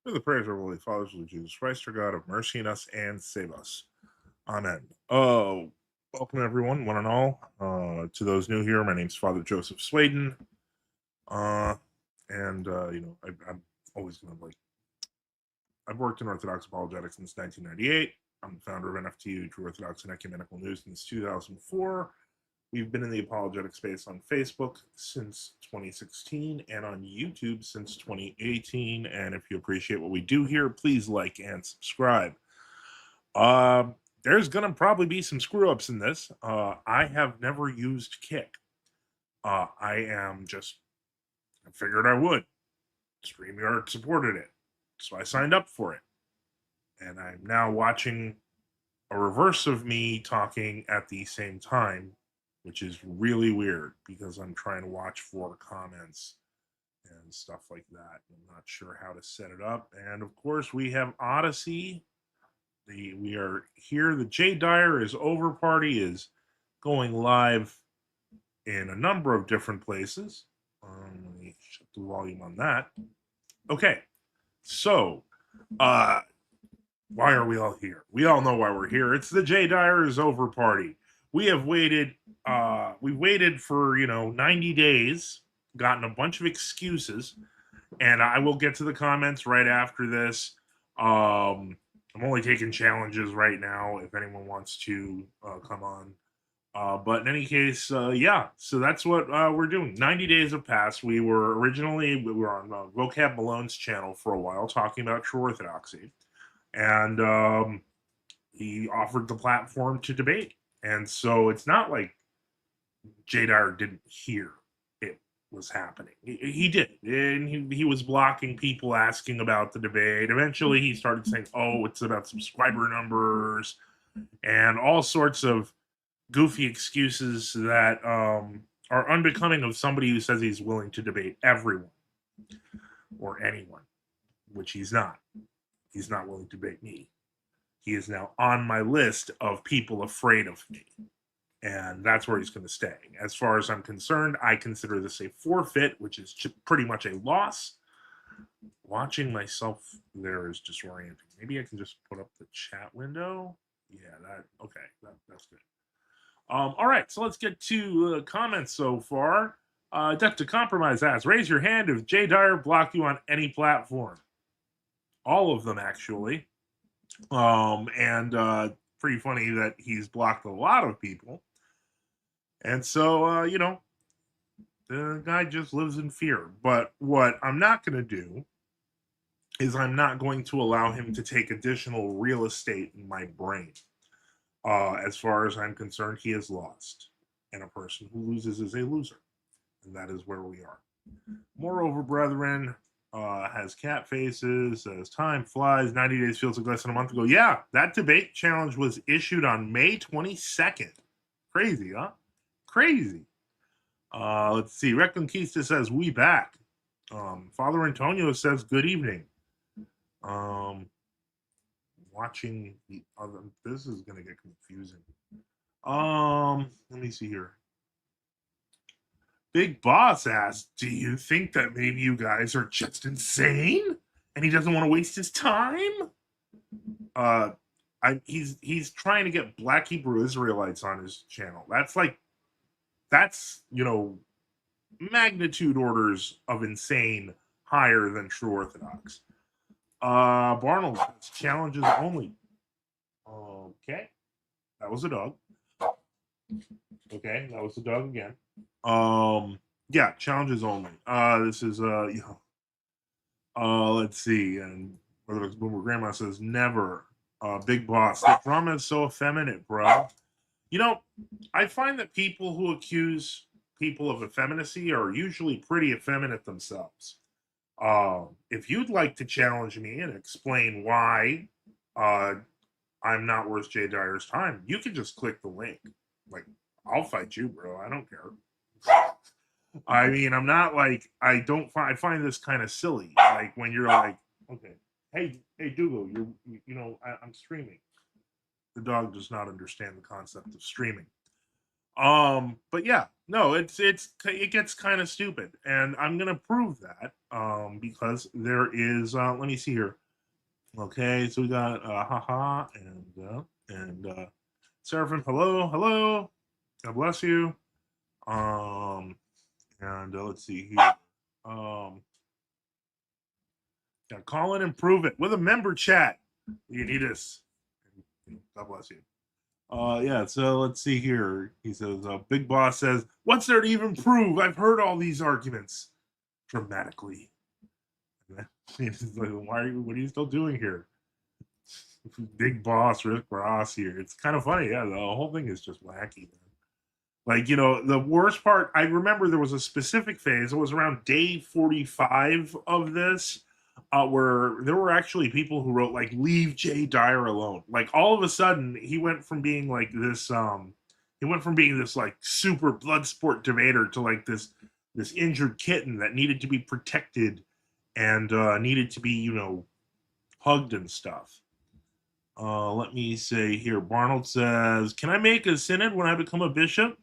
Through the prayers of our Holy Fathers, Lord Jesus Christ, our God, have mercy on us and save us. Amen. Welcome everyone, one and all. To those new here, my name's Father Joseph Swaden. I'm always gonna I've worked in Orthodox Apologetics since 1998. I'm the founder of NFTU, True Orthodox and Ecumenical News, since 2004. We've been in the apologetic space on Facebook since 2016 and on YouTube since 2018. And if you appreciate what we do here, please like and subscribe. There's going to probably be some screw ups in this. I have never used Kick. I figured I would. StreamYard supported it. So I signed up for it. And I'm now watching a reverse of me talking at the same time, which is really weird because I'm trying to watch for comments and stuff like that. I'm not sure how to set it up. And of course, we have Odyssey. We are here. The J Dyer is over party is going live in a number of different places. Let me shut the volume on that. Okay, so why are we all here? We all know why we're here. It's the J Dyer is over party. We have waited we waited for 90 days, gotten a bunch of excuses, and I will get to the comments right after this. I'm only taking challenges right now if anyone wants to come on. But in any case, yeah, so that's what we're doing. 90 days have passed. We were on Vocab Malone's channel for a while talking about true orthodoxy. And he offered the platform to debate. And so it's not like J Dyer didn't hear it was happening. He did. And he was blocking people asking about the debate. Eventually, he started saying, oh, it's about subscriber numbers and all sorts of goofy excuses that are unbecoming of somebody who says he's willing to debate everyone or anyone, which he's not. He's not willing to debate me. He is now on my list of people afraid of me. And that's where he's going to stay. As far as I'm concerned, I consider this a forfeit, which is pretty much a loss. Watching myself there is disorienting. Maybe I can just put up the chat window. Yeah, that's good. All right, so let's get to the comments so far. Death to Compromise asks, raise your hand if J Dyer blocked you on any platform. All of them, actually. And pretty funny that he's blocked a lot of people. And so, the guy just lives in fear. But what I'm not going to do is I'm not going to allow him to take additional real estate in my brain. As far as I'm concerned, he is lost. And a person who loses is a loser. And that is where we are. Moreover, brethren, has cat faces, says time flies, 90 days feels like less than a month ago. Yeah, that debate challenge was issued on May 22nd. Crazy, huh? Crazy. Let's see. Reconquista says, we back. Father Antonio says, good evening. Watching the other, this is going to get confusing. Let me see here. Big Boss asks, do you think that maybe you guys are just insane and he doesn't want to waste his time? He's trying to get Black Hebrew Israelites on his channel. That's magnitude orders of insane higher than true Orthodox. Barnold says challenges only. Okay, that was a dog. Okay, that was the dog again. Yeah, challenges only. This is let's see, and Orthodox Boomer Grandma says never. Big Boss, the drama is so effeminate, bro. I find that people who accuse people of effeminacy are usually pretty effeminate themselves. If you'd like to challenge me and explain why I'm not worth J Dyer's time, you can just click the link. Like, I'll fight you, bro. I don't care. I mean, I'm not like I find this kind of silly. Like when you're like, okay, hey, Dougal, I'm streaming. The dog does not understand the concept of streaming. But yeah, No, it gets kind of stupid, and I'm gonna prove that because there is let me see here. Okay, so we got haha and Seraphim, hello, hello, God bless you. Um, and let's see here. Yeah, call in and prove it with a member chat. You need us. God bless you. Yeah, so let's see here. He says, Big Boss says, what's there to even prove? I've heard all these arguments dramatically. What are you still doing here? Big Boss, Rick Ross here. It's kind of funny. Yeah, the whole thing is just wacky, man. Like, the worst part, I remember there was a specific phase. It was around day 45 of this, where there were actually people who wrote, like, leave Jay Dyer alone. Like, all of a sudden, he went from being, like, like, super blood sport debater to, like, this injured kitten that needed to be protected and needed to be, hugged and stuff. Let me say here. Barnold says, can I make a synod when I become a bishop?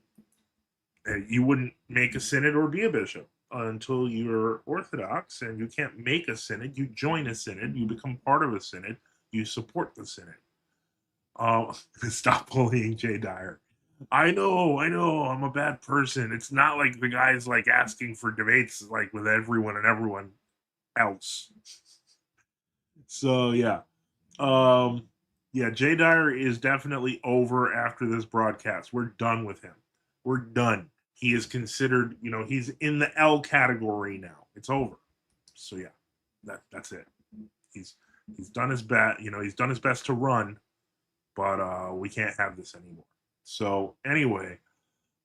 You wouldn't make a synod or be a bishop until you're Orthodox, and you can't make a synod. You join a synod, you become part of a synod, you support the synod. Stop bullying Jay Dyer. I know, I'm a bad person. It's not like the guy's like asking for debates like with everyone and everyone else. So yeah. Yeah, Jay Dyer is definitely over after this broadcast. We're done with him. We're done. He is considered, he's in the L category now. It's over. So yeah, that's it. He's done his best, he's done his best to run, but we can't have this anymore. So anyway,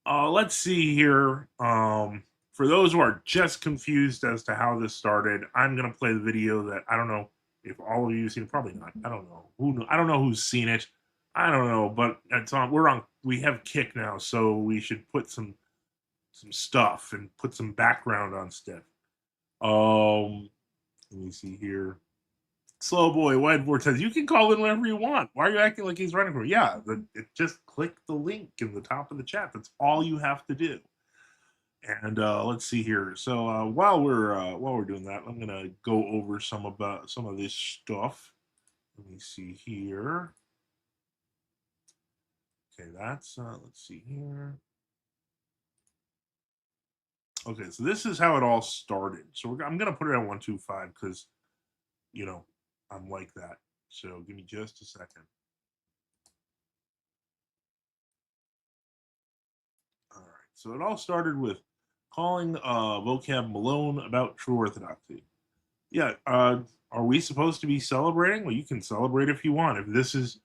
let's see here. For those who are just confused as to how this started, I'm gonna play the video that I don't know if all of you have seen. Probably not. I don't know. I don't know who's seen it. I don't know, but it's on. We have Kick now, so we should put some stuff and put some background on stuff. Let me see here. Slow boy, White Vortex. You can call in whenever you want. Why are you acting like he's running for? Yeah, just click the link in the top of the chat. That's all you have to do. And let's see here. So while we're doing that, I'm gonna go over some of this stuff. Let me see here. Okay, that's let's see here. Okay, so this is how it all started. So I'm gonna put it at 125 because I'm like that. So give me just a second. All right. So it all started with calling vocab Malone about true orthodoxy. Yeah. Are we supposed to be celebrating? Well, you can celebrate if you want. If this is,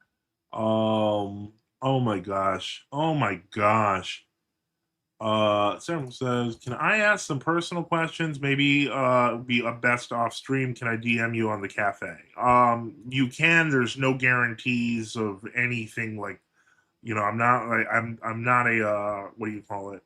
oh my gosh, oh my gosh. Sam says, can I ask some personal questions? Maybe be a best off stream. Can I DM you on the cafe? You can. There's no guarantees of anything like, I'm not like I'm not a what do you call it?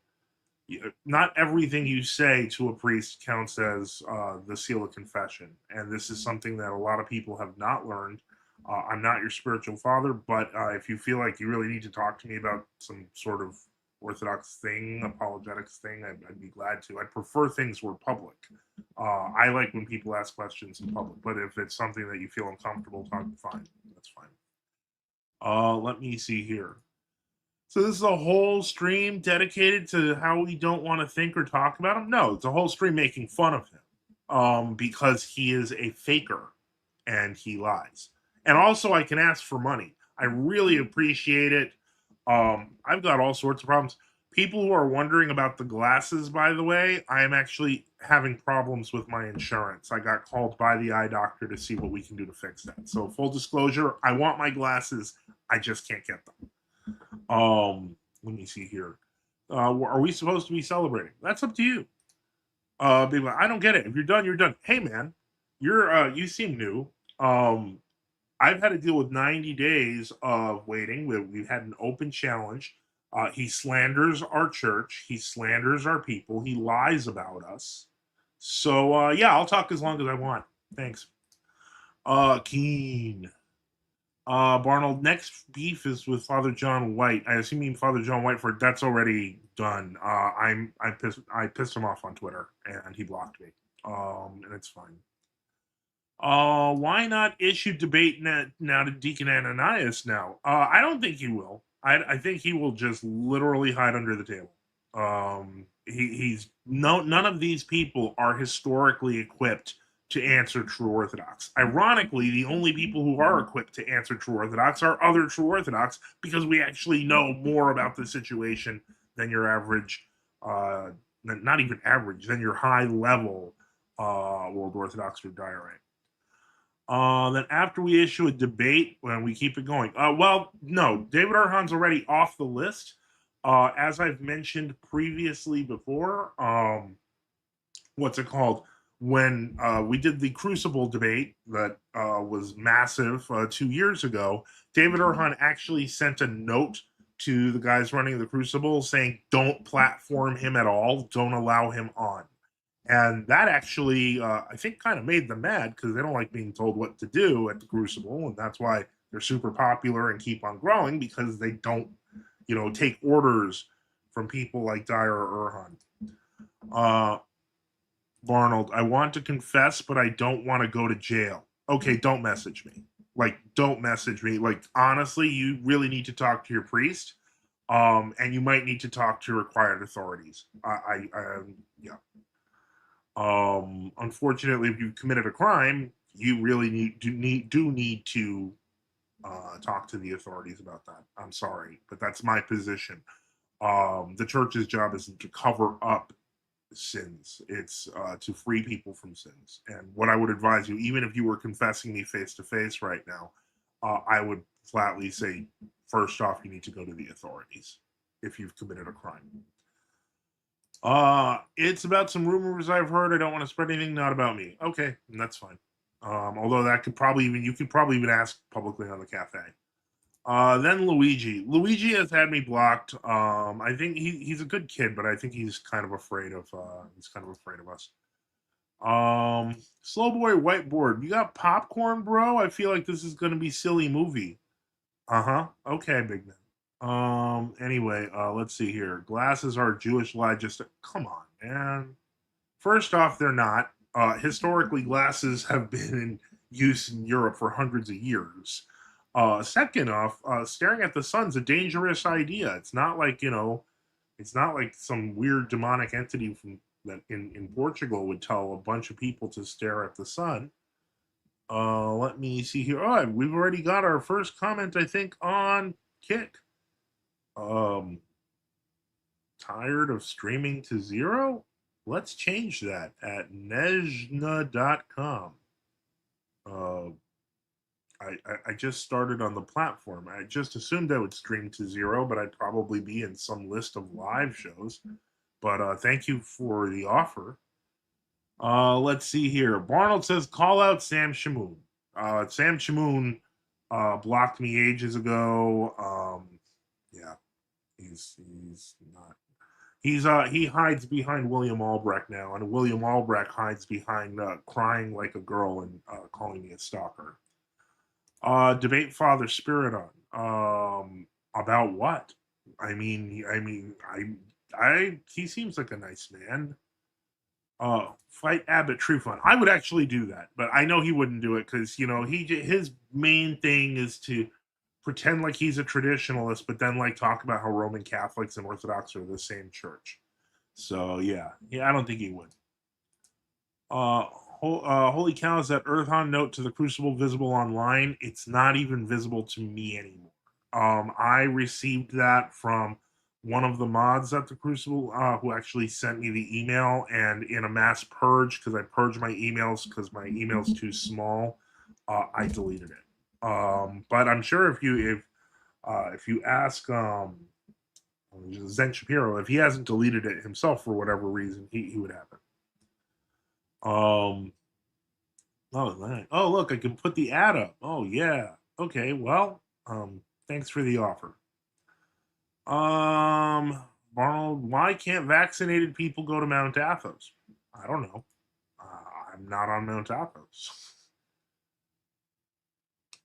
Not everything you say to a priest counts as the seal of confession, and this is something that a lot of people have not learned. I'm not your spiritual father, but if you feel like you really need to talk to me about some sort of orthodox thing, apologetics thing, I'd be glad to. I prefer things were public. I like when people ask questions in public, but if it's something that you feel uncomfortable talking, fine, that's fine. Let me see here. So this is a whole stream dedicated to how we don't want to think or talk about him? No, it's a whole stream making fun of him because he is a faker and he lies. And also, I can ask for money. I really appreciate it. I've got all sorts of problems. People who are wondering about the glasses, by the way, I am actually having problems with my insurance. I got called by the eye doctor to see what we can do to fix that. So, full disclosure, I want my glasses. I just can't get them. Let me see here. Are we supposed to be celebrating? That's up to you. I don't get it. If you're done, you're done. Hey man, you seem new. I've had to deal with 90 days of waiting. We've had an open challenge. He slanders our church. He slanders our people. He lies about us. So yeah, I'll talk as long as I want. Thanks. Keen. Barnold, next beef is with Father John White. I assume you mean Father John White for that's already done. I pissed him off on Twitter and he blocked me. And it's fine. Why not issue debate now to Deacon Ananias now? I don't think he will. I think he will just literally hide under the table. He's no none of these people are historically equipped to answer true Orthodox. Ironically, the only people who are equipped to answer true Orthodox are other true Orthodox because we actually know more about the situation than your average, not even average, than your high level World Orthodox or Dyer. Then after we issue a debate, when we keep it going. Well, no, David Arhan's already off the list. As I've mentioned previously before, what's it called? When we did the Crucible debate that was massive 2 years ago, David Arhan actually sent a note to the guys running the Crucible saying, don't platform him at all, don't allow him on. And that actually, I think, kind of made them mad because they don't like being told what to do at the Crucible, and that's why they're super popular and keep on growing because they don't, take orders from people like Dyer or Arhan. Barnold, I want to confess, but I don't want to go to jail. Okay, don't message me. Like, don't message me. Like, honestly, you really need to talk to your priest, and you might need to talk to required authorities. Yeah. Unfortunately, if you've committed a crime, you really need to talk to the authorities about that. I'm sorry, but that's my position. The church's job isn't to cover up sins; it's to free people from sins. And what I would advise you, even if you were confessing me face to face right now, I would flatly say, first off, you need to go to the authorities if you've committed a crime. It's about some rumors I've heard. I don't want to spread anything not about me. Okay, that's fine. Although that could probably even you could probably even ask publicly on the cafe. Then Luigi. Luigi has had me blocked. I think he's a good kid, but I think he's kind of afraid of us. Slow boy whiteboard. You got popcorn, bro? I feel like this is gonna be silly movie. Uh-huh. Okay, big man. Anyway, let's see here. Glasses are a Jewish lie. Just come on, man. First off, they're not. Historically, glasses have been in use in Europe for hundreds of years. Second off, staring at the sun's a dangerous idea. It's not like it's not like some weird demonic entity from that in Portugal would tell a bunch of people to stare at the sun. Let me see here. Oh, we've already got our first comment, I think, on Kick. Um, tired of streaming to zero? Let's change that at nejna.com. Uh, I just started on the platform. I just assumed I would stream to zero, but I'd probably be in some list of live shows. But thank you for the offer. Let's see here. Barnold says, call out Sam Shamoon. Sam Shamoon blocked me ages ago. Yeah, he's not. He hides behind William Albrecht now, and William Albrecht hides behind crying like a girl and calling me a stalker. Debate Father Spiridon. About what? He seems like a nice man. Fight Abbott True Fun. I would actually do that, but I know he wouldn't do it because his main thing is to pretend like he's a traditionalist, but then like talk about how Roman Catholics and Orthodox are the same church. So yeah, I don't think he would. Holy cow! Is that Earthon note to the Crucible visible online? It's not even visible to me anymore. I received that from one of the mods at the Crucible who actually sent me the email, and in a mass purge, because I purged my emails because my email's too small, I deleted it. But I'm sure if you ask Zen Shapiro, if he hasn't deleted it himself for whatever reason, he would have it. Oh, look, I can put the ad up. Oh, yeah. Okay, well, thanks for the offer. Arnold, why can't vaccinated people go to Mount Athos? I don't know. I'm not on Mount Athos.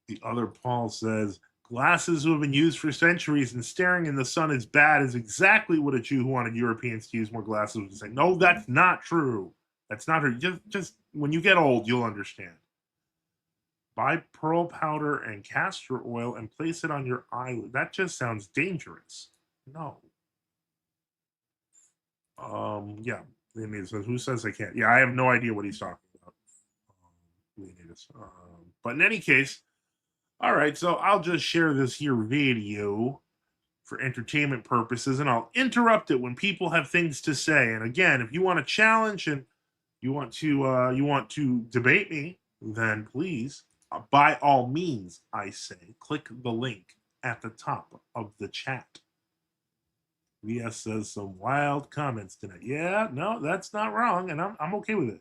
The other Paul says, glasses who have been used for centuries and staring in the sun is bad is exactly what a Jew who wanted Europeans to use more glasses would say. No, that's not true. That's not true. Just when you get old, you'll understand. Buy pearl powder and castor oil and place it on your eyelid. That just sounds dangerous. No. Yeah. Leonidas says, who says I can't? Yeah, I have no idea what he's talking about. Leonidas. But in any case, all right, so I'll just share this here video for entertainment purposes, and I'll interrupt it when people have things to say. And again, if you want to challenge and you want to debate me, then please, by all means, I say, click the link at the top of the chat. VS says some wild comments tonight. Yeah, no, that's not wrong, and I'm okay with it.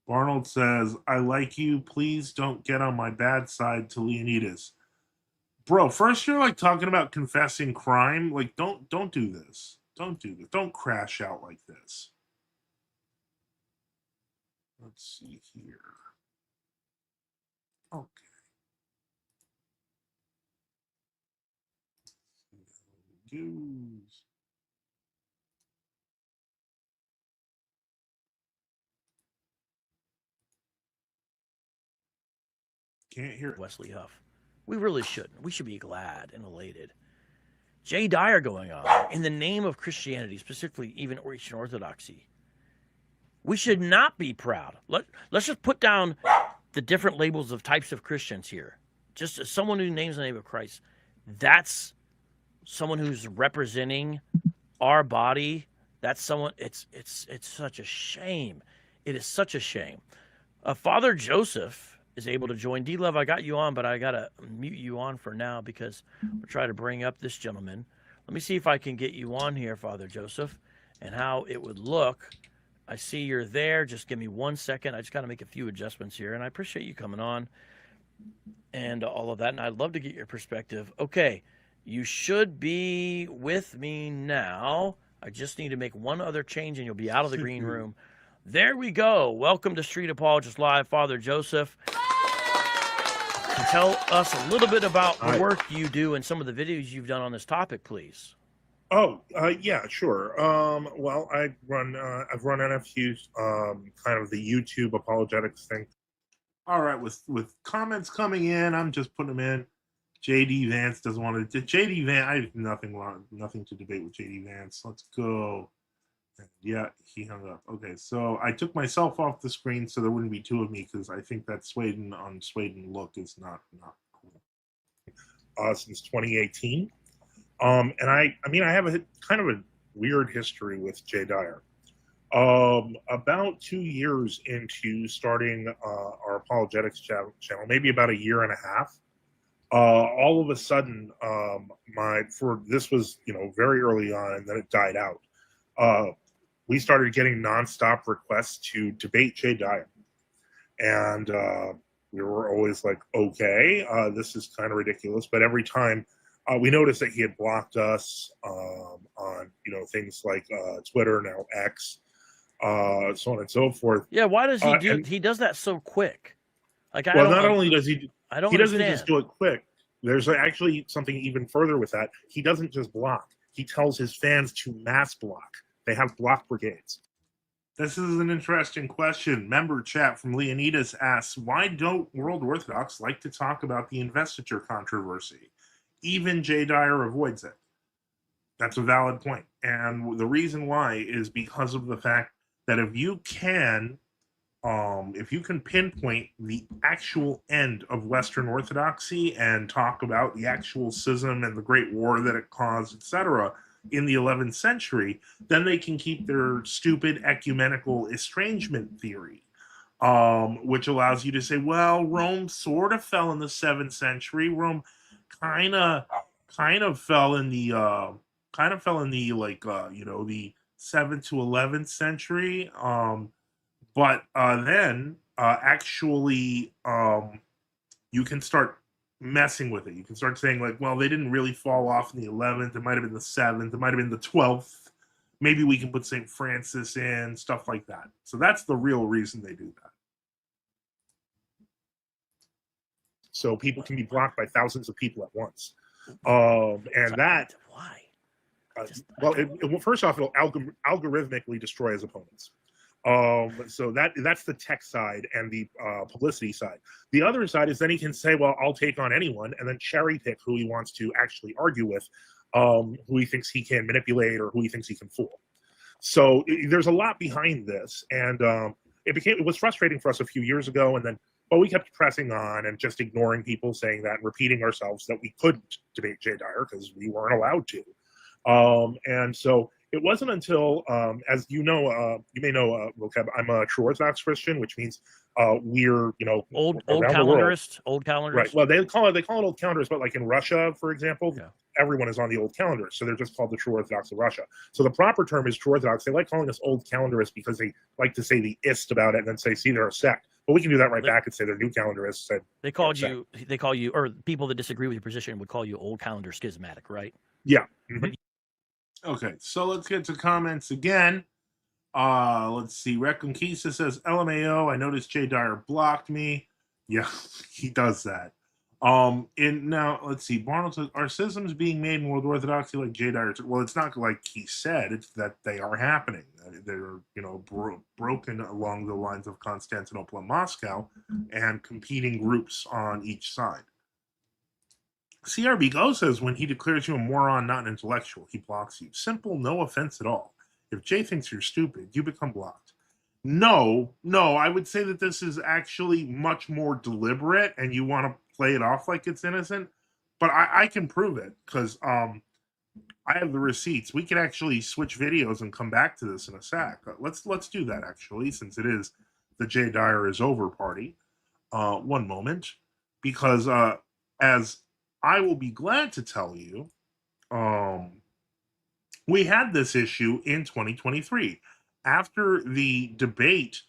Arnold says, I like you. Please don't get on my bad side to Leonidas. Bro, first you're like talking about confessing crime. Like, don't do this. Don't do this. Don't crash out like this. Let's see here. Okay. Goose. Can't hear Wesley Huff. We really shouldn't. We should be glad and elated. Jay Dyer going on in the name of Christianity, specifically even Eastern Orthodoxy. We should not be proud. Let's just put down the different labels of types of Christians here. Just as someone who names the name of Christ, that's someone who's representing our body. That's someone. It's such a shame. It is such a shame. Father Joseph is able to join. D-Love, I got you on, but I got to mute you on for now because we'll try to bring up this gentleman. Let me see if I can get you on here, Father Joseph, and how it would look. I see you're there. Just give me 1 second. I just got to make a few adjustments here, and I appreciate you coming on and all of that, and I'd love to get your perspective. Okay, you should be with me now. I just need to make one other change, and you'll be out of the green room. There we go. Welcome to Street Apologists Live, Father Joseph. Tell us a little bit about the work you do and some of the videos you've done on this topic, please. Oh, yeah, sure. Well, I've run NFTUs, kind of the YouTube apologetics thing. All right, with comments coming in, I'm just putting them in. JD Vance doesn't want to. JD Vance, I have nothing to debate with JD Vance. Let's go. Yeah, he hung up. Okay, so I took myself off the screen so there wouldn't be two of me because I think that Sweden on Sweden look is not cool. Since 2018, and I mean I have a kind of a weird history with Jay Dyer. About 2 years into starting our apologetics channel, maybe about a year and a half, all of a sudden, this was very early on, and then it died out. We started getting nonstop requests to debate Jay Dyer. And we were always like, okay, this is kind of ridiculous. But every time we noticed that he had blocked us on, things like Twitter, now X, so on and so forth. Yeah, why does he do? He does that so quick. Like, not only does he, I don't. He doesn't just do it quick. There's actually something even further with that. He doesn't just block. He tells his fans to mass block. They have block brigades. This is an interesting question. Member chat from Leonidas asks, why don't World Orthodox like to talk about the investiture controversy? Even Jay Dyer avoids it. That's a valid point. And the reason why is because of the fact that if you can pinpoint the actual end of Western Orthodoxy and talk about the actual schism and the Great War that it caused, etc., in the 11th century, then they can keep their stupid ecumenical estrangement theory, which allows you to say, well, Rome sort of fell in the 7th century. Rome kind of fell in the the 7th to 11th century. But then you can start messing with it. You can start saying like, well, they didn't really fall off in the 11th. It might have been the 7th. It might have been the 12th. Maybe we can put St. Francis in, stuff like that. So that's the real reason they do that. so people can be blocked by thousands of people at once. And So, that, why? first off, it'll algorithmically destroy his opponents. So that's the tech side and the publicity side. The other side is then he can say, well, I'll take on anyone, and then cherry pick who he wants to actually argue with, who he thinks he can manipulate or who he thinks he can fool. So there's a lot behind this, and it was frustrating for us a few years ago, and then we kept pressing on and just ignoring people saying that and repeating ourselves that we couldn't debate Jay Dyer because we weren't allowed to. And so it wasn't until, as you know, you may know, vocab, I'm a true Orthodox Christian, which means we're, old calendarist. Old calendarist. Right. Well, they call it old calendarist, but like in Russia, for example, Yeah. everyone is on the old calendar, so they're just called the True Orthodox of Russia. So the proper term is True Orthodox. They like calling us old calendarists because they like to say the ist about it and then say, see, they're a sect. But we can do that back and say they're new calendarists. And they call you, or people that disagree with your position would call you old calendar schismatic, right? Yeah. Mm-hmm. Okay, so let's get to comments again. Let's see. Reconquista says, LMAO, I noticed Jay Dyer blocked me. Yeah, he does that. Now, let's see. Barnold says, are schisms being made in World Orthodoxy like Jay Dyer? Well, it's not like he said. It's that they are happening. They're, broken along the lines of Constantinople and Moscow and competing groups on each side. CRB Go says, when he declares you a moron, not an intellectual, he blocks you. Simple, no offense at all. If Jay thinks you're stupid, you become blocked. No, I would say that this is actually much more deliberate and you want to play it off like it's innocent. But I can prove it because I have the receipts. We can actually switch videos and come back to this in a sec. Let's do that, actually, since it is the Jay Dyer is over party. One moment. Because as I will be glad to tell you, we had this issue in 2023 after the debate,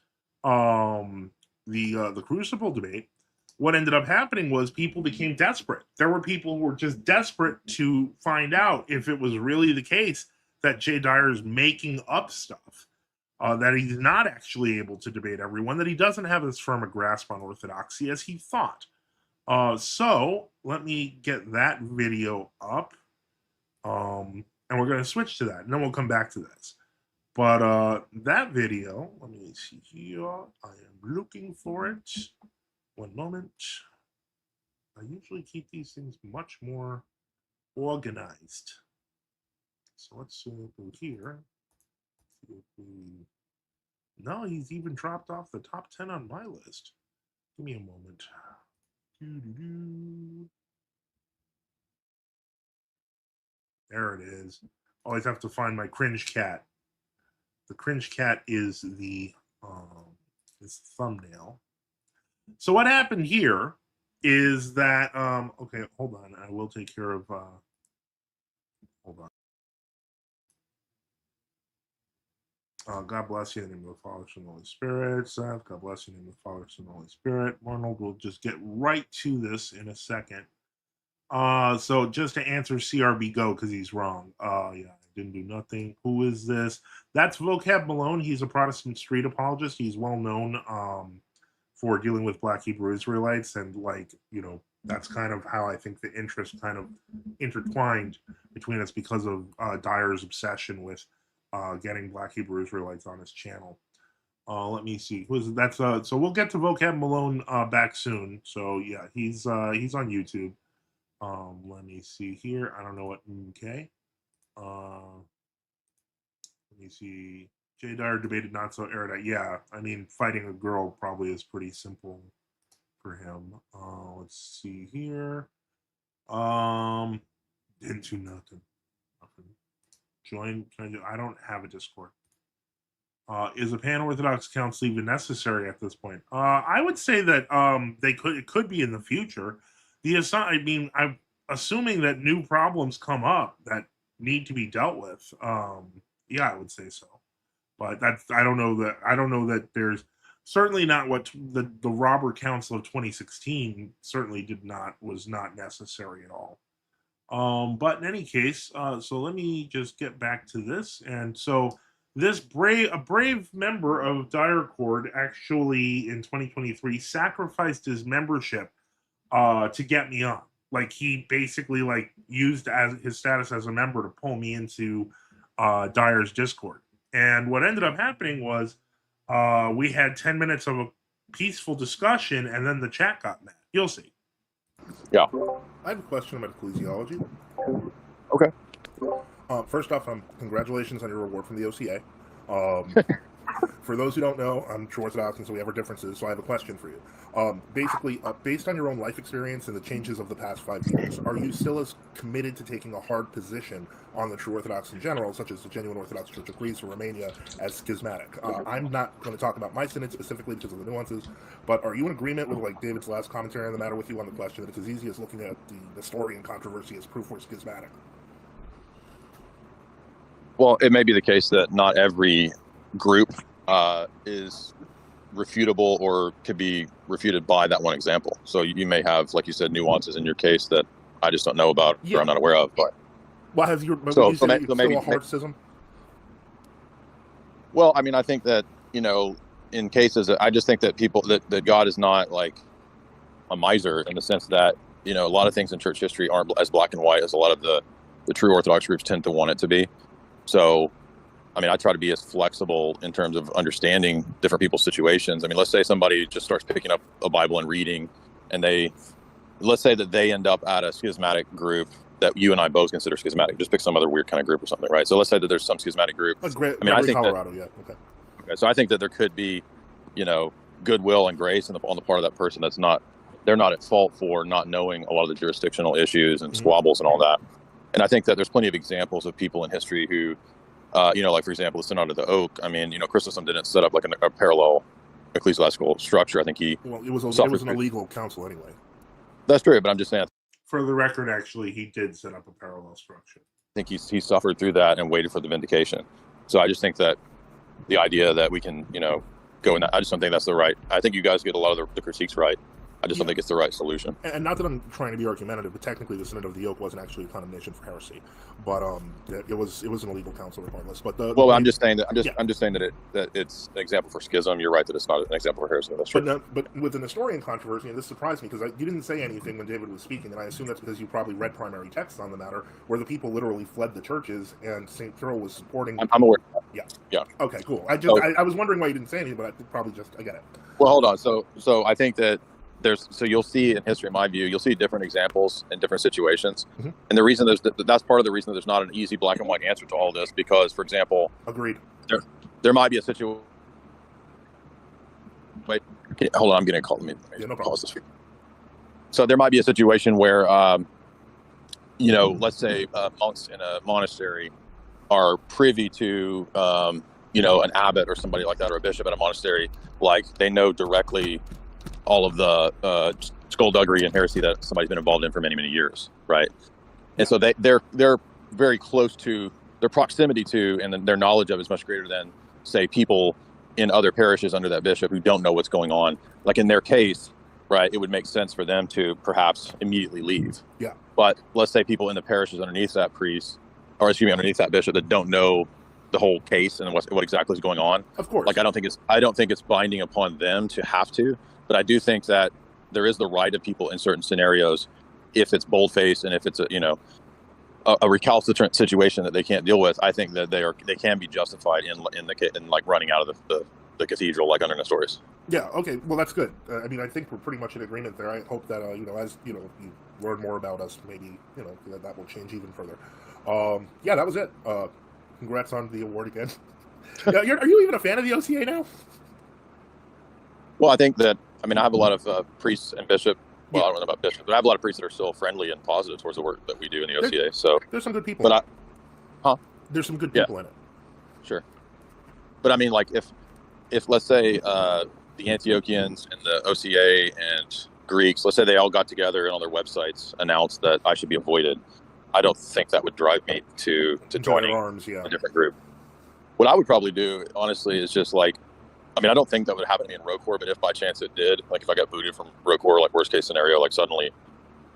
the Crucible debate. What ended up happening was people became desperate. There were people who were just desperate to find out if it was really the case that Jay Dyer is making up stuff, that he's not actually able to debate everyone, that he doesn't have as firm a grasp on orthodoxy as he thought. So let me get that video up. And we're going to switch to that, and then we'll come back to this. But that video, let me see here. I am looking for it. One moment. I usually keep these things much more organized. So let's go here. No, he's even dropped off the top 10 on my list. Give me a moment. There it is. Always have to find my cringe cat. The cringe cat is the thumbnail. So what happened here is that okay, hold on. I will take care of hold on. God bless you in the name of the Father, Son, and Holy Spirit. Seth, God bless you in the name of the Father, Son, and Holy Spirit. Arnold will just get right to this in a second. So just to answer CRB Go because he's wrong. Yeah, I didn't do nothing. Who is this? That's Vocab Malone. He's a Protestant street apologist. He's well known for dealing with Black Hebrew Israelites, and that's kind of how I think the interest kind of intertwined between us because of Dyer's obsession with getting Black Hebrew Israelites on his channel. Let me see. So we'll get to Vocab Malone back soon. So yeah, he's on YouTube. Let me see here. I don't know what. Okay. Let me see. Jay Dyer debated not so erudite. Yeah, I mean, fighting a girl probably is pretty simple for him. Let's see here. Didn't do nothing. Join. I don't have a Discord. Is a pan-Orthodox council even necessary at this point? I would say that it could be in the future. I'm assuming that new problems come up that need to be dealt with. Yeah, I would say so. But I don't know that there's certainly not what the Robber Council of 2016 certainly was not necessary at all. But in any case, so let me just get back to this. And so a brave member of Dyer Accord actually in 2023 sacrificed his membership to get me on. Like he basically like used as his status as a member to pull me into Dyer's Discord. And what ended up happening was we had 10 minutes of a peaceful discussion, and then the chat got mad. You'll see. Yeah. I have a question about ecclesiology. Okay. First off, congratulations on your reward from the OCA. For those who don't know, I'm true Orthodox, and so we have our differences. So I have a question for you. Basically, based on your own life experience and the changes of the past 5 years, are you still as committed to taking a hard position on the true Orthodox in general, such as the genuine Orthodox Church of Greece or Romania, as schismatic? I'm not going to talk about my synod specifically because of the nuances, but are you in agreement with like David's last commentary on the matter with you on the question that it's as easy as looking at the Nestorian controversy as proof we're schismatic? Well, it may be the case that not every group is refutable or could be refuted by that one example. So you may have, like you said, nuances in your case that I just don't know about or I'm not aware of. But well, have you? So maybe a hard schism? Well, I mean, I think that in cases, I just think that people that God is not like a miser in the sense that a lot of things in church history aren't as black and white as a lot of the true Orthodox groups tend to want it to be. So, I mean, I try to be as flexible in terms of understanding different people's situations. I mean, let's say somebody just starts picking up a Bible and reading, and let's say that they end up at a schismatic group that you and I both consider schismatic. Just pick some other weird kind of group or something, right? So let's say that there's some schismatic group. I think Colorado, okay. So I think that there could be, goodwill and grace on the part of that person they're not at fault for not knowing a lot of the jurisdictional issues and squabbles and all that. And I think that there's plenty of examples of people in history who, like, for example, the Synod of the Oak. I mean, Chrysostom didn't set up like a parallel ecclesiastical structure. I think it was an illegal council anyway. That's true, but I'm just saying. For the record, actually, he did set up a parallel structure. I think he suffered through that and waited for the vindication. So I just think that the idea that we can, go in that, I just don't think that's the right. I think you guys get a lot of the critiques right. I just don't think it's the right solution. And not that I'm trying to be argumentative, but technically the Synod of the Yoke wasn't actually a condemnation for heresy, but it was an illegal council regardless. But I'm just saying that that it's an example for schism. You're right that it's not an example for heresy. That's true. But with the Nestorian controversy, and this surprised me because you didn't say anything when David was speaking, and I assume that's because you probably read primary texts on the matter, where the people literally fled the churches, and St. Cyril was supporting. I'm aware. Yeah. Okay, cool. I was wondering why you didn't say anything, but I get it. Well, hold on. So I think that. You'll see in history, in my view, you'll see different examples in different situations. Mm-hmm. And the reason that's part of the reason there's not an easy black and white answer to all this, because, for example, agreed. There might be a situation. Wait, hold on, I'm getting a call. Let me no pause this. So there might be a situation where, let's say monks in a monastery are privy to, an abbot or somebody like that, or a bishop at a monastery, like they know directly all of the skullduggery and heresy that somebody's been involved in for many, many years, right? And so they're very close to, their proximity to, and then their knowledge of is much greater than, say, people in other parishes under that bishop who don't know what's going on. Like in their case, right, it would make sense for them to perhaps immediately leave. Yeah. But let's say people in the parishes underneath that priest, or underneath that bishop, that don't know the whole case and what exactly is going on. Of course. Like I don't think it's binding upon them to have to. But I do think that there is the right of people in certain scenarios, if it's boldface and if it's a recalcitrant situation that they can't deal with. I think that they can be justified in like running out of the cathedral, like under Nestorius. Yeah. Okay. Well, that's good. I mean, I think we're pretty much in agreement there. I hope that as you learn more about us, maybe that will change even further. Yeah, that was it. Congrats on the award again. Are you even a fan of the OCA now? Well, I think that, I have a lot of priests and bishops. Well, I don't know about bishops, but I have a lot of priests that are still friendly and positive towards the work that we do in the OCA. So there's some good people. There's some good people in it. Sure. But I mean, like if let's say the Antiochians and the OCA and Greeks, let's say they all got together and on their websites announced that I should be avoided, I don't think that would drive me to joining a different group. What I would probably do, honestly, is just like, I don't think that would happen to me in Rocor, but if by chance it did, like if I got booted from Rocor, like worst case scenario, like suddenly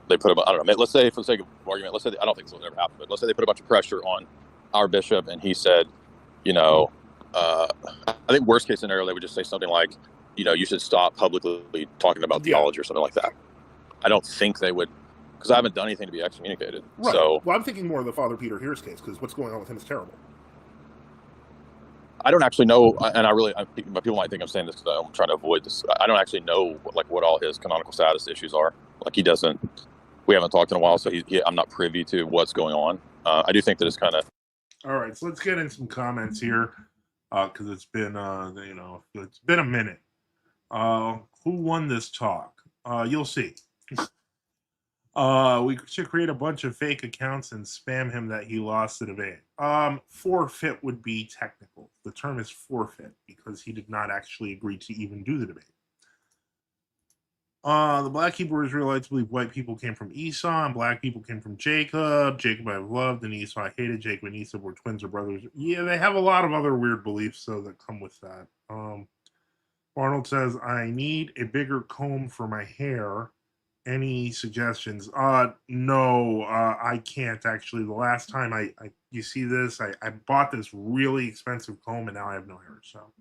they put I don't know, let's say for the sake of argument, let's say, I don't think this will ever happen, but let's say they put a bunch of pressure on our bishop and he said, I think worst case scenario, they would just say something like, you should stop publicly talking about theology or something like that. I don't think they would, because I haven't done anything to be excommunicated. Right. So Well, I'm thinking more of the Father Peter Here's case, because what's going on with him is terrible. I don't actually know, and people might think I'm saying this because I'm trying to avoid this. I don't actually know what all his canonical status issues are. Like we haven't talked in a while, so I'm not privy to what's going on. I do think that it's kind of. All right, so let's get in some comments here, because it's been it's been a minute. Who won this talk? You'll see. We should create a bunch of fake accounts and spam him that he lost the debate. Forfeit would be technical. The term is forfeit because he did not actually agree to even do the debate. The black Hebrew Israelites believe white people came from Esau and black people came from Jacob. Jacob I loved and Esau I hated. Jacob and Esau were twins or brothers. Yeah, they have a lot of other weird beliefs that come with that. Arnold says, I need a bigger comb for my hair. Any suggestions? No, I can't actually. The last time you see this, I bought this really expensive comb and now I have no hair. So,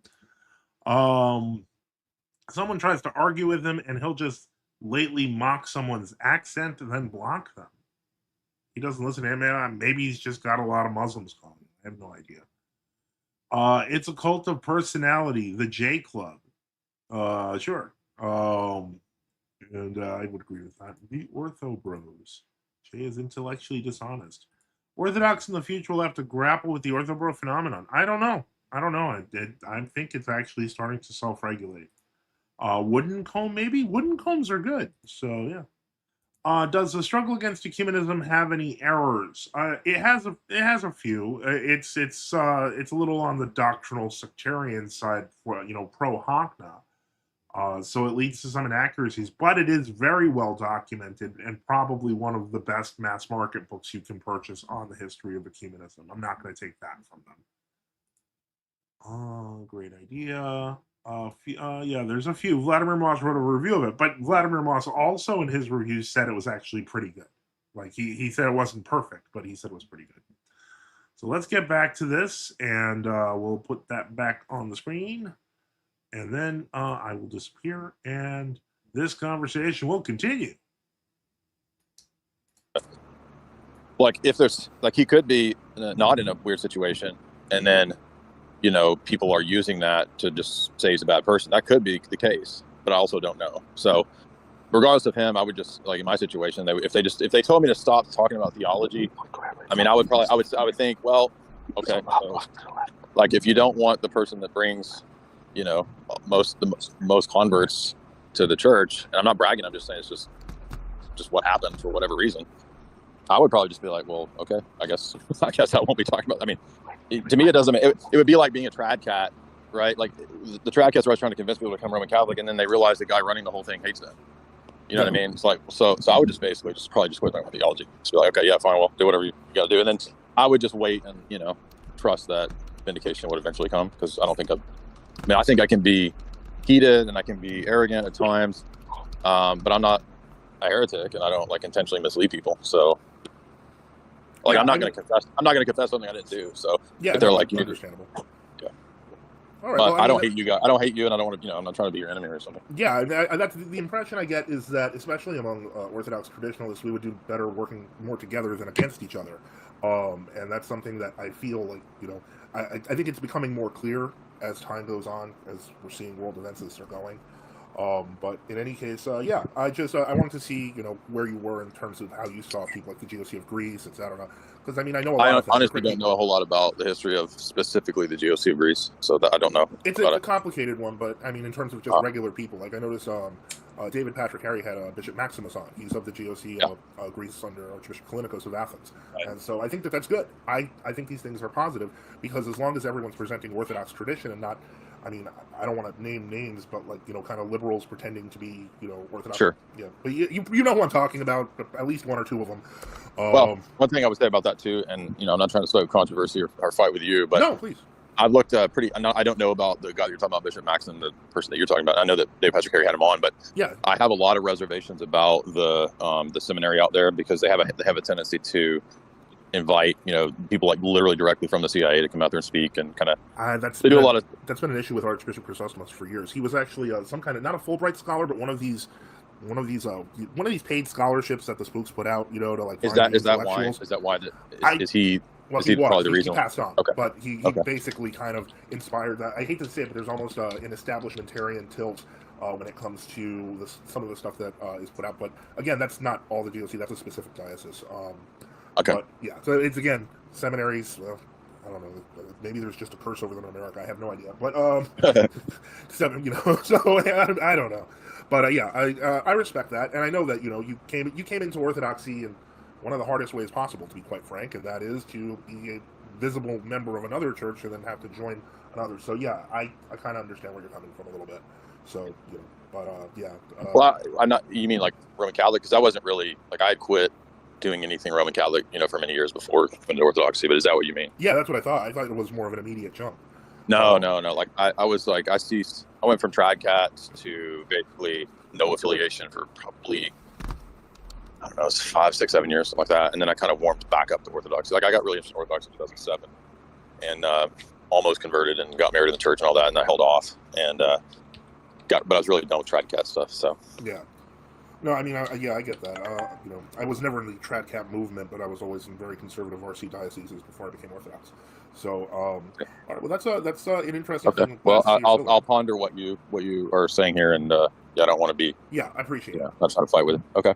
someone tries to argue with him and he'll just lately mock someone's accent and then block them. He doesn't listen to him. Maybe he's just got a lot of Muslims calling him. I have no idea. It's a cult of personality, the J Club. Sure. And I would agree with that. The Ortho Bros. Jay is intellectually dishonest. Orthodox in the future will have to grapple with the Ortho Bro phenomenon. I don't know. I think it's actually starting to self-regulate. Wooden comb, maybe? Wooden combs are good. So, yeah. Does the struggle against ecumenism have any errors? It has a few. It's a little on the doctrinal sectarian side, for pro Hockna. So it leads to some inaccuracies, but it is very well documented and probably one of the best mass market books you can purchase on the history of ecumenism. I'm not going to take that from them. Oh, great idea. Yeah, there's a few. Vladimir Moss wrote a review of it, but Vladimir Moss also in his review said it was actually pretty good. Like he said it wasn't perfect, but he said it was pretty good. So let's get back to this, and we'll put that back on the screen. And then I will disappear, and this conversation will continue. Like, if there's, like, he could be not in a weird situation, and then, people are using that to just say he's a bad person. That could be the case, but I also don't know. So, regardless of him, I would just, like, in my situation, if they told me to stop talking about theology, I mean, I would think, well, okay, so, like, if you don't want the person that brings most converts to the church, and I'm not bragging, I'm just saying it's just what happened for whatever reason, I would probably just be like, well, okay, I guess I won't be talking about. I mean, to me, it would be like being a trad cat, right? Like the trad cats are always trying to convince people to become Roman Catholic, and then they realize the guy running the whole thing hates them. You know what I mean? It's like, so I would just basically probably quit talking about theology. Just be like, okay, yeah, fine, well, do whatever you got to do, and then I would just wait and trust that vindication would eventually come, because I think I can be heated and I can be arrogant at times, but I'm not a heretic and I don't intentionally mislead people. So, I'm not going to confess something I didn't do. So, yeah, if they're understandable. Yeah. All right. But I don't hate you guys. I don't hate you, and I don't want to. I'm not trying to be your enemy or something. Yeah, that's the impression I get, is that especially among Orthodox traditionalists, we would do better working more together than against each other. And that's something that I feel like I think it's becoming more clear as time goes on, as we're seeing world events as they're going. But in any case, I wanted to see, where you were in terms of how you saw people like the GOC of Greece, etc. Because I know a lot of things. I honestly don't know a whole lot about the history of specifically the GOC of Greece, so that I don't know. It's a complicated one, but in terms of just regular people, like I noticed David Patrick Harry had Bishop Maximus on. He's of the GOC of Greece under Archbishop Kallinikos of Athens. Right. And so I think that's good. I think these things are positive, because as long as everyone's presenting Orthodox tradition and not, I don't want to name names, but kind of liberals pretending to be, Orthodox. Sure. Yeah. But you know who I'm talking about, at least one or two of them. Well, one thing I would say about that too, and I'm not trying to start controversy or fight with you, but no, please. I've looked I don't know about the guy you're talking about, Bishop Maxim, the person that you're talking about. I know that Dave Patrick Harry had him on, but yeah, I have a lot of reservations about the seminary out there, because they have a tendency to invite people literally directly from the CIA to come out there and speak, and kind of that's been an issue with Archbishop Chrysostomos for years. He was actually some kind of, not a Fulbright scholar, but one of these one of these paid scholarships that the spooks put out, to like Is find that the is that why? intellectuals. Is that why that I is he? Well, Is he he probably was. the He reason? passed on, Okay. but he Okay. basically kind of inspired that. I hate to say it, but there's almost an establishmentarian tilt when it comes to some of the stuff that is put out. But again, that's not all the DOC. That's a specific diocese. Okay. But yeah, so it's again seminaries. Well, I don't know. Maybe there's just a curse over them in America. I have no idea. But so I don't know. But yeah, I respect that, and I know that you came into Orthodoxy in one of the hardest ways possible, to be quite frank, and that is to be a visible member of another church and then have to join another. So yeah, I kind of understand where you're coming from a little bit. So but yeah. Well, I'm not. You mean like Roman Catholic? Because I wasn't really like I had quit doing anything Roman Catholic, for many years before coming to Orthodoxy. But is that what you mean? Yeah, that's what I thought. I thought it was more of an immediate jump. No. Like I was like I went from Tradcat to basically no affiliation for probably, I don't know, it's 5, 6, 7 years, something like that. And then I kind of warmed back up to Orthodoxy. Like I got really interested in Orthodoxy in 2007 and almost converted and got married in the church and all that. And I held off and but I was really done with Tradcat stuff. So yeah. No, I mean, I get that. I was never in the Tradcat movement, but I was always in very conservative RC dioceses before I became Orthodox. So, all right, well, that's an interesting thing. Well, I'll ponder what you are saying here, and I don't want to be. Yeah, I appreciate it. I'm trying to fight with it. Okay.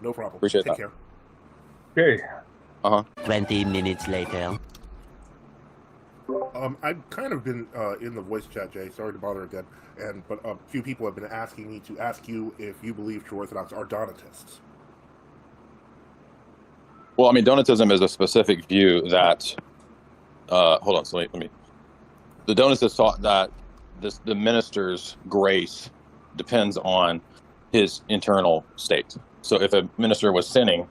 No problem. Appreciate Take that. care. Okay. 20 minutes later. I've kind of been in the voice chat, Jay. Sorry to bother again, but a few people have been asking me to ask you if you believe true Orthodox are Donatists. Well, I mean, Donatism is a specific view that. Hold on. So let me. The Donatists thought that the minister's grace depends on his internal state. So if a minister was sinning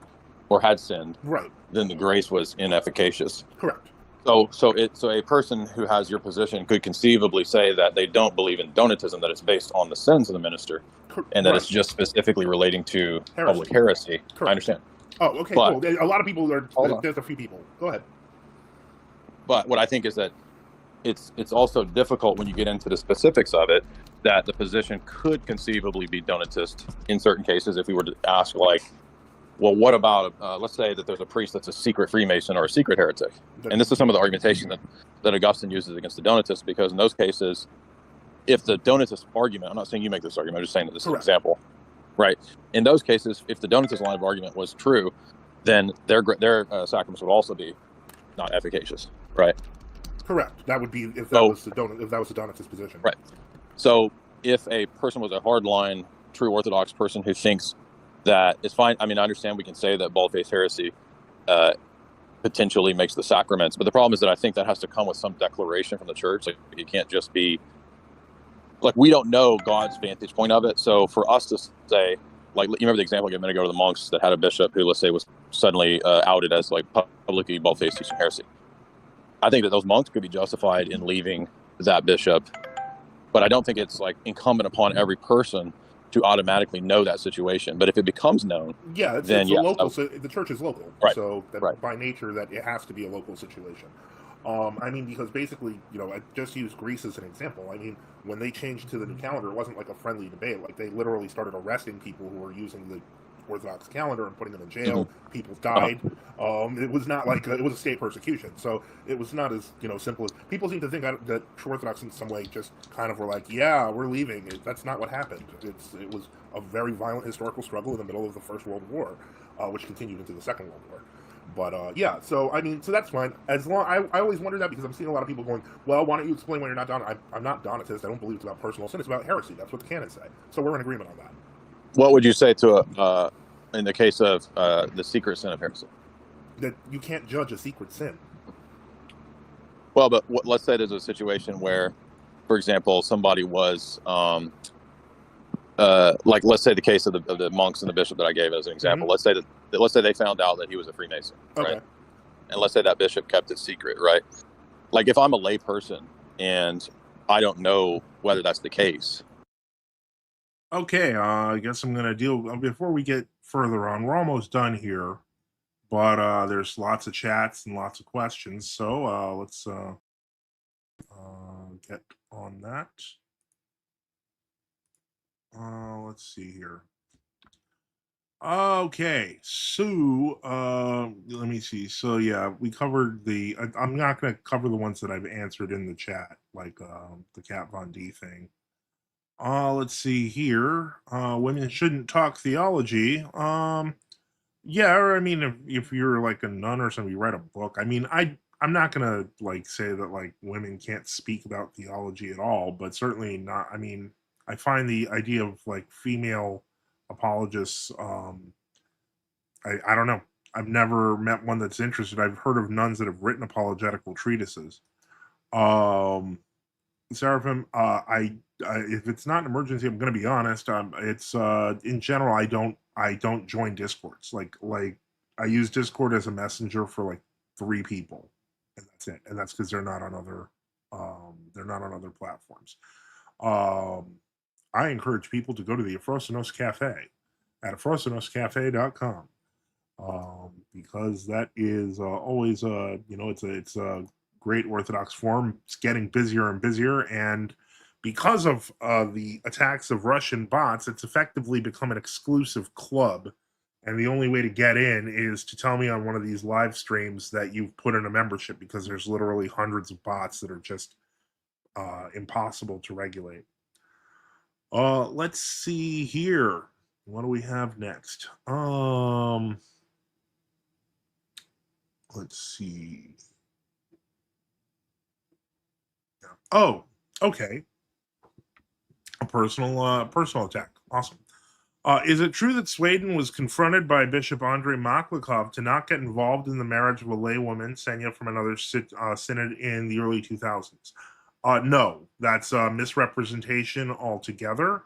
or had sinned, right, then the grace was inefficacious. Correct. So a person who has your position could conceivably say that they don't believe in Donatism, that it's based on the sins of the minister, and that it's just specifically relating to public heresy. Correct. I understand. Oh, okay, cool. A lot of people are. There's a few people. Go ahead. But what I think is that it's also difficult when you get into the specifics of it, that the position could conceivably be Donatist in certain cases. If we were to ask, like, well, what about, let's say that there's a priest that's a secret Freemason or a secret heretic. And this is some of the argumentation that Augustine uses against the Donatists, because in those cases, if the Donatist argument, I'm not saying you make this argument, I'm just saying that this is an example, right? In those cases, if the Donatist line of argument was true, then their sacraments would also be not efficacious, right? Correct. That would be if that was the Donatist position. Right. So if a person was a hardline, true Orthodox person who thinks that it's fine. I mean, I understand we can say that bald-faced heresy potentially makes the sacraments, but the problem is that I think that has to come with some declaration from the church. Like, it can't just be like, we don't know God's vantage point of it. So for us to say, like, you remember the example I gave a minute ago to the monks that had a bishop who, let's say, was suddenly outed as like publicly bald-faced teaching heresy. I think that those monks could be justified in leaving that bishop, but I don't think it's like incumbent upon every person to automatically know that situation. But if it becomes known, then local. So the church is local, right. So by nature that it has to be a local situation. I mean, because basically, I just use Greece as an example. I mean, when they changed to the new calendar, it wasn't like a friendly debate. Like, they literally started arresting people who were using the Orthodox calendar and putting them in jail. Mm-hmm. People died. It was not like it was a state persecution. So it was not as simple as people seem to think that true Orthodox in some way just kind of were like, yeah, we're leaving. That's not what happened. It was a very violent historical struggle in the middle of the First World War, which continued into the Second World War. But yeah, so I mean, so that's fine. As long I always wonder that, because I'm seeing a lot of people going, well, why don't you explain why you're not Donatist? I'm not Donatist. I don't believe it's about personal sin. It's about heresy. That's what the canons say. So we're in agreement on that. What would you say to in the case of the secret sin of heresy? That you can't judge a secret sin. Well, but let's say there's a situation where, for example, somebody was, like, let's say the case of the monks and the bishop that I gave as an example. Mm-hmm. Let's say they found out that he was a Freemason, okay, right? And let's say that bishop kept it secret, right? Like, if I'm a lay person and I don't know whether that's the case. Okay, I guess I'm going to deal, before we get further on, we're almost done here, but there's lots of chats and lots of questions, so let's get on that. Let's see here. Okay, so let me see. So yeah, we covered I'm not going to cover the ones that I've answered in the chat, like the Kat Von D thing. Let's see here. Women shouldn't talk theology. Yeah, or I mean, if you're like a nun or something, you write a book. I mean, I'm not gonna like say that like women can't speak about theology at all, but certainly not. I mean, I find the idea of like female apologists. I don't know. I've never met one that's interested. I've heard of nuns that have written apologetical treatises. Um, Seraphim, if it's not an emergency, I'm going to be honest. It's in general, I don't join discords. Like I use Discord as a messenger for like 3 people, and that's it. And that's because they're not on other platforms. Um, I encourage people to go to the Afrosynos Cafe at afrosinoscafe.com. Because that is always it's a great Orthodox forum. It's getting busier and busier, and because of the attacks of Russian bots, it's effectively become an exclusive club. And the only way to get in is to tell me on one of these live streams that you've put in a membership, because there's literally hundreds of bots that are just impossible to regulate. Let's see here. What do we have next? Let's see. Oh, okay. A personal attack. Awesome. Is it true that Sweden was confronted by Bishop Andrei Maklikov to not get involved in the marriage of a laywoman, Senya, from another synod in the early 2000s? No, that's a misrepresentation altogether.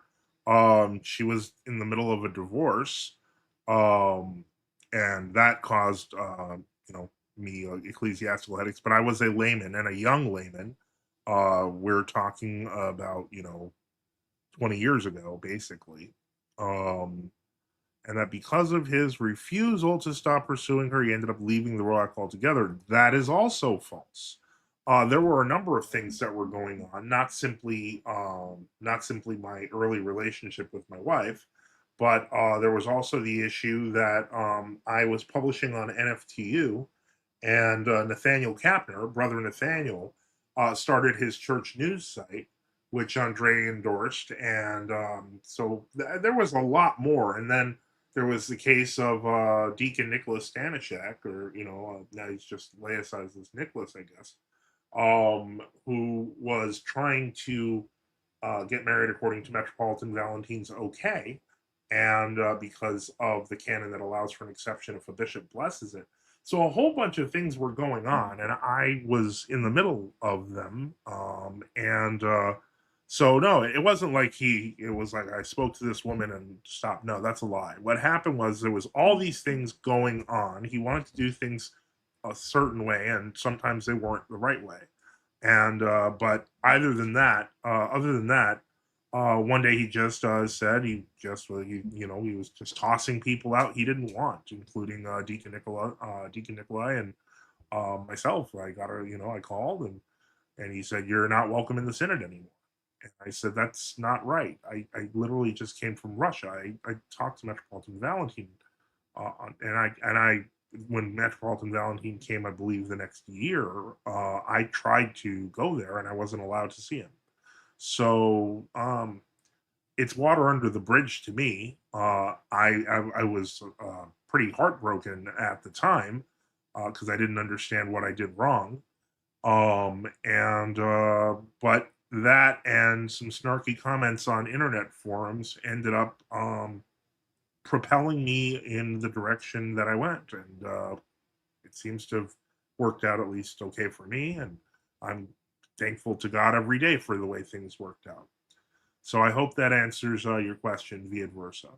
She was in the middle of a divorce, um, and that caused, me ecclesiastical headaches. But I was a layman and a young layman. We're talking about 20 years ago, basically. Um, and that because of his refusal to stop pursuing her, he ended up leaving the Roac altogether. That is also false. There were a number of things that were going on, not simply my early relationship with my wife, but there was also the issue that I was publishing on NFTU, and Nathaniel Kapner, brother Nathaniel, started his church news site, which Andre endorsed, and so there was a lot more. And then there was the case of Deacon Nicholas Stanishek, or now he's just laicized as Nicholas, I guess, who was trying to get married according to Metropolitan Valentine's okay, and because of the canon that allows for an exception if a bishop blesses it. So a whole bunch of things were going on, and I was in the middle of them. And so no, it wasn't like it was like I spoke to this woman and stopped. No, that's a lie. What happened was there was all these things going on. He wanted to do things a certain way, and sometimes they weren't the right way. And but other than that, one day he just said he was just tossing people out he didn't want, including Deacon Nikolai, and myself. I called, and he said, "You're not welcome in the synod anymore." And I said, "That's not right. I literally just came from Russia. I talked to Metropolitan Valentine, and I when Metropolitan Valentine came, I believe the next year, I tried to go there and I wasn't allowed to see him. So it's water under the bridge to me. I was pretty heartbroken at the time because I didn't understand what I did wrong. And but that and some snarky comments on internet forums ended up propelling me in the direction that I went, and it seems to have worked out at least okay for me. And I'm thankful to God every day for the way things worked out. So I hope that answers your question, vice versa.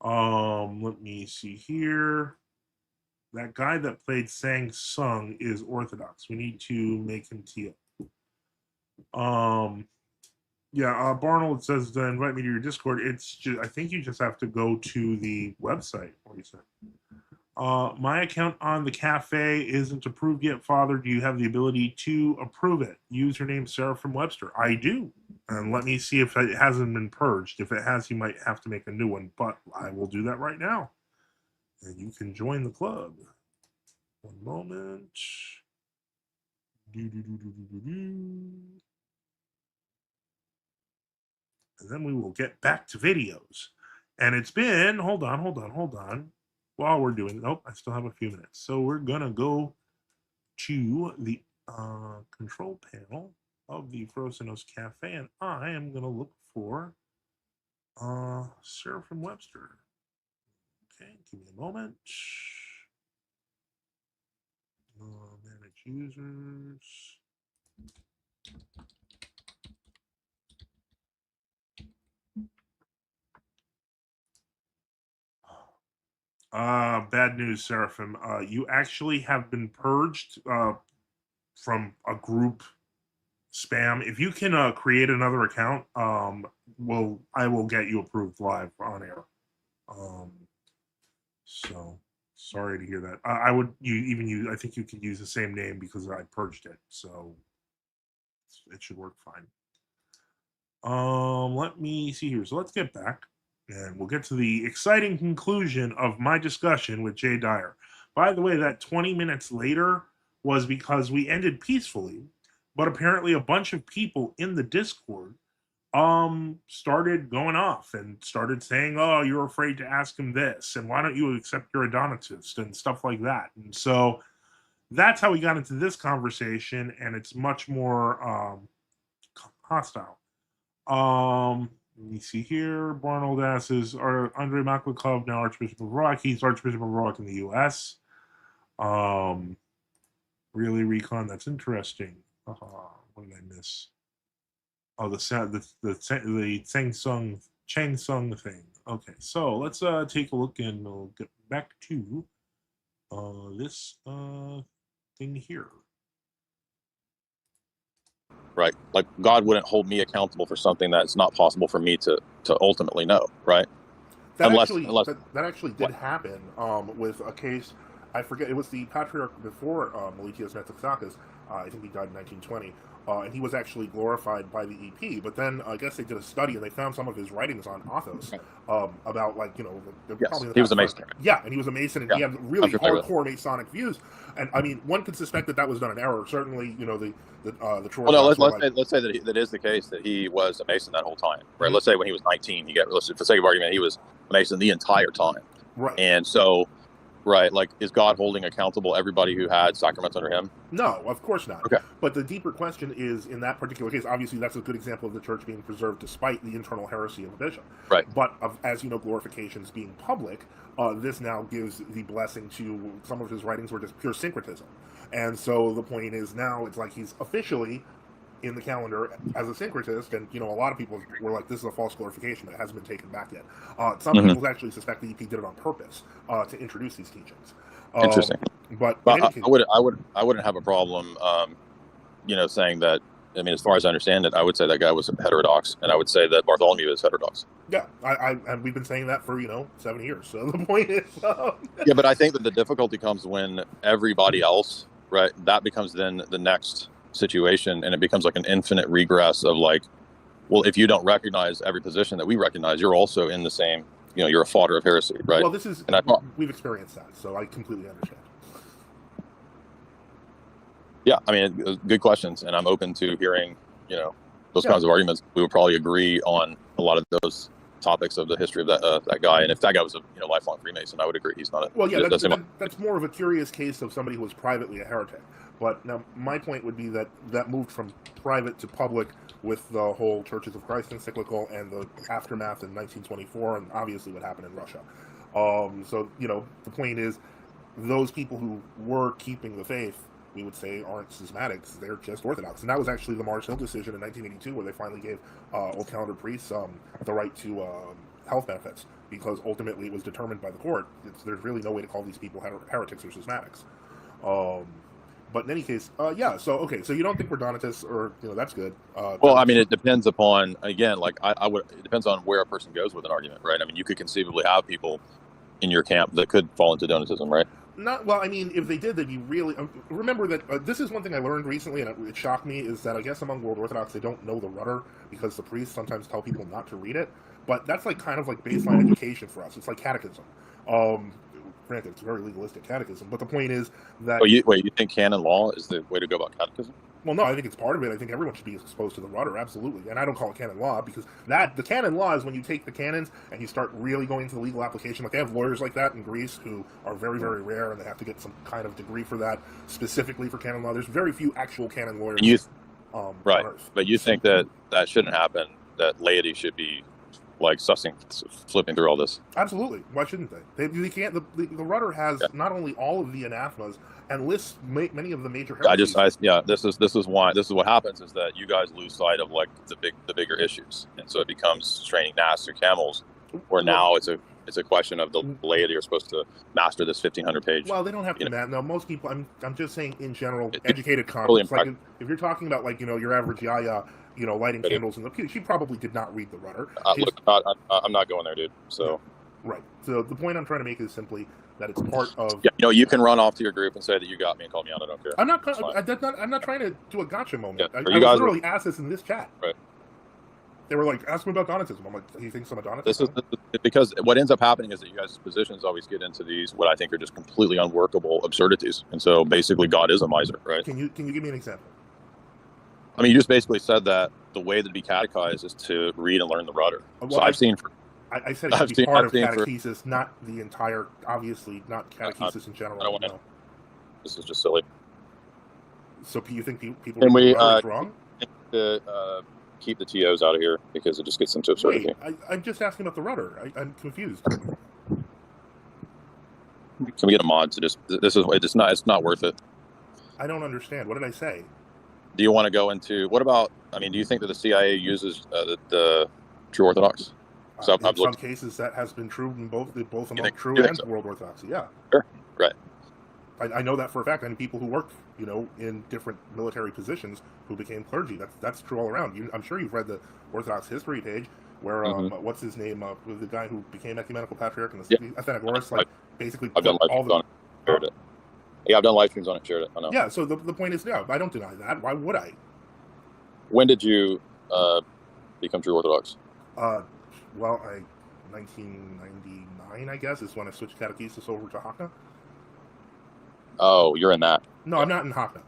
Let me see here. That guy that played Sang Sung is Orthodox. We need to make him teal. Yeah, Barnold says to invite me to your Discord. It's just, I think you just have to go to the website. What do you say? My account on the cafe isn't approved yet, Father. Do you have the ability to approve it? Username Seraphim Webster. I do. And let me see if it hasn't been purged. If it has, you might have to make a new one, but I will do that right now. And you can join the club. One moment. And then we will get back to videos. And it's been, hold on. While we're doing, nope, I still have a few minutes. So we're going to go to the control panel of the Frosenos Cafe, and I am going to look for Seraphim Webster. Okay, give me a moment. Manage users. Bad news, Seraphim. You actually have been purged from a group spam. If you can create another account, I will get you approved live on air. So sorry to hear that. I think you could use the same name because I purged it, so it should work fine. Let me see here. So let's get back, and we'll get to the exciting conclusion of my discussion with Jay Dyer. By the way, that 20 minutes later was because we ended peacefully, but apparently a bunch of people in the Discord started going off and started saying, oh, you're afraid to ask him this, and why don't you accept you're a Donatist, and stuff like that. And so that's how we got into this conversation, and it's much more hostile. Let me see here. Barnold asks, are Andre Maklakov now Archbishop of Rock? He's Archbishop of Rock in the U.S. Really, Recon? That's interesting. What did I miss? Oh, the Chang Sung thing. Okay, so let's take a look, and we'll get back to this thing here. Right, like God wouldn't hold me accountable for something that's not possible for me to ultimately know, right? That actually did happen with a case. I forget, it was the patriarch before Meletios Metaxakis. I think he died in 1920. And he was actually glorified by the EP. But then I guess they did a study and they found some of his writings on Athos about, like, you know, yes, he was a Mason. Yeah, and he was a Mason, and he had really hardcore Masonic views. And I mean, one could suspect that was done in error. Certainly, you know, the well, no, let's say that is the case, that he was a Mason that whole time, right? Mm-hmm. Let's say when he was 19, for the sake of argument, he was a Mason the entire time, right? And so. Right, like, is God holding accountable everybody who had sacraments under him? No, of course not. Okay. But the deeper question is, in that particular case, obviously that's a good example of the church being preserved despite the internal heresy of the bishop. Right. But as you know, glorifications being public, this now gives the blessing to some of his writings were just pure syncretism. And so the point is now it's like he's officially in the calendar as a syncretist, and you know, a lot of people were like, this is a false glorification that hasn't been taken back yet. Some people actually suspect the EP did it on purpose to introduce these teachings. Interesting. But I wouldn't have a problem you know, saying that. I mean, as far as I understand it, I would say that guy was heterodox, and I would say that Bartholomew is heterodox. Yeah, and we've been saying that for 7 years. So the point is, yeah, but I think that the difficulty comes when everybody else, right, that becomes then the next situation, and it becomes like an infinite regress of, like, well, if you don't recognize every position that we recognize, you're also in the same, you know, you're a fodder of heresy, right? Well, we've experienced that, so I completely understand. Yeah, I mean, good questions, and I'm open to hearing, you know, those kinds of arguments. We would probably agree on a lot of those topics of the history of that guy, and if that guy was a lifelong Freemason, I would agree he's not a. Well, yeah, that's more of a curious case of somebody who was privately a heretic. But now my point would be that moved from private to public with the whole Churches of Christ encyclical and the aftermath in 1924, and obviously what happened in Russia. So the point is, those people who were keeping the faith, we would say, aren't schismatics; they're just Orthodox. And that was actually the Mars Hill decision in 1982, where they finally gave Old Calendar priests the right to health benefits, because ultimately it was determined by the court. There's really no way to call these people heretics or schismatics. But in any case, So you don't think we're Donatists, or that's good. Well, I mean, it depends upon, again, like it depends on where a person goes with an argument, right? I mean, you could conceivably have people in your camp that could fall into Donatism, right? Not well. I mean, if they did, they'd be really. Remember that this is one thing I learned recently, and it shocked me, is that I guess among World Orthodox they don't know the rudder because the priests sometimes tell people not to read it. But that's like kind of like baseline education for us. It's like catechism. Granted, it's a very legalistic catechism, but the point is that. You think canon law is the way to go about catechism? Well, no, I think it's part of it. I think everyone should be exposed to the rudder, absolutely. And I don't call it canon law because the canon law is when you take the canons and you start really going into the legal application. Like they have lawyers like that in Greece who are very, very rare, and they have to get some kind of degree for that specifically for canon law. There's very few actual canon lawyers. Right, but you think that shouldn't happen? That laity should be like flipping through all this? Absolutely. Why shouldn't they? They can't. The rudder has not only all of the anathemas and lists many of the major heresies. This is what happens is that you guys lose sight of like the bigger issues, and so it becomes straining gnats or camels, where now it's a question of the laity are supposed to master this 1,500 page. Well, they don't have to do that. No, most people. I'm just saying in general, educated context. Like if you're talking about like your average yaya, lighting candles in the pew, she probably did not read the rudder. I'm not going there, dude. So. Right. So the point I'm trying to make is simply that it's part of. Yeah, you can run off to your group and say that you got me and call me out. I don't care. I'm not trying to do a gotcha moment. Yeah, I literally asked this in this chat. Right. They were like, ask him about Donatism. I'm like, he thinks I'm a Donatist? This is because what ends up happening is that you guys' positions always get into these, what I think are just completely unworkable absurdities. And so basically God is a miser, right? Can you give me an example? I mean, you just basically said that the way to be catechized is to read and learn the rudder. Well, so I said it should be part of catechesis, not the entire, obviously, not catechesis in general. I don't want to. This is just silly. So you think people are wrong? Keep the TOs out of here because it just gets into absurdity. Wait, I'm just asking about the rudder. I'm confused. Can we get a mod to just? It's not worth it. I don't understand. What did I say? Do you want to go into what about? I mean, do you think that the CIA uses the True Orthodox? So in some cases, that has been true in both among True and World Orthodoxy. Yeah. Sure. Right. I know that for a fact. And people who worked, in different military positions who became clergy. That's true all around. I'm sure you've read the Orthodox history page where what's his name, the guy who became ecumenical patriarch in the Athenagoras, basically I've done live streams on it. Shared it. Yeah, I've done live streams on it. Shared it. I know. Yeah. So the point is, I don't deny that. Why would I? When did you become True Orthodox? 1999, I guess, is when I switched catechesis over to Hakna. Oh, you're in that. No, I'm not in Hakna.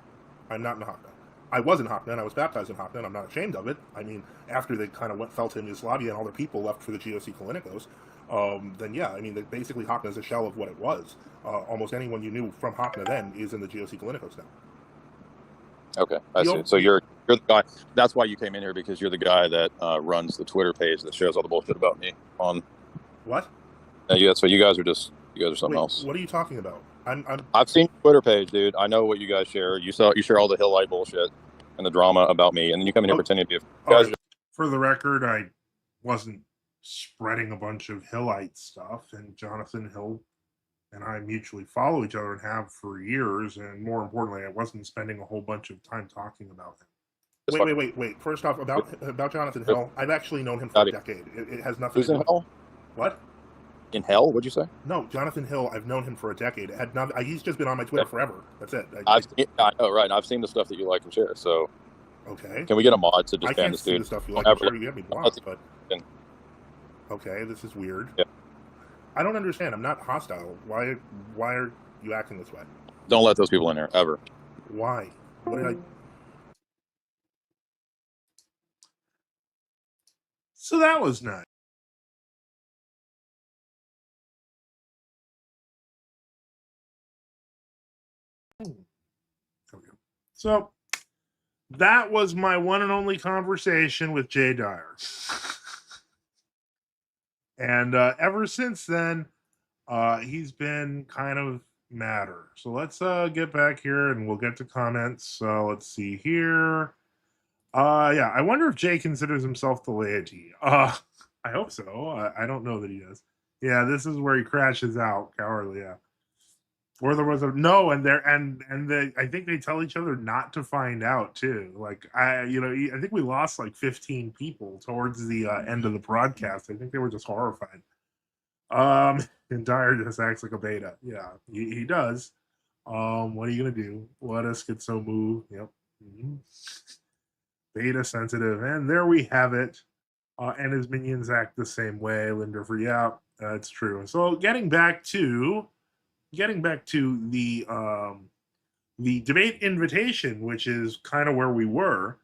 I was in Hakna, and I was baptized in Hakna, and I'm not ashamed of it. I mean, after they kind of fell to Yugoslavia and all their people left for the GOC Kalinikos, then yeah, I mean, basically Hakna is a shell of what it was. Almost anyone you knew from Hakna then is in the GOC Kalinikos now. Okay, I see. So you're the guy. That's why you came in here, because you're the guy that runs the Twitter page that shows all the bullshit about me on. What? Yeah, so you guys are something else. What are you talking about? I've seen your Twitter page, dude. I know what you guys share. You share all the Hillite bullshit and the drama about me, and then you come in here pretending to be. For the record, I wasn't spreading a bunch of Hillite stuff, and Jonathan Hill and I mutually follow each other and have for years, and more importantly, I wasn't spending a whole bunch of time talking about him. Wait. First off, about Jonathan Hill, I've actually known him for a decade. It has nothing to do with hell? What? In hell? What'd you say? No, Jonathan Hill, I've known him for a decade. He's just been on my Twitter forever. That's it. I know, right? I've seen the stuff that you like and share, so... Okay. Can we get a mod to just ban this dude? I can't see the stuff you like and share. You have me blocked, but... Okay, this is weird. Yeah. I don't understand. I'm not hostile. Why are you acting this way? Don't let those people in there, ever. Why? What did I... So that was nice. So that was my one and only conversation with Jay Dyer. And ever since then, he's been kind of madder. So let's get back here and we'll get to comments. Let's see here. Yeah, I wonder if Jay considers himself the laity. I hope so. I don't know that he does. Yeah, this is where he crashes out. Cowardly, yeah. Or there was I think they tell each other not to find out too. Like I think we lost like 15 people towards the end of the broadcast. I think they were just horrified. And Dyer just acts like a beta. Yeah, he does. What are you gonna do? Let us get so move. Yep. Mhm. Beta sensitive, and there we have it. And his minions act the same way. Linderfer, yeah, that's true. So getting back to the debate invitation, which is kind of where we were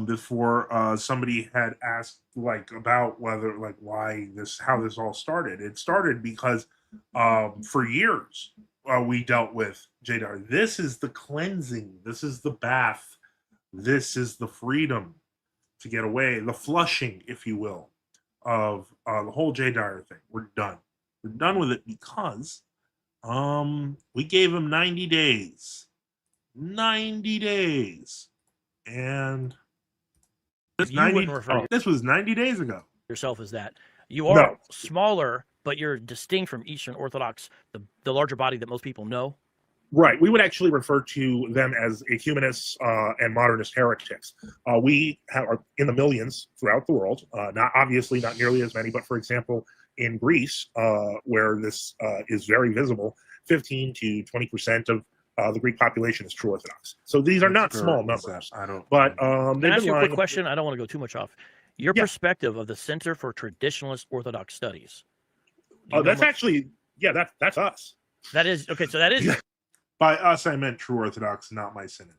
before somebody had asked like about whether like why this how this all started. It started because for years we dealt with Jadar. This is the cleansing. This is the bath. This is the freedom to get away, the flushing, if you will, of the whole Jay Dyer thing. We're done. We're done with it because we gave him 90 days. 90 days. And this You wouldn't refer this was 90 days ago. yourself as that. You are smaller, but you're distinct from Eastern Orthodox, the larger body that most people know. Right. We would actually refer to them as ecumenists and modernist heretics. We are in the millions throughout the world. Not obviously not nearly as many, but for example, in Greece, where this is very visible, 15 to 20% of the Greek population is true Orthodox. So these are not small numbers. I don't. But can I ask you a quick question? I don't want to go too much off. Your perspective of the Center for Traditionalist Orthodox Studies. That's actually that's us. That is okay. So that is. By us, I meant true Orthodox, not my synod.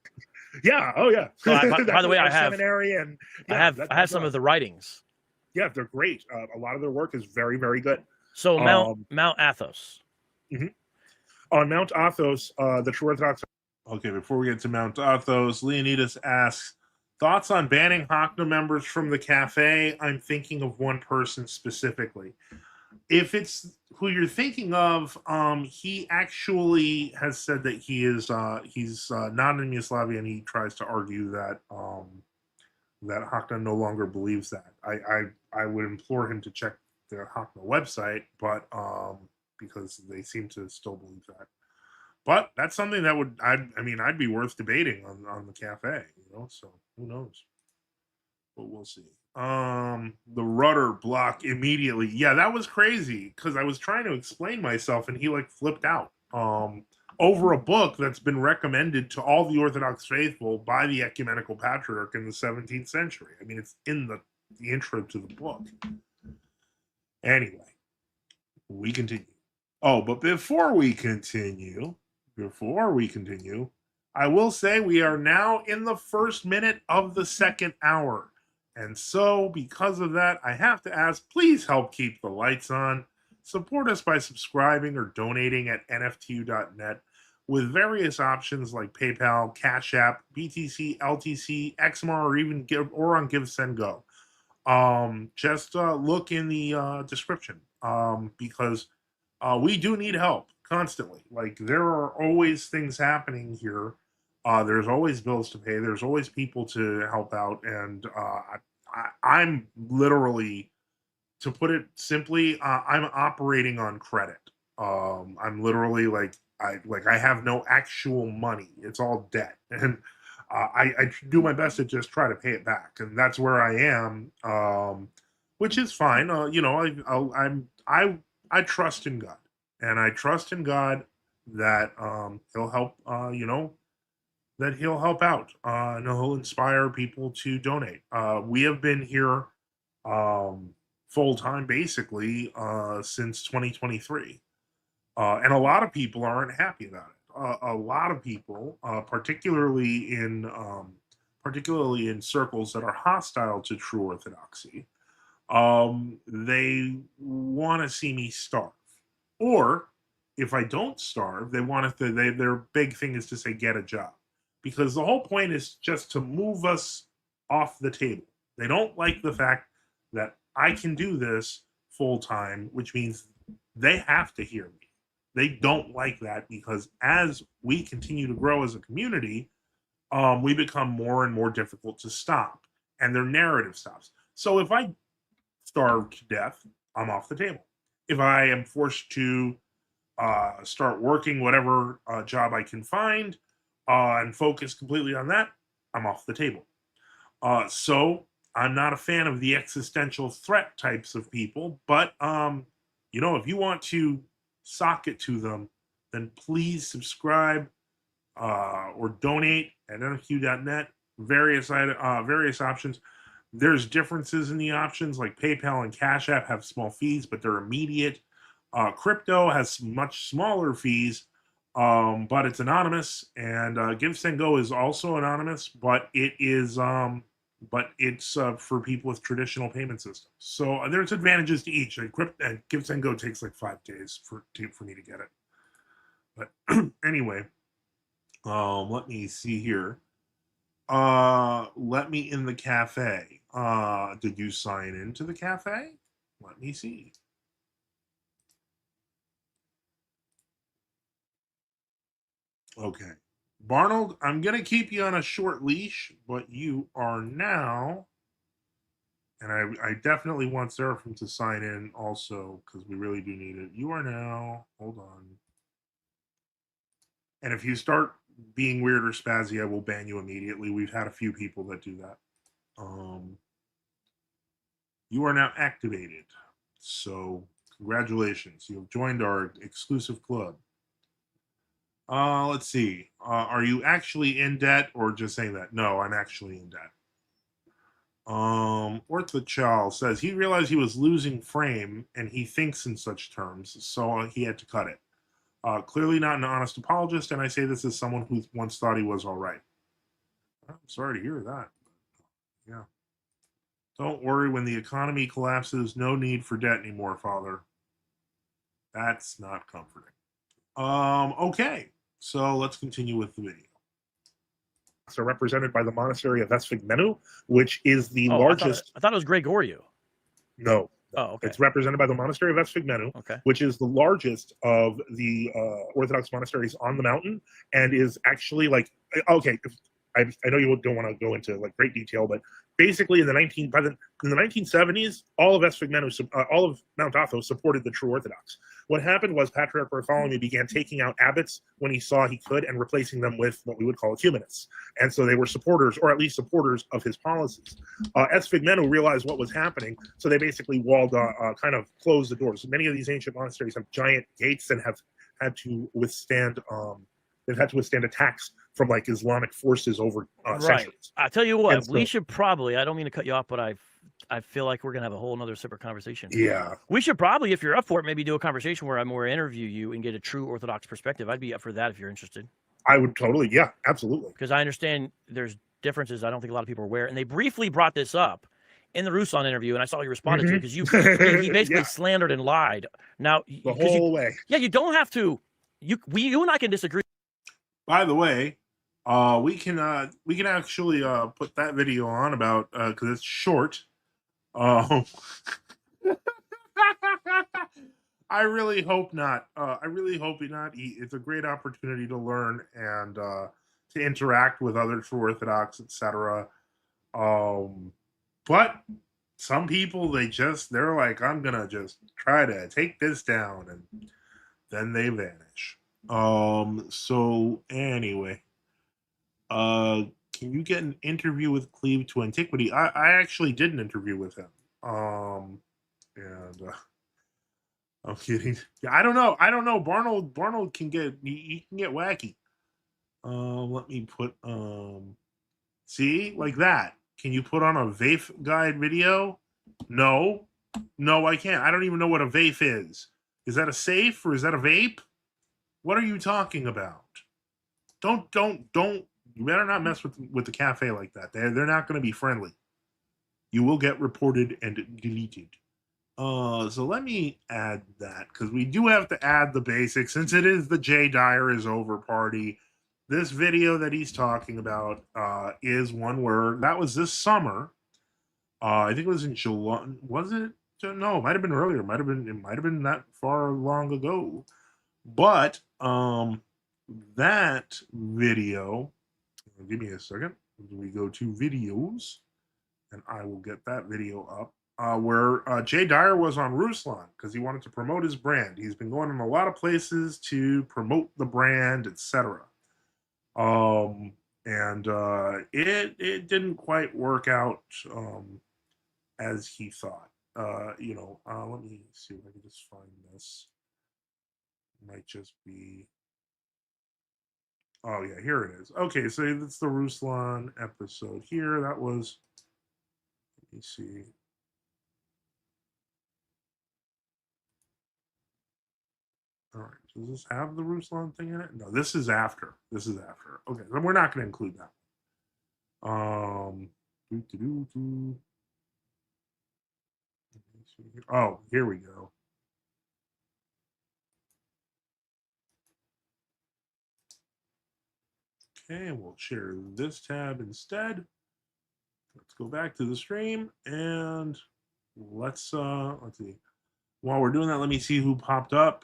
Yeah. Oh, yeah. By the way, I have seminary and I have some of the writings. Yeah, they're great. A lot of their work is very, very good. So Mount Athos. Mm-hmm. On Mount Athos, the true Orthodox. Okay, before we get to Mount Athos, Leonidas asks thoughts on banning Hakna members from the cafe. I'm thinking of one person specifically. If it's who you're thinking of, he actually has said that he's not in Yugoslavia, and he tries to argue that that Hakna no longer believes that. I would implore him to check the Hakna website, but because they seem to still believe that. But that's something that I'd be worth debating on the cafe, So who knows? But we'll see. The rudder block immediately. Yeah, that was crazy because I was trying to explain myself and he like flipped out over a book that's been recommended to all the Orthodox faithful by the ecumenical patriarch in the 17th century. I mean, it's in the intro to the book. Anyway, we continue. Oh, but before we continue, I will say we are now in the first minute of the second hour. And so, because of that, I have to ask, please help keep the lights on. Support us by subscribing or donating at NFTU.net with various options like PayPal, Cash App, BTC, LTC, XMR, or even on Give, Send, Go. Just look in the description because we do need help constantly. Like, there are always things happening here. There's always bills to pay. There's always people to help out. And I'm literally, to put it simply, I'm operating on credit. I'm literally I have no actual money. It's all debt. And I do my best to just try to pay it back. And that's where I am, which is fine. I trust in God. And I trust in God that he'll help, that he'll help out and he'll inspire people to donate. We have been here full time basically since 2023. And a lot of people aren't happy about it. A lot of people, particularly in circles that are hostile to true orthodoxy, they want to see me starve. Or if I don't starve, they want to. Their big thing is to say get a job, because the whole point is just to move us off the table. They don't like the fact that I can do this full time, which means they have to hear me. They don't like that because as we continue to grow as a community, we become more and more difficult to stop, and their narrative stops. So if I starve to death, I'm off the table. If I am forced to start working whatever job I can find and focus completely on that, I'm off the table. So I'm not a fan of the existential threat types of people, but if you want to sock it to them, then please subscribe or donate at NFTU.net. Various options. There's differences in the options, like PayPal and Cash App have small fees, but they're immediate. Crypto has much smaller fees, but it's anonymous, and GiveSendGo is also anonymous, but it's for people with traditional payment systems. So there's advantages to each. And GiveSendGo takes like 5 days for me to get it. But anyway, let me see here. Let me in the cafe. Did you sign into the cafe? Let me see. Okay. Barnold, I'm going to keep you on a short leash, but you are now, and I definitely want Seraphim to sign in also, because we really do need it. You are now, hold on. And if you start being weird or spazzy, I will ban you immediately. We've had a few people that do that. You are now activated. So congratulations. You have joined our exclusive club. Let's see. Are you actually in debt or just saying that? No, I'm actually in debt. Orthachal says he realized he was losing frame and he thinks in such terms, so he had to cut it. Clearly not an honest apologist, and I say this as someone who once thought he was all right. I'm sorry to hear that. Yeah. Don't worry, when the economy collapses, no need for debt anymore, Father. That's not comforting. Okay, so let's continue with the video. Are represented by the monastery of Esphigmenou, which is the largest. I thought it was Gregorio. No. Oh, okay. It's represented by the monastery of Esphigmenou, okay, which is the largest of the Orthodox monasteries on the mountain, and is actually like, okay, I know you don't want to go into like great detail, but basically in the 1970s, all of Esphigmenou, all of Mount Athos supported the true Orthodox. What happened was Patriarch Bartholomew began taking out abbots when he saw he could and replacing them with what we would call ecumenists. And so they were supporters, or at least supporters of his policies. Esphigmenou realized what was happening, so they basically kind of closed the doors. Many of these ancient monasteries have giant gates and have had to withstand attacks from like Islamic forces over centuries. I tell you what, we should probably, I don't mean to cut you off, but I feel like we're going to have a whole other separate conversation. Yeah. We should probably, if you're up for it, maybe do a conversation where I more interview you and get a true Orthodox perspective. I'd be up for that if you're interested. I would totally, yeah, absolutely. Because I understand there's differences I don't think a lot of people are aware. And they briefly brought this up in the Rousson interview, and I saw you responded to it, because he basically slandered and lied. Now, the whole way. Yeah, you don't have to. You and I can disagree. By the way, we can actually put that video on about because it's short. I really hope not. I really hope not. It's a great opportunity to learn and to interact with other true Orthodox, etc. But some people, they're like, I'm gonna just try to take this down, and then they vanish. So anyway, can you get an interview with Cleve to Antiquity? I actually did an interview with him. And I'm kidding. Yeah, I don't know. Barnold can get, he can get wacky. Let me put, see, like that. Can you put on a vape guide video? No, I can't. I don't even know what a vape is. Is that a safe or is that a vape? What are you talking about? Don't. You better not mess with the cafe like that. They're not going to be friendly. You will get reported and deleted. So let me add that, because we do have to add the basics, since it is the J. Dyer is over party. This video that he's talking about is one where that was this summer. I think it was in July. Was it? No, it might have been earlier. It might have been that far long ago. But that video, give me a second. We go to videos, and I will get that video up. Where Jay Dyer was on Ruslan because he wanted to promote his brand. He's been going in a lot of places to promote the brand, etc. It didn't quite work out as he thought. let me see if I can just find this. Might just be. Oh yeah, here it is. Okay, so that's the Ruslan episode here. That was. Let me see. All right, does this have the Ruslan thing in it? No, this is after. This is after. Okay, then we're not going to include that. Oh, here we go. Okay, we'll share this tab instead. Let's go back to the stream and let's see. While we're doing that, let me see who popped up.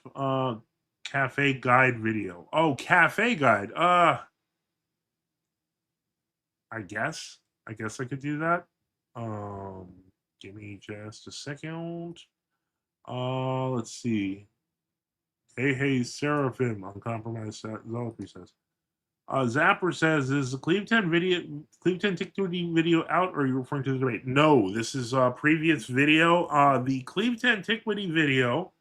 Cafe guide video. Oh, cafe guide. I guess I could do that. Give me just a second. Let's see. Hey, Seraphim, uncompromised Zolfi says. Zapper says, is the Cleveland Antiquity video out, or are you referring to the debate? No, this is a previous video. The Cleveland Antiquity video.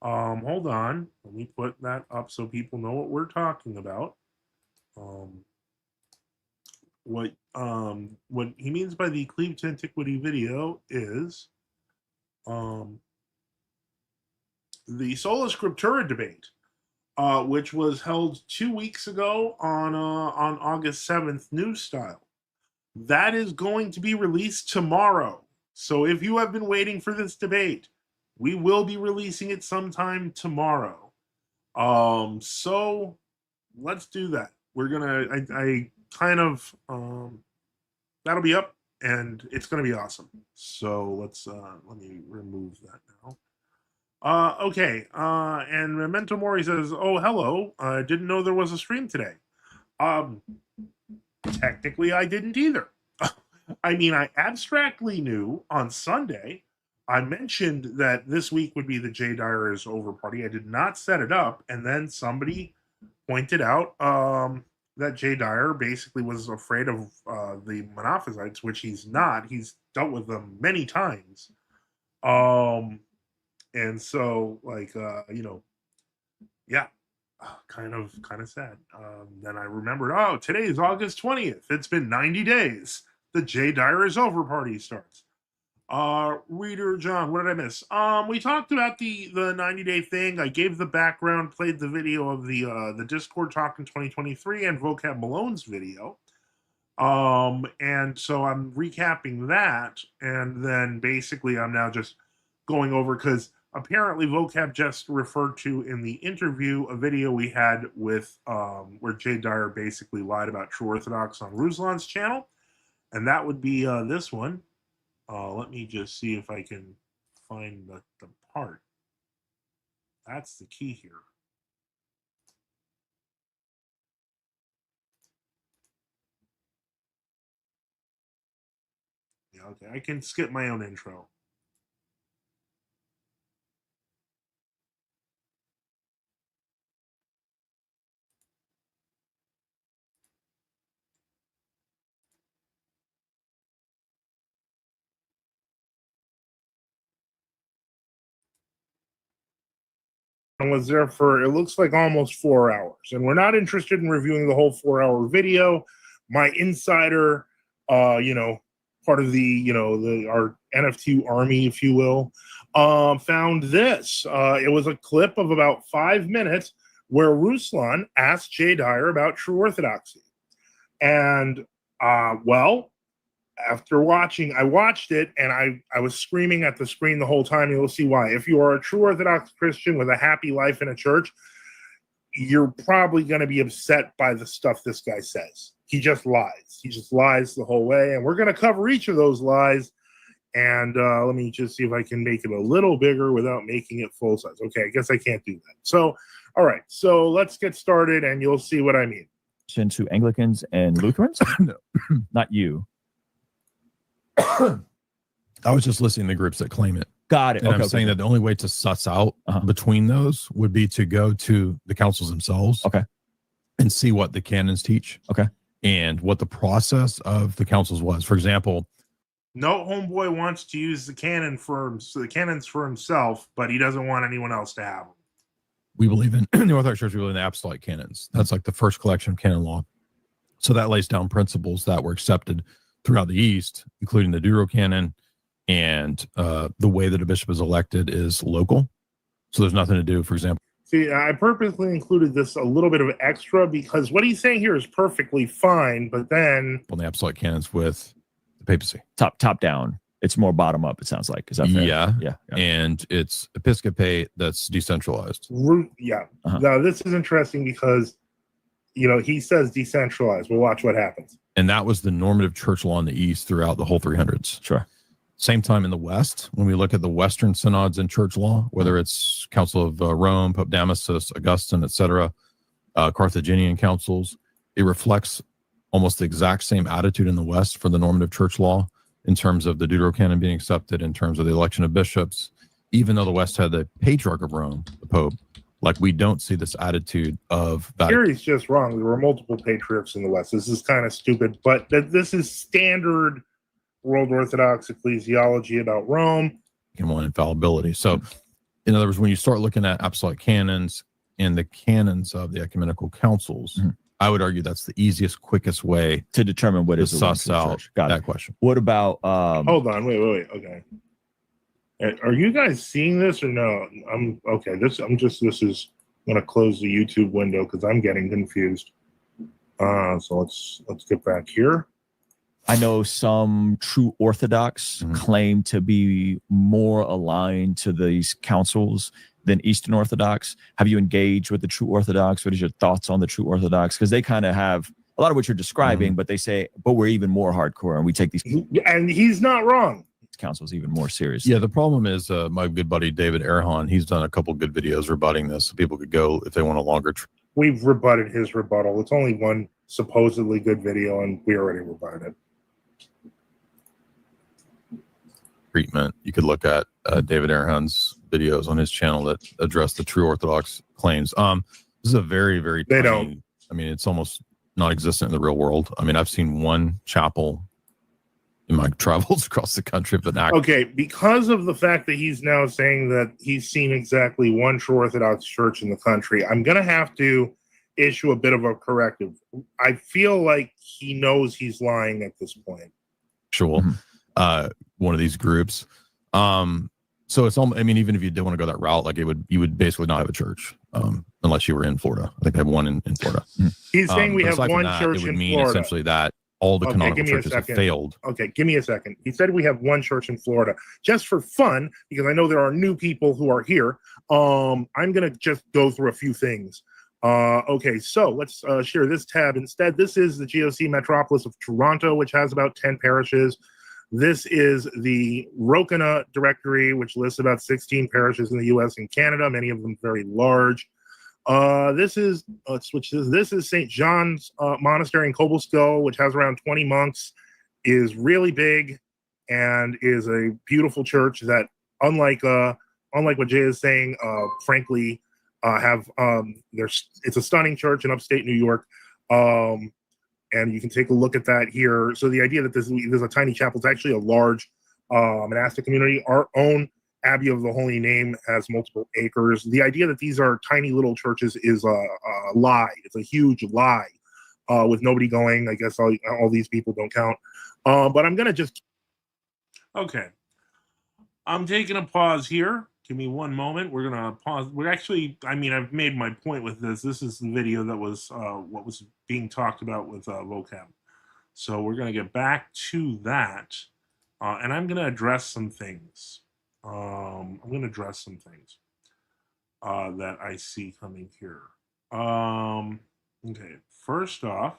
Hold on. Let me put that up so people know what we're talking about. What he means by the Cleveland Antiquity video is the Sola Scriptura debate, which was held 2 weeks ago on August 7th, News Style. That is going to be released tomorrow. So if you have been waiting for this debate, we will be releasing it sometime tomorrow. So let's do that. We're gonna. I kind of that'll be up, and it's gonna be awesome. So let's let me remove that now. Okay. And Memento Mori says, "Oh, hello. I didn't know there was a stream today." Technically, I didn't either. I mean, I abstractly knew on Sunday. I mentioned that this week would be the Jay Dyer is over party. I did not set it up, and then somebody pointed out that Jay Dyer basically was afraid of the Monophysites, which he's not. He's dealt with them many times. And so, like, yeah, kind of sad. Then I remembered, oh, today is August 20th. It's been 90 days. The Jay Dyer is over party starts. Reader John, what did I miss? We talked about the 90-day thing. I gave the background, played the video of the Discord talk in 2023 and Vocab Malone's video. And so I'm recapping that, and then basically I'm now just going over, because apparently Vocab just referred to in the interview a video we had with where Jay Dyer basically lied about True Orthodox on Ruslan's channel, and that would be this one. Let me just see if I can find the part. That's the key here. Yeah, okay. I can skip my own intro. And was there for, it looks like, almost 4 hours. And we're not interested in reviewing the whole 4-hour video. My insider, part of the, our NFTU army, if you will, found this. It was a clip of about 5 minutes where Ruslan asked Jay Dyer about True Orthodoxy. And, after watching, I watched it, and I was screaming at the screen the whole time. You'll see why. If you are a true Orthodox Christian with a happy life in a church, you're probably going to be upset by the stuff this guy says. He just lies. He just lies the whole way, and we're going to cover each of those lies. And let me just see if I can make it a little bigger without making it full size. Okay, I guess I can't do that. So, all right. So let's get started, and you'll see what I mean. To Anglicans and Lutherans? No, not you. I was just listening to groups that claim it. Got it. And I'm saying that the only way to suss out between those would be to go to the councils themselves. Okay. And see what the canons teach. Okay. And what the process of the councils was. For example, No, homeboy wants to use the canons for himself, but he doesn't want anyone else to have them. We believe in the Orthodox Church. We believe in the apostolic canons. That's like the first collection of canon law. So that lays down principles that were accepted throughout the East, including the Deuterocanon, and the way that a bishop is elected is local. So there's nothing to do, for example. See, I purposely included this a little bit of extra because what he's saying here is perfectly fine, but then On the apostolic canons with the papacy. Top down. It's more bottom up, it sounds like. Is that fair? Yeah. And it's episcopate that's decentralized. Yeah. Uh-huh. Now, this is interesting because, he says decentralized. We'll watch what happens. And that was the normative church law in the East throughout the whole 300s. Sure. Same time in the West, when we look at the Western synods in church law, whether it's Council of Rome, Pope Damasus, Augustine, etc., Carthaginian councils, it reflects almost the exact same attitude in the West for the normative church law in terms of the Deuterocanon being accepted, in terms of the election of bishops. Even though the West had the Patriarch of Rome, the Pope, like we don't see this attitude of that. Here he's just wrong. There were multiple patriarchs in the West. This is kind of stupid, but this is standard World Orthodox ecclesiology about Rome. And one infallibility. So, in other words, when you start looking at apostolic canons and the canons of the ecumenical councils, I would argue that's the easiest, quickest way To determine what to is the suss out church. Got that it. question. What about Hold on, wait. Okay, are you guys seeing this or no? I'm okay. This is going to close the YouTube window because I'm getting confused. So let's get back here. I know some true Orthodox claim to be more aligned to these councils than Eastern Orthodox. Have you engaged with the true Orthodox? What is your thoughts on the true Orthodox? Because they kind of have a lot of what you're describing, but they say, but we're even more hardcore and we take these And he's not wrong. councils even more seriously. Yeah, the problem is my good buddy David Erhan, he's done a couple good videos rebutting this. So people could go if they want a longer We've rebutted his rebuttal. It's only one supposedly good video, and we already rebutted it. treatment. You could look at David Erhan's videos on his channel that address the true Orthodox claims. This is a very, very They tiny, don't. I mean, it's almost non-existent in the real world. I mean, I've seen one chapel in my travels across the country, but not Okay, because of the fact that he's now saying that he's seen exactly one true Orthodox church in the country, I'm going to have to issue a bit of a corrective. I feel like he knows he's lying at this point. actual one of these groups. So it's all, I mean, even if you did want to go that route, like you would basically not have a church unless you were in Florida. I think they have one in Florida. He's saying we But have aside from one that, church it would in mean Florida. essentially that all the Okay, canonical give me a churches have second. failed. Okay, give me a second. He said we have one church in Florida. Just for fun, because I know there are new people who are here, I'm going to just go through a few things. Okay, so let's share this tab instead. This is the GOC metropolis of Toronto, which has about 10 parishes. This is the Rokana directory, which lists about 16 parishes in the U.S. and Canada, many of them very large. This is St. John's Monastery in Cobleskill, which has around 20 monks, is really big, and is a beautiful church that, unlike what Jay is saying, frankly, it's a stunning church in upstate New York. And you can take a look at that here. So the idea that there's a tiny chapel is actually a large monastic community. Our own Abbey of the Holy Name has multiple acres. The idea that these are tiny little churches is a lie. It's a huge lie with nobody going. I guess all these people don't count. But I'm going to just... Okay. I'm taking a pause here. Give me one moment. We're going to pause. I've made my point with this. This is the video that was what was being talked about with vocab. So we're going to get back to that. And I'm going to address some things. That I see coming here. Okay, first off,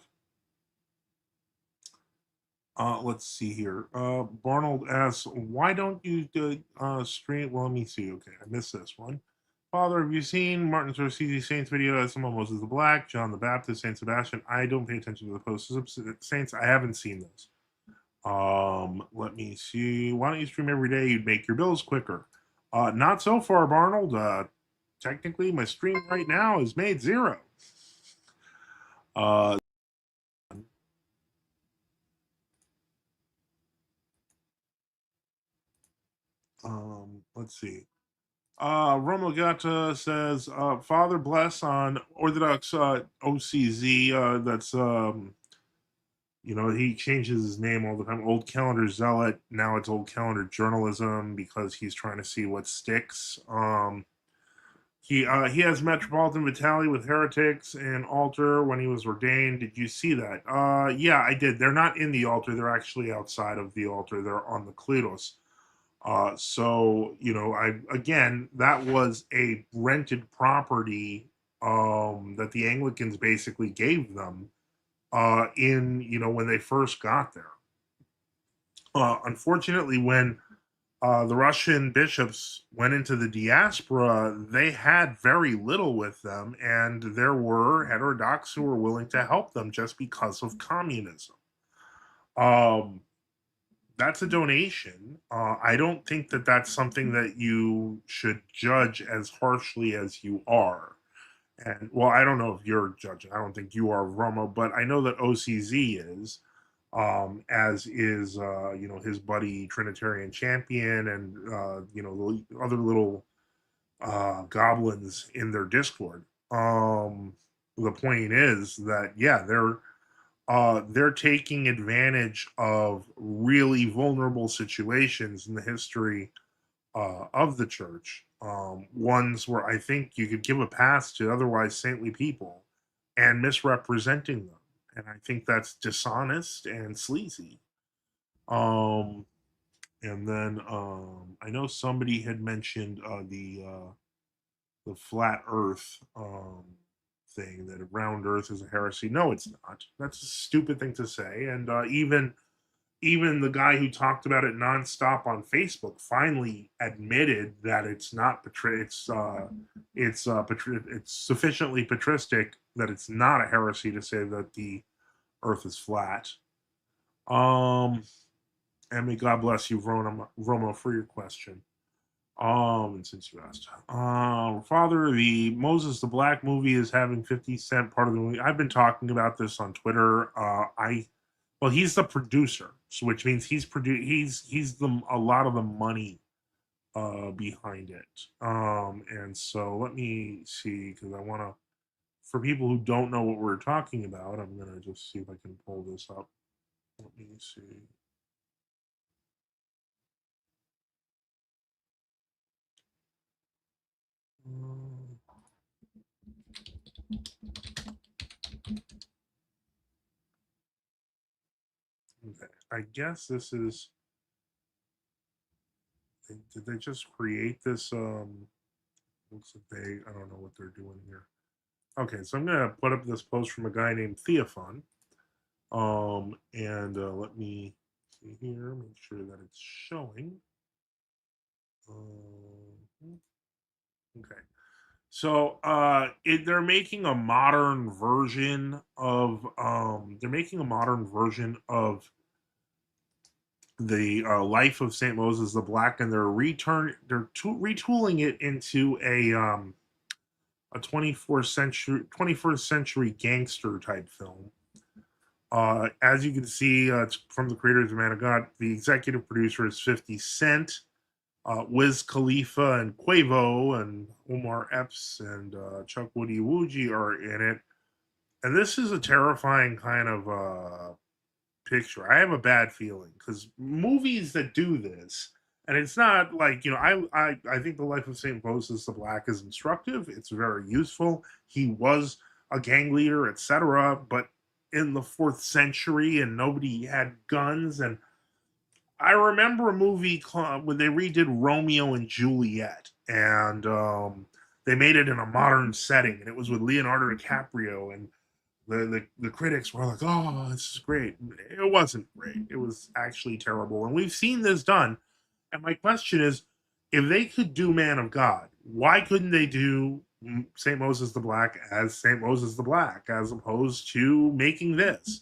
let's see here. Barnold asks, why don't you stream? Well, let me see. Okay, I missed this one. Father, have you seen Martin Scorsese Saints video as someone Moses the Black, John the Baptist, Saint Sebastian? I don't pay attention to the posters of saints. I haven't seen those. Let me see. Why don't you stream every day? You'd make your bills quicker. Not so far, Barnold. Technically, my stream right now is made 0. Let's see. Romogata says, Father bless on Orthodox OCZ. That's he changes his name all the time. Old Calendar Zealot. Now it's Old Calendar Journalism because he's trying to see what sticks. He has Metropolitan Battalion with Heretics and Altar when he was ordained. Did you see that? Yeah, I did. They're not in the altar. They're actually outside of the altar. They're on the Kleros. So that was a rented property that the Anglicans basically gave them when they first got there. Unfortunately, when the Russian bishops went into the diaspora, they had very little with them, and there were heterodox who were willing to help them just because of communism. That's a donation. I don't think that that's something that you should judge as harshly as you are. And well, I don't know if you're judging. I don't think you are, Romo, but I know that OCZ is, as is his buddy Trinitarian Champion and the other little goblins in their Discord. The point is that they're taking advantage of really vulnerable situations in the history of the church, ones where I think you could give a pass to otherwise saintly people and misrepresenting them. And I think that's dishonest and sleazy. And then I know somebody had mentioned the flat Earth thing, that a round Earth is a heresy. No, it's not. That's a stupid thing to say. And even the guy who talked about it nonstop on Facebook finally admitted that it's not it's sufficiently patristic that it's not a heresy to say that the Earth is flat. And may God bless you, Romo, for your question. And since you asked, Father, the Moses the Black movie is having 50 Cent part of the movie. I've been talking about this on Twitter. He's the producer, so which means he's a lot of the money behind it. And so let me see, because I want to, for people who don't know what we're talking about, I'm gonna just see if I can pull this up. Let me see. Okay, I guess this is. Did they just create this? Looks like I don't know what they're doing here. Okay, so I'm gonna put up this post from a guy named Theophan. And let me see here, make sure that it's showing. Okay. So they're making a modern version of the life of Saint Moses the Black, and they're retooling it into a 21st century gangster type film. As you can see, it's from the creators of Man of God. The executive producer is 50 Cent. Wiz Khalifa and Quavo and Omar Epps and Chuck Woody Woogie are in it. And this is a terrifying kind of picture. I have a bad feeling because movies that do this, and it's not like, I think The Life of St. Moses the Black is instructive. It's very useful. He was a gang leader, etc. But in the 4th century, and nobody had guns. And I remember a movie when they redid Romeo and Juliet, and they made it in a modern setting, and it was with Leonardo DiCaprio, and the critics were like, "Oh, this is great." It wasn't great. It was actually terrible, and we've seen this done. And my question is, if they could do Man of God, why couldn't they do Saint Moses the Black as Saint Moses the Black, as opposed to making this?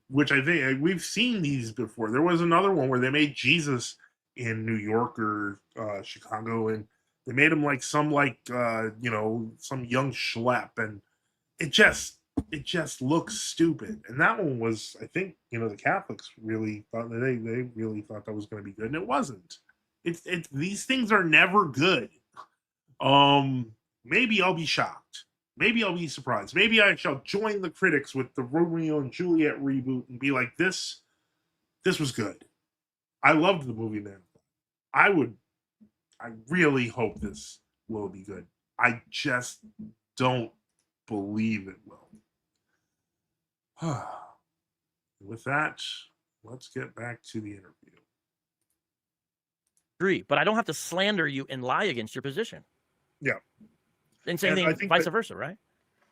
Which I think we've seen these before. There was another one where they made Jesus in New York or Chicago, and they made him like some young schlep, and it just looks stupid. And that one was, I think, the Catholics really thought that they really thought that was going to be good, and it wasn't. It's these things are never good. Maybe I'll be shocked. Maybe I'll be surprised. Maybe I shall join the critics with the Romeo and Juliet reboot and be like, this was good. I loved the movie, man. I really hope this will be good. I just don't believe it will. With that, let's get back to the interview. Agree, but I don't have to slander you and lie against your position. Yeah. And same And I thing, think vice that- versa, right?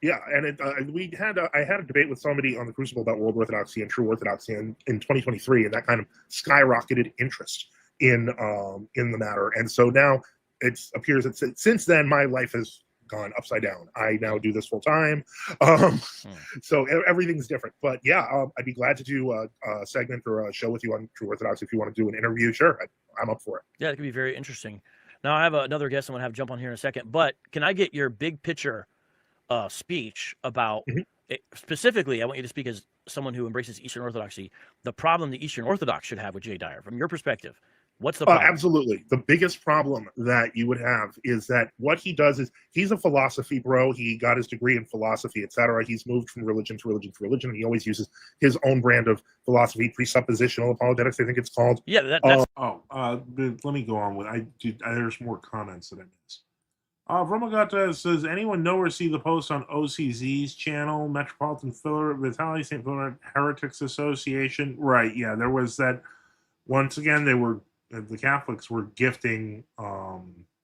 Yeah, and I had a debate with somebody on the Crucible about World Orthodoxy and True Orthodoxy in 2023, and that kind of skyrocketed interest in the matter. And so now it appears that since then my life has gone upside down. I now do this full time, so everything's different. But yeah, I'd be glad to do a segment or a show with you on True Orthodoxy if you want to do an interview. Sure, I'm up for it. Yeah, it could be very interesting. Now I have another guest I'm going to have jump on here in a second, but can I get your big picture speech about specifically? I want you to speak as someone who embraces Eastern Orthodoxy. The problem the Eastern Orthodox should have with Jay Dyer, from your perspective, what's the problem? Absolutely. The biggest problem that you would have is that what he does is he's a philosophy bro. He got his degree in philosophy, etc. He's moved from religion to religion to religion. He always uses his own brand of philosophy, presuppositional apologetics, I think it's called. Yeah, that's Let me go on with there's more comments that I missed. Romagata says, anyone know or see the post on OCZ's channel, Metropolitan Filler, Vitaly St. Philip Heretics Association? Right, yeah, there was that. Once again, the Catholics were gifting,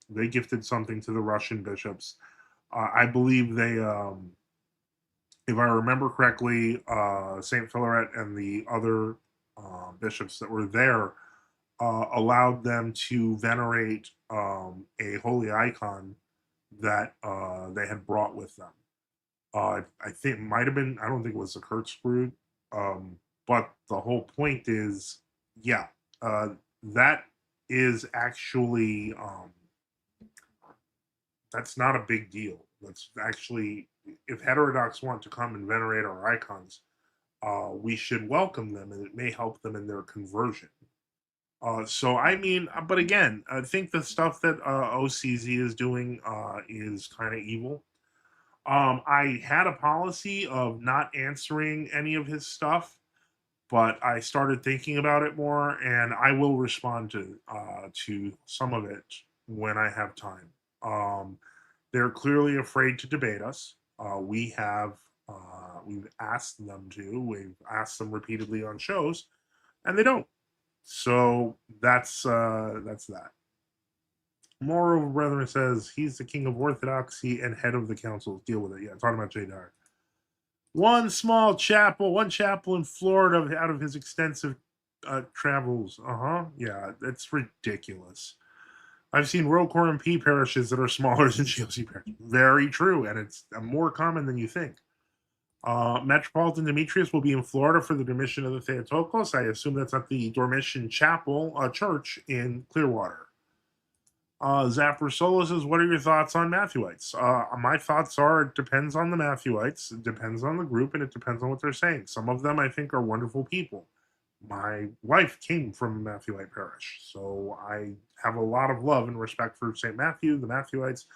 they gifted something to the Russian bishops. I believe they, if I remember correctly, St. Philaret and the other bishops that were there allowed them to venerate a holy icon that they had brought with them. I think it might have been, I don't think it was a Kurtzbrud, but the whole point is, yeah, that is actually, that's not a big deal. That's actually, if heterodox want to come and venerate our icons, we should welcome them, and it may help them in their conversion. So I mean, but again, I think the stuff that OCZ is doing is kind of evil. I had a policy of not answering any of his stuff, but I started thinking about it more, and I will respond to some of it when I have time. They're clearly afraid to debate us. We've asked them to. We've asked them repeatedly on shows, and they don't. So that's that. Moreover, brethren says he's the king of orthodoxy and head of the council. Deal with it. Yeah, talking about Jay Dyer. One chapel in Florida out of his extensive travels. Yeah, that's ridiculous. I've seen Rocor and P parishes that are smaller than GOC parishes. Very true, and it's more common than you think. Metropolitan Demetrius will be in Florida for the Dormition of the Theotokos. I assume that's at the Dormition Chapel Church in Clearwater. Zapper Solo says, what are your thoughts on Matthewites? My thoughts are, it depends on the Matthewites, it depends on the group, and it depends on what they're saying. Some of them I think are wonderful people. My wife came from a Matthewite parish, so I have a lot of love and respect for St. Matthew, the Matthewites.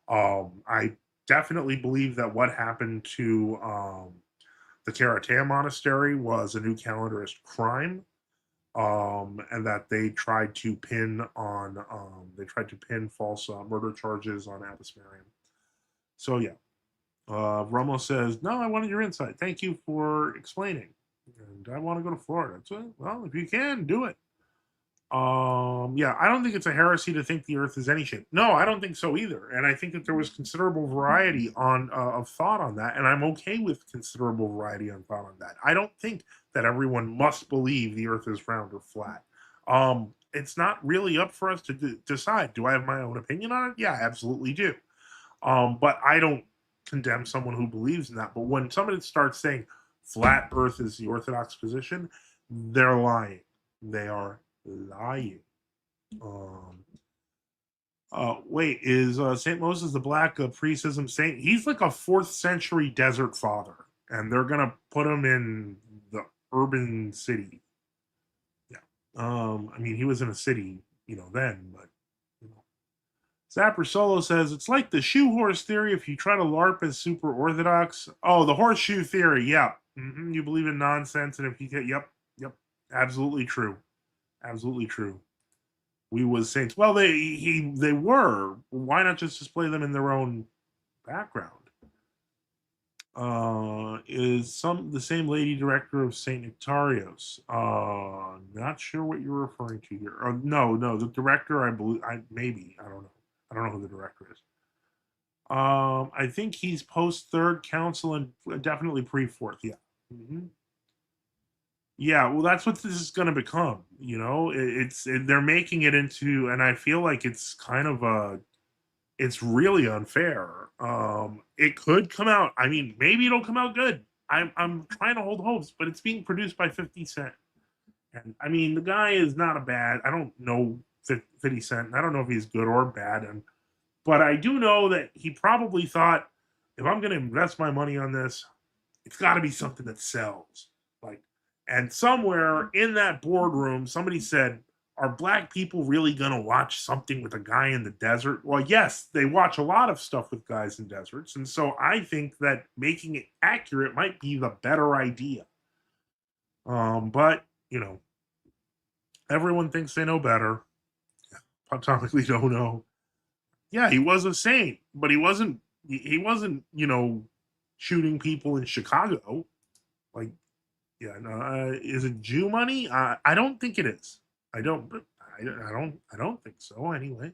I definitely believe that what happened to the Karatea Monastery was a new calendarist crime, and that they tried to pin false murder charges on Abbess Miriam. So yeah, Romo says, no, I wanted your insight. Thank you for explaining. And I want to go to Florida. So, well, if you can, do it. Yeah, I don't think it's a heresy to think the Earth is any shape. No, I don't think so either. And I think that there was considerable variety of thought on that, and I'm okay with considerable variety on thought on that. I don't think that everyone must believe the Earth is round or flat. It's not really up for us to decide. Do I have my own opinion on it? Yeah, I absolutely do. But I don't condemn someone who believes in that. But when somebody starts saying flat Earth is the Orthodox position, they're lying. They are lying. Wait, is Saint Moses the Black a pre-schism saint? He's like a 4th century desert father, and they're gonna put him in the urban city. Yeah, I mean, he was in a city then, but Zapper Solo says it's like the shoe horse theory. If you try to LARP as super orthodox, the horseshoe theory, yeah, you believe in nonsense, and if you get, yep, absolutely true, absolutely true. We was saints. Well, they were. Why not just display them in their own background? Is the same lady director of Saint Nectarios? Not sure what you're referring to here. No, the director, I believe, I don't know. I don't know who the director is. I think he's post third council and definitely pre fourth. Yeah. Yeah, well, that's what this is going to become. They're making it into, and I feel like it's kind of it's really unfair. It could come out. I mean, maybe it'll come out good. I'm trying to hold hopes, but it's being produced by 50 Cent, and I mean, the guy is not a bad. I don't know 50 Cent. I don't know if he's good or bad, but I do know that he probably thought, if I'm going to invest my money on this, it's got to be something that sells. And somewhere in that boardroom, somebody said, are black people really going to watch something with a guy in the desert? Well, yes, they watch a lot of stuff with guys in deserts. And so I think that making it accurate might be the better idea. But, everyone thinks they know better. Platonically don't know. Yeah, he was a saint, but he wasn't, shooting people in Chicago. Is it Jew money? I don't think it is. I don't think so. Anyway,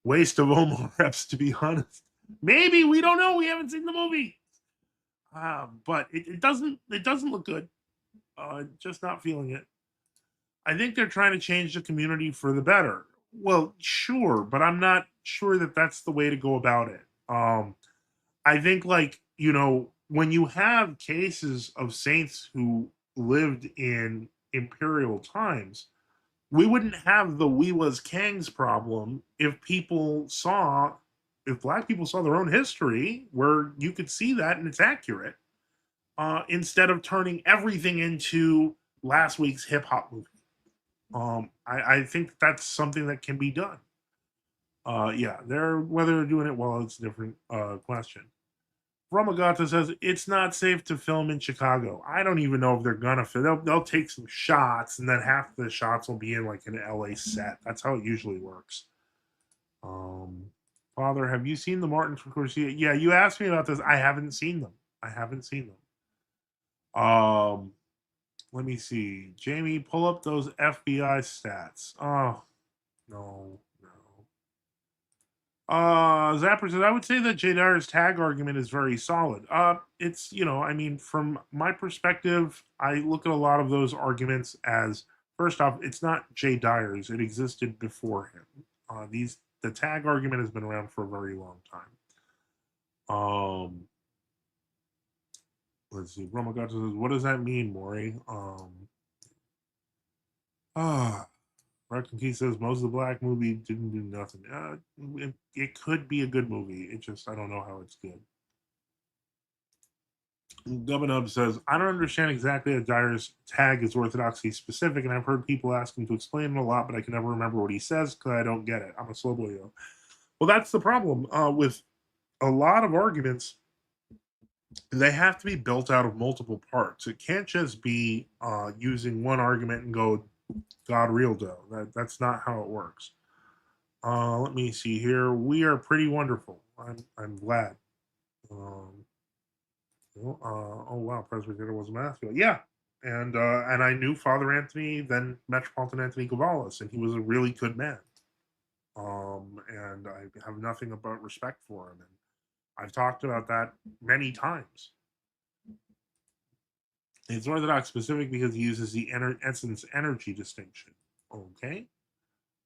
waste of Omar reps, to be honest. Maybe, we don't know. We haven't seen the movie. But it doesn't look good. Just not feeling it. I think they're trying to change the community for the better. Well, sure, but I'm not sure that that's the way to go about it. I think, when you have cases of saints who lived in imperial times, we wouldn't have the we was kangs problem if black people saw their own history where you could see that and it's accurate, instead of turning everything into last week's hip hop movie. I think that's something that can be done. Whether they're doing it well, it's a different question. Ramagata says it's not safe to film in Chicago. I don't even know if they're gonna film. They'll take some shots, and then half the shots will be in an LA set. That's how it usually works. Father, have you seen the Martin Scorsese? Yeah, you asked me about this. I haven't seen them. Let me see. Jamie, pull up those FBI stats. Oh, no. Zapper says, I would say that Jay Dyer's tag argument is very solid. It's, from my perspective, I look at a lot of those arguments as, first off, it's not Jay Dyer's. It existed before him. The tag argument has been around for a very long time. Let's see. Romagato says, what does that mean, Maury? Rock and Key says most of the black movie didn't do nothing. It could be a good movie. It just, I don't know how it's good. Dubbanub says, I don't understand exactly how Dyer's tag is orthodoxy specific, and I've heard people ask him to explain it a lot, but I can never remember what he says because I don't get it. I'm a slow boy, though. Well, that's the problem with a lot of arguments. They have to be built out of multiple parts. It can't just be using one argument and go, God real dough. That's not how it works. Let me see here. We are pretty wonderful. I'm glad. Oh wow, Presbyterian was a masculine. Yeah, and I knew Father Anthony, then Metropolitan Anthony Gavalis, and he was a really good man. And I have nothing but respect for him, and I've talked about that many times. It's Orthodox specific because he uses the essence energy distinction. Okay.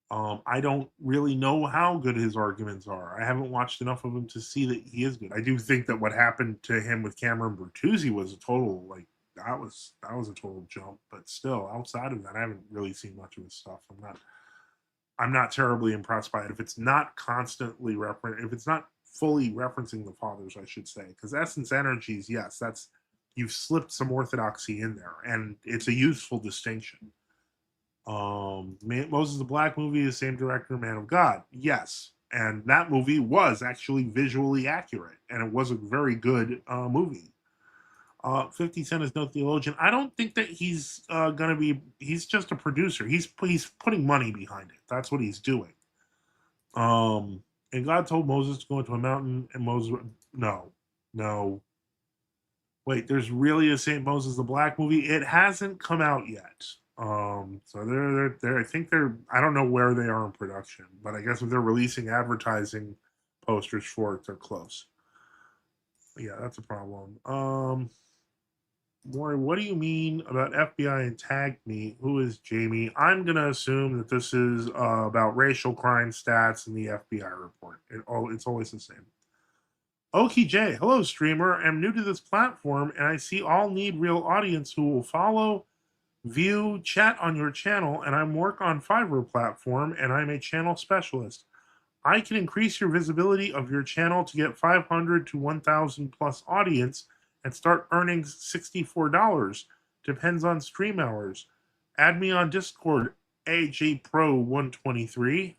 I don't really know how good his arguments are. I haven't watched enough of him to see that he is good. I do think that what happened to him with Cameron Bertuzzi was a total, that was a total jump. But still, outside of that, I haven't really seen much of his stuff. I'm not terribly impressed by it. If it's not constantly if it's not fully referencing the fathers, I should say, because essence energies, yes, you've slipped some orthodoxy in there, and it's a useful distinction. Moses the Black movie is the same director, Man of God. Yes, and that movie was actually visually accurate, and it was a very good movie. 50 Cent is no theologian. I don't think that he's gonna be. He's just a producer. He's putting money behind it. That's what he's doing. And God told Moses to go into a mountain, and Moses, no. Wait, there's really a Saint Moses the Black movie. It hasn't come out yet. So they're I think they're, I don't know where they are in production, but I guess if they're releasing advertising posters for it, they're close. Yeah, that's a problem. Warren, what do you mean about FBI and tagged me? Who is Jamie? I'm gonna assume that this is about racial crime stats in the FBI report. It's always the same. Okie J, hello streamer. I'm new to this platform and I see all need real audience who will follow, view, chat on your channel, and I'm work on Fiverr platform and I'm a channel specialist. I can increase your visibility of your channel to get 500 to 1,000 plus audience and start earning $64. Depends on stream hours. Add me on Discord, AJ Pro 123.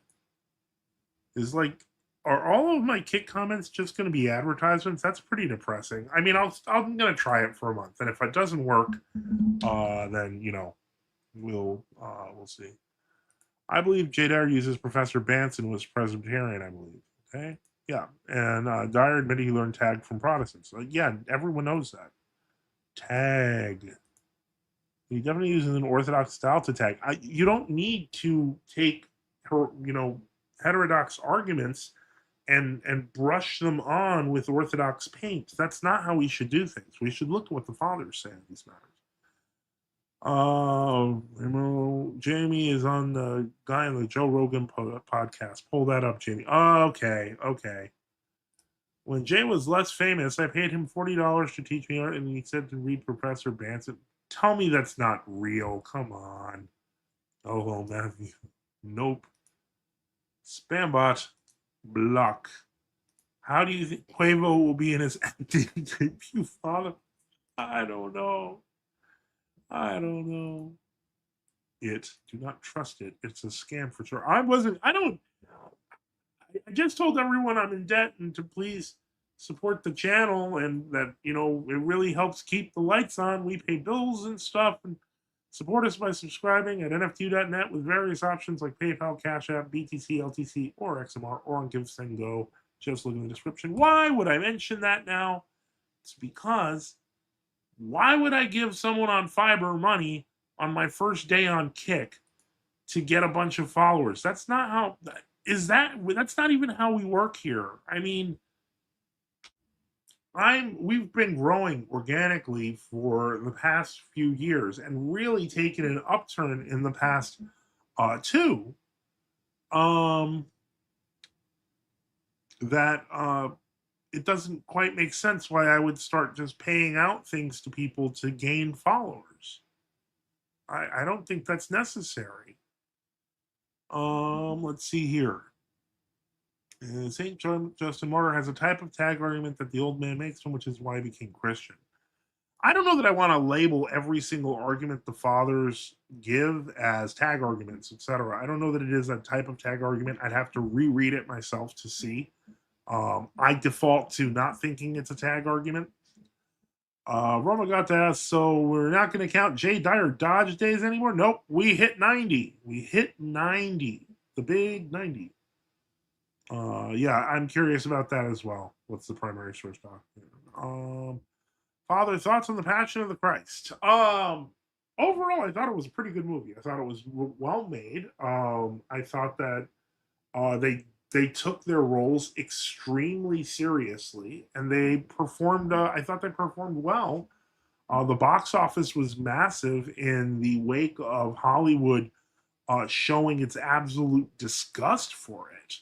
Is like, are all of my kick comments just going to be advertisements? That's pretty depressing. I mean, I'm going to try it for a month, and if it doesn't work, then we'll see. I believe J. Dyer uses Professor Banson was Presbyterian, I believe. Okay. Yeah. And Dyer admitted he learned tag from Protestants. Yeah, everyone knows that. Tag. He definitely uses an Orthodox style to tag. You don't need to take her, heterodox arguments and brush them on with Orthodox paint. That's not how we should do things. We should look at what the fathers say in these matters. Jamie is on the guy on the Joe Rogan podcast. Pull that up, Jamie. Okay. When Jay was less famous, I paid him $40 to teach me art, and he said to read Professor Banson. Tell me that's not real. Come on. Oh, Matthew. Nope. Spambot. Block. How do you think Quavo will be in his acting debut, Father? I don't know. Do not trust it. It's a scam for sure. I just told everyone I'm in debt and to please support the channel, and that, it really helps keep the lights on. We pay bills and stuff, and support us by subscribing at NFTU.net with various options like PayPal, Cash App, BTC, LTC, or XMR, or on GiveSendGo. Just look in the description. Why would I mention that now? It's because why would I give someone on Fiverr money on my first day on Kick to get a bunch of followers? That's not how. That's not even how we work here. I mean, we've been growing organically for the past few years and really taken an upturn in the past two. It doesn't quite make sense why I would start just paying out things to people to gain followers. I don't think that's necessary. Let's see here. St. Justin Martyr has a type of tag argument that the old man makes from, which is why he became Christian. I don't know that I want to label every single argument the fathers give as tag arguments, etc. I don't know that it is a type of tag argument. I'd have to reread it myself to see. I default to not thinking it's a tag argument. Roma got to ask, so we're not going to count J. Dyer Dodge days anymore? Nope, we hit 90. The big 90. Yeah, I'm curious about that as well. What's the primary source document? Father, thoughts on the Passion of the Christ? Overall, I thought it was a pretty good movie. I thought it was well made. I thought that they took their roles extremely seriously, and they performed. I thought they performed well. The box office was massive in the wake of Hollywood showing its absolute disgust for it.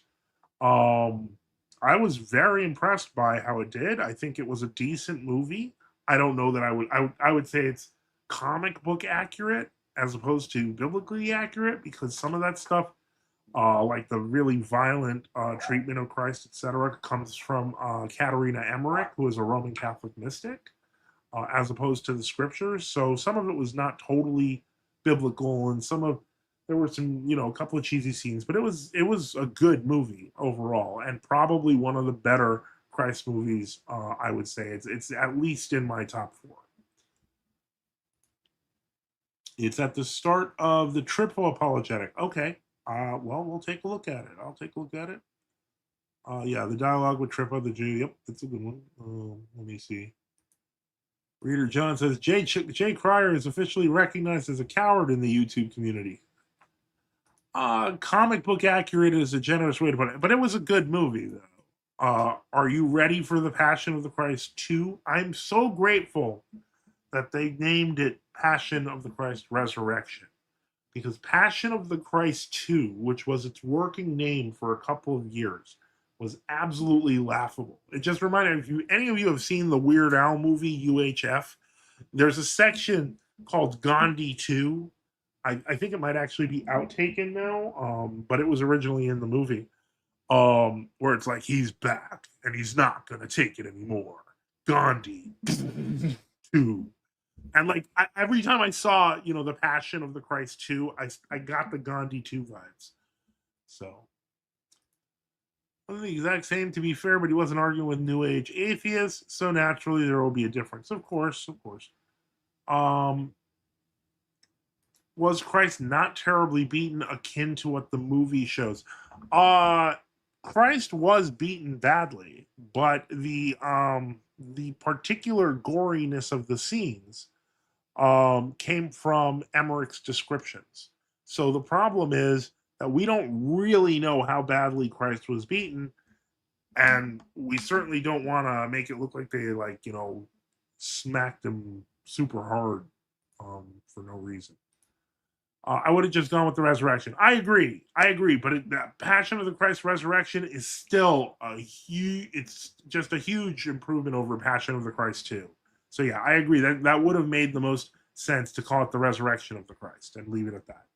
I was very impressed by how it did. I think it was a decent movie. I don't know that I would say it's comic book accurate as opposed to biblically accurate, because some of that stuff, like the really violent treatment of Christ, etc., comes from Katerina Emmerich, who is a Roman Catholic mystic, as opposed to the scriptures. So some of it was not totally biblical, and some of There were some, a couple of cheesy scenes, but it was a good movie overall, and probably one of the better Christ movies. I would say it's at least in my top 4. It's at the start of the triple apologetic. Okay. Well, we'll take a look at it. I'll take a look at it. Yeah, the dialogue with Trippa, the Jew. Yep, that's a good one. Let me see. Reader John says Jay Cryer is officially recognized as a coward in the YouTube community. Comic book accurate is a generous way to put it, but it was a good movie, though. Are you ready for the Passion of the Christ 2? I'm so grateful that they named it Passion of the Christ Resurrection, because Passion of the Christ 2, which was its working name for a couple of years, was absolutely laughable. It just reminded me, if any of you have seen the Weird Al movie UHF, there's a section called Gandhi 2. I think it might actually be outtaken now, but it was originally in the movie, where it's like, he's back and he's not going to take it anymore. Gandhi 2. And like every time I saw, the Passion of the Christ 2, I got the Gandhi 2 vibes. So, the exact same, to be fair, but he wasn't arguing with New Age atheists, so naturally there will be a difference. Of course. Was Christ not terribly beaten, akin to what the movie shows? Christ was beaten badly, but the particular goriness of the scenes came from Emmerich's descriptions. So the problem is that we don't really know how badly Christ was beaten, and we certainly don't want to make it look like they smacked him super hard for no reason. I would have just gone with the resurrection. I agree, but the Passion of the Christ Resurrection is still it's just a huge improvement over Passion of the Christ 2. So yeah, I agree that would have made the most sense to call it the Resurrection of the Christ and leave it at that.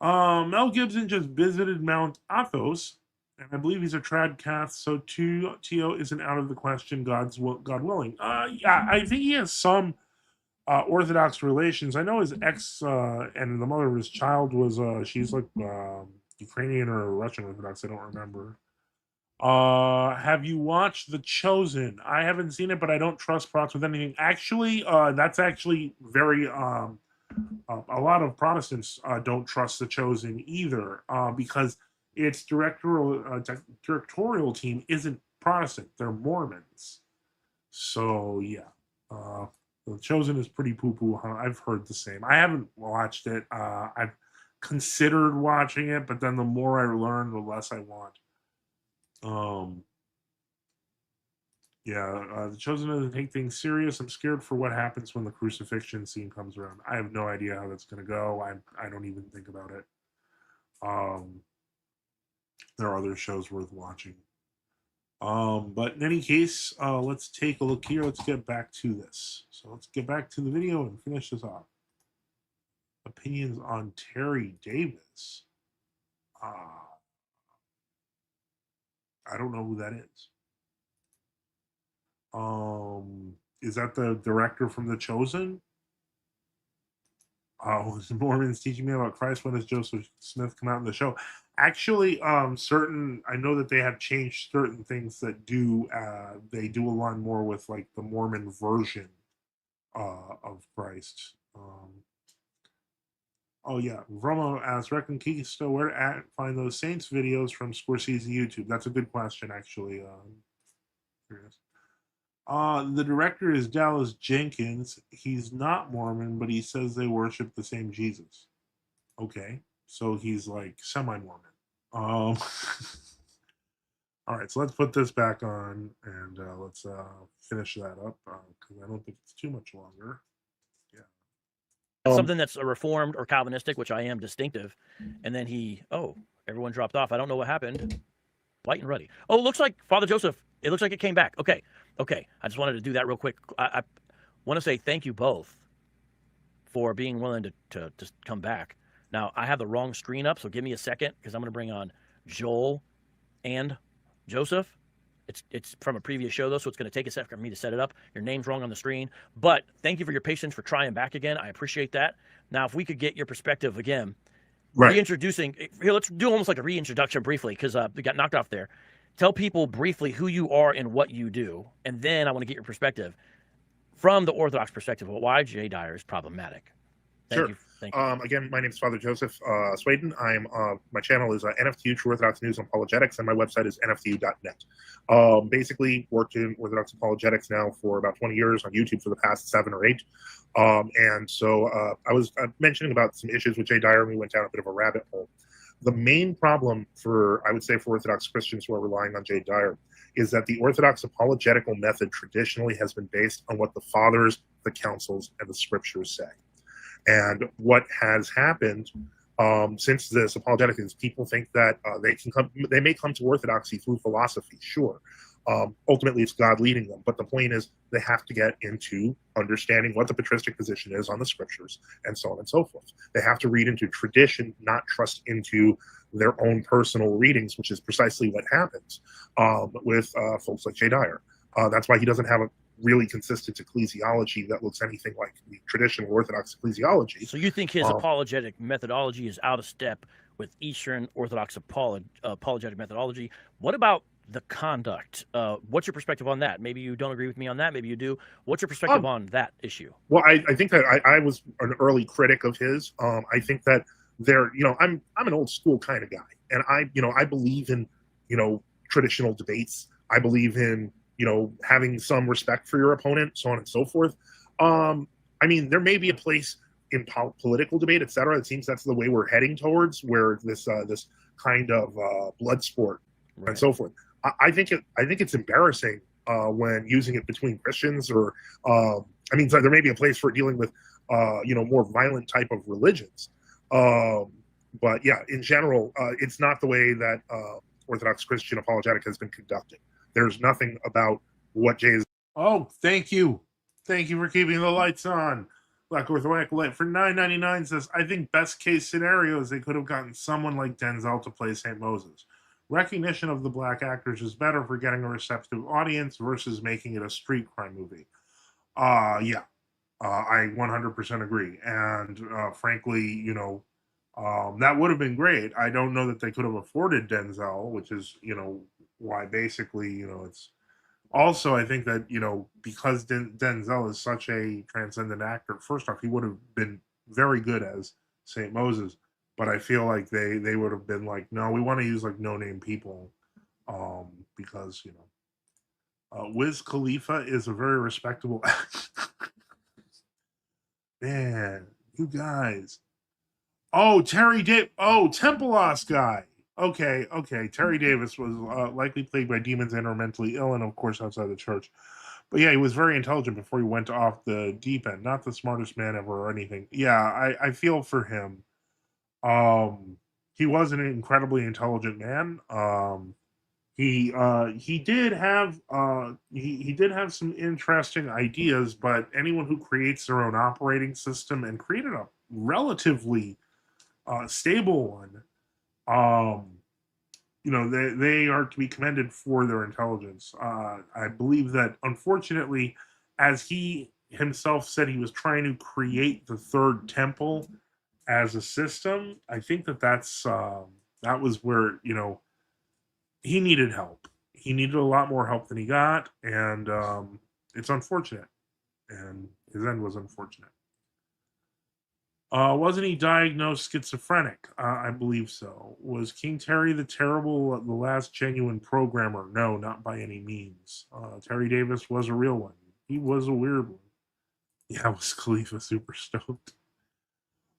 Mel Gibson just visited Mount Athos, and I believe he's a trad cath, so T.O. isn't out of the question, God willing. Yeah, I think he has some Orthodox relations. I know his ex and the mother of his child was she's like Ukrainian or Russian Orthodox. I don't remember. Have you watched The Chosen? I haven't seen it, but I don't trust prots with anything. Actually, that's actually very a lot of Protestants don't trust The Chosen either, because its directorial team isn't Protestant; they're Mormons. So yeah. The Chosen is pretty poo-poo, huh? I've heard the same. I haven't watched it. I've considered watching it, but then the more I learn, the less I want. The Chosen doesn't take things serious. I'm scared for what happens when the crucifixion scene comes around. I have no idea how that's going to go. I don't even think about it. There are other shows worth watching. But in any case, let's take a look here. Let's get back to this. So let's get back to the video and finish this off. Opinions on Terry Davis. I don't know who that is. Is that the director from The Chosen? Mormons teaching me about Christ. When does Joseph Smith come out in the show? Actually, I know that they have changed certain things that they do align more with like the Mormon version of Christ. Vromo asks, Reconquista, where to find those Saints videos from Scorsese YouTube? That's a good question, actually. The director is Dallas Jenkins. He's not Mormon, but he says they worship the same Jesus. Okay, so he's like semi-Mormon. All right, so let's put this back on and let's finish that up because I don't think it's too much longer. Yeah. Something that's a Reformed or Calvinistic, which I am distinctive, and then everyone dropped off. I don't know what happened. Light and ruddy. Oh, it looks like Father Joseph. It looks like it came back. Okay. I just wanted to do that real quick. I want to say thank you both for being willing to come back. Now, I have the wrong screen up, so give me a second because I'm going to bring on Joel and Joseph. It's from a previous show, though, so it's going to take a second for me to set it up. Your name's wrong on the screen. But thank you for your patience for trying back again. I appreciate that. Now, if we could get your perspective again, Right. reintroducing. Here, let's do almost like a reintroduction briefly because we got knocked off there. Tell people briefly who you are and what you do, and then I want to get your perspective from the Orthodox perspective of why Jay Dyer is problematic. Thank Sure. you. Thank you. Again, my name is Father Joseph Swaden. My channel is NFTU, True Orthodox News and Apologetics, and my website is nftu.net. Basically, worked in Orthodox apologetics now for about 20 years, on YouTube for the past 7 or 8. And so I was mentioning about some issues with Jay Dyer, and we went down a bit of a rabbit hole. The main problem I would say, for Orthodox Christians who are relying on Jay Dyer is that the Orthodox apologetical method traditionally has been based on what the fathers, the councils, and the scriptures say. And what has happened since this apologetic is people think that they may come to orthodoxy through philosophy, sure. Ultimately, it's God leading them. But the point is, they have to get into understanding what the patristic position is on the scriptures, and so on and so forth. They have to read into tradition, not trust into their own personal readings, which is precisely what happens with folks like Jay Dyer. That's why he doesn't have a really consistent ecclesiology that looks anything like the traditional Orthodox ecclesiology. So you think his apologetic methodology is out of step with Eastern Orthodox apologetic methodology? What about the conduct? What's your perspective on that? Maybe you don't agree with me on that. Maybe you do. What's your perspective on that issue? Well, I think that I was an early critic of his. I think that I'm an old school kind of guy, and I believe in traditional debates. I believe in having some respect for your opponent, so on and so forth. I mean, there may be a place in political debate, etc. It seems that's the way we're heading towards, where this kind of blood sport and so forth. I think it's embarrassing when using it between Christians, or so there may be a place for dealing with more violent type of religions. But yeah, in general, it's not the way that Orthodox Christian apologetic has been conducted. There's nothing about what Jay is. Oh, thank you. Thank you for keeping the lights on. Black Orthodox Light for $9.99 says, I think best case scenario is they could have gotten someone like Denzel to play St. Moses. Recognition of the black actors is better for getting a receptive audience versus making it a street crime movie. Yeah, I 100% agree. And frankly, that would have been great. I don't know that they could have afforded Denzel, which is, why basically, it's also, I think that, because Denzel is such a transcendent actor, first off, he would have been very good as St. Moses, but I feel like they would have been like, no, we want to use like no-name people, because, Wiz Khalifa is a very respectable man, you guys. Oh, Tempelos guy. Okay. Terry Davis was likely plagued by demons and or mentally ill, and of course outside the church. But yeah, he was very intelligent before he went off the deep end. Not the smartest man ever or anything. Yeah, I feel for him. He was an incredibly intelligent man. He did have he did have some interesting ideas, but anyone who creates their own operating system and created a relatively stable one, they are to be commended for their intelligence. I believe that, unfortunately, as he himself said, he was trying to create the third temple as a system. I think that that was where he needed help. He needed a lot more help than he got, and it's unfortunate. And his end was unfortunate. Wasn't he diagnosed schizophrenic? I believe so. Was King Terry the Terrible the last genuine programmer? No, not by any means. Terry Davis was a real one. He was a weird one. Yeah, was Khalifa super stoked?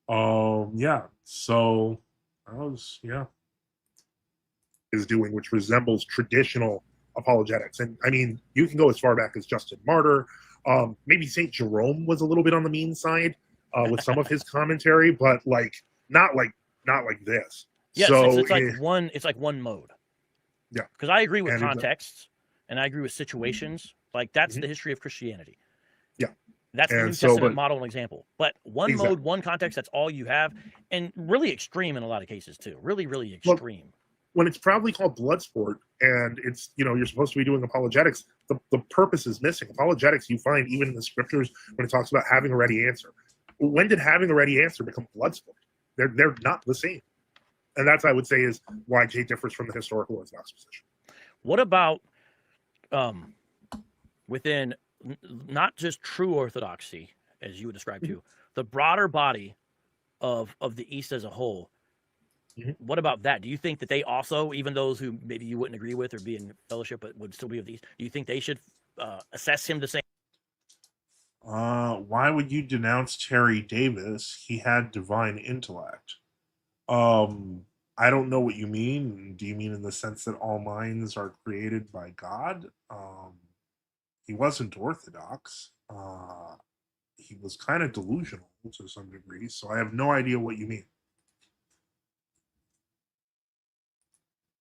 Yeah. So I was, yeah. Is doing, which resembles traditional apologetics. And I mean, you can go as far back as Justin Martyr. Maybe St. Jerome was a little bit on the mean side with some of his commentary, but not like this. Yeah, so it's like one mode. Yeah, because I agree with and contexts, and I agree with situations. Like that's the history of Christianity. Yeah, that's the New Testament model and example. But one mode, one context. That's all you have, and really extreme in a lot of cases too. Really, really extreme. Well, when it's proudly called blood sport, and it's you're supposed to be doing apologetics, the purpose is missing. Apologetics, you find even in the scriptures when it talks about having a ready answer. When did having a ready answer become blood sport? They're not the same, and that's, I would say, is why Jay differs from the historical Orthodox position. What about within not just true Orthodoxy, as you would describe to, the broader body of the East as a whole? What about that? Do you think that they also, even those who maybe you wouldn't agree with or be in fellowship but would still be of the East, do you think they should assess him the same? Why would you denounce Terry Davis? He had divine intellect. I don't know what you mean. Do you mean in the sense that all minds are created by God? He wasn't Orthodox. He was kind of delusional to some degree, so I have no idea what you mean.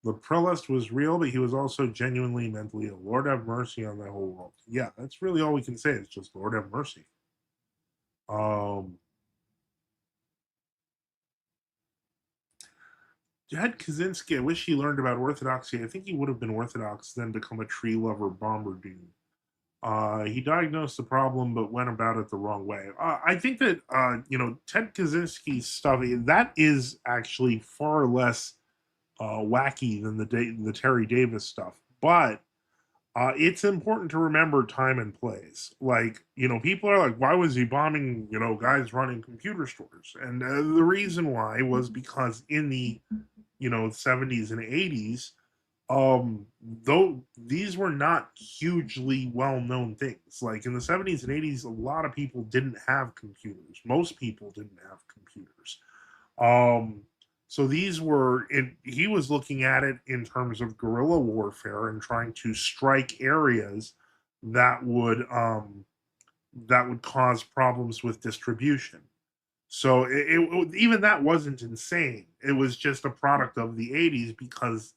The prelist was real, but he was also genuinely mentally ill. Lord have mercy on the whole world. Yeah, that's really all we can say. It's just Lord have mercy. Jed Kaczynski, I wish he learned about Orthodoxy. I think he would have been Orthodox, then become a tree lover bombardier. He diagnosed the problem, but went about it the wrong way. I think that, Ted Kaczynski's stuff, that is actually far less wacky than the Terry Davis stuff. But it's important to remember time and place. Like, people are like, why was he bombing, guys running computer stores? And the reason why was because in the, 70s and 80s, though these were not hugely well-known things. Like in the 70s and 80s, a lot of people didn't have computers. Most people didn't have computers. So these were, he was looking at it in terms of guerrilla warfare and trying to strike areas that would cause problems with distribution. So even that wasn't insane. It was just a product of the 80s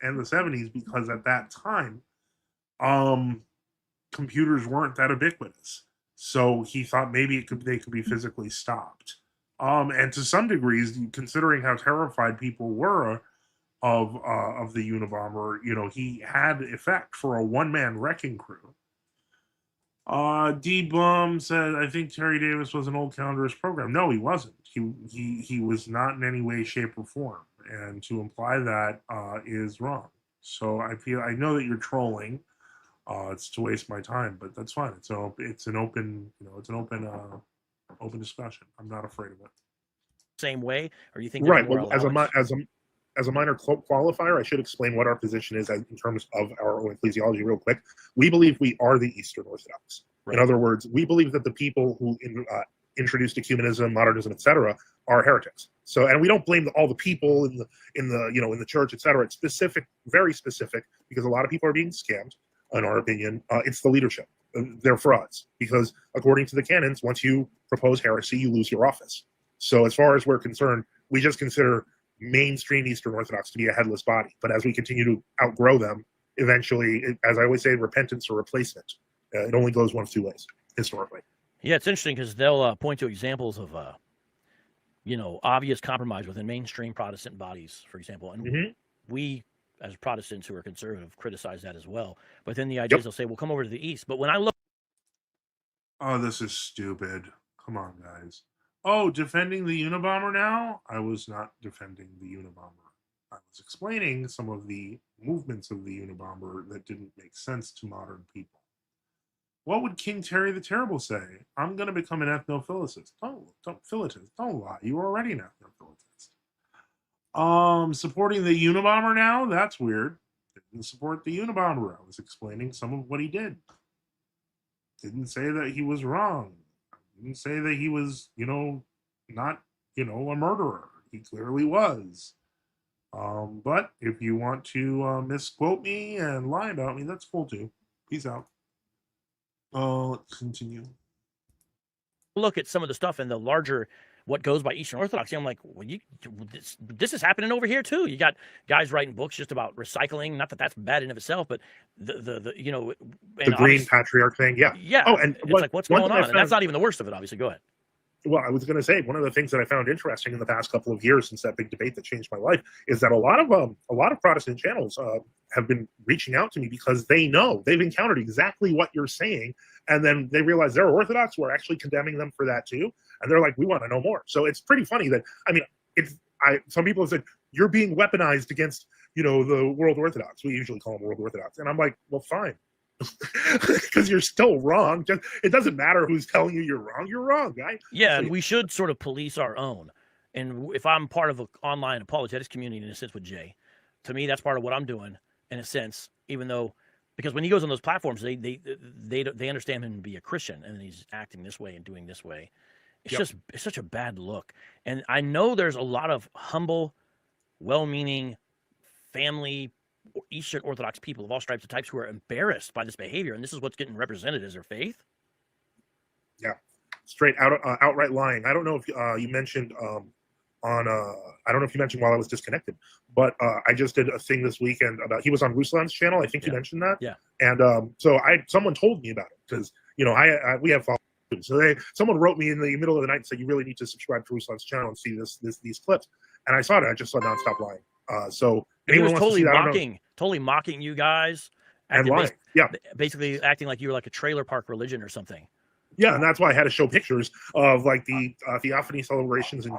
and the 70s, because at that time, computers weren't that ubiquitous. So he thought maybe they could be physically stopped. And to some degrees, considering how terrified people were of the Unabomber, he had effect for a one-man wrecking crew. D-Bum said, I think Terry Davis was an old calendarist program. No, he wasn't. He was not in any way, shape, or form. And to imply that is wrong. So I know that you're trolling. It's to waste my time, but that's fine. It's an open discussion. I'm not afraid of it. Same way, or you think right? Well, as a minor qualifier, I should explain what our position is in terms of our own ecclesiology real quick. We believe we are the Eastern Orthodox. Right. In other words, we believe that the people who introduced ecumenism, modernism, etc., are heretics. So, and we don't blame all the people in the church, etc. It's specific, very specific, because a lot of people are being scammed. In our opinion, it's the leadership. They're frauds, because according to the canons, once you propose heresy, you lose your office. So as far as we're concerned, we just consider mainstream Eastern Orthodox to be a headless body. But as we continue to outgrow them, eventually, as I always say, repentance or replacement. It only goes one of two ways, historically. Yeah, it's interesting because they'll point to examples of, obvious compromise within mainstream Protestant bodies, for example. And we, as Protestants who are conservative, criticize that as well. But then the idea is they'll say, well, come over to the East. But when I look... Oh, this is stupid. Come on, guys. Oh, defending the Unabomber now? I was not defending the Unabomber. I was explaining some of the movements of the Unabomber that didn't make sense to modern people. What would King Terry the Terrible say? I'm going to become an ethnophilicist. Don't lie. You were already an ethnophilicist. Supporting the Unabomber now? That's weird. Didn't support the Unabomber. I was explaining some of what he did. Didn't say that he was wrong. Didn't say that he was, not, a murderer. He clearly was. But if you want to misquote me and lie about me, that's cool too. Peace out. Let's continue. Look at some of the stuff in the larger, what goes by Eastern Orthodoxy. I'm like, well, this is happening over here too. You got guys writing books just about recycling. Not that that's bad in of itself, but the green patriarch thing. Yeah. Yeah. Oh, and it's like, what's going on? And that's not even the worst of it, obviously. Go ahead. Well, I was going to say, one of the things that I found interesting in the past couple of years since that big debate that changed my life is that a lot of Protestant channels have been reaching out to me because they know they've encountered exactly what you're saying, and then they realize there are Orthodox who are actually condemning them for that too, and they're like, we want to know more. So it's pretty funny that, some people have said you're being weaponized against the world Orthodox. We usually call them world Orthodox, and I'm like, well, fine, because you're still wrong. It doesn't matter who's telling you you're wrong. You're wrong, guy. Yeah, So, and we should sort of police our own. And if I'm part of an online apologetics community in a sense with Jay, to me that's part of what I'm doing in a sense. Even though, because when he goes on those platforms, they understand him to be a Christian, and he's acting this way and doing this way. It's such a bad look. And I know there's a lot of humble, well-meaning, family, Eastern Orthodox people of all stripes and types who are embarrassed by this behavior, and this is what's getting represented as their faith. Yeah, straight outright lying. I don't know if you mentioned I don't know if you mentioned while I was disconnected, but I just did a thing this weekend about, he was on Ruslan's channel. I think you mentioned that. Yeah. And so someone told me about it because we have followers. So someone wrote me in the middle of the night and said, you really need to subscribe to Ruslan's channel and see these clips. And I saw it. I just saw Nonstop Lying. So he was totally mocking you guys, and lying. Basically acting like you were like a trailer park religion or something. Yeah, and that's why I had to show pictures of like the Theophany celebrations in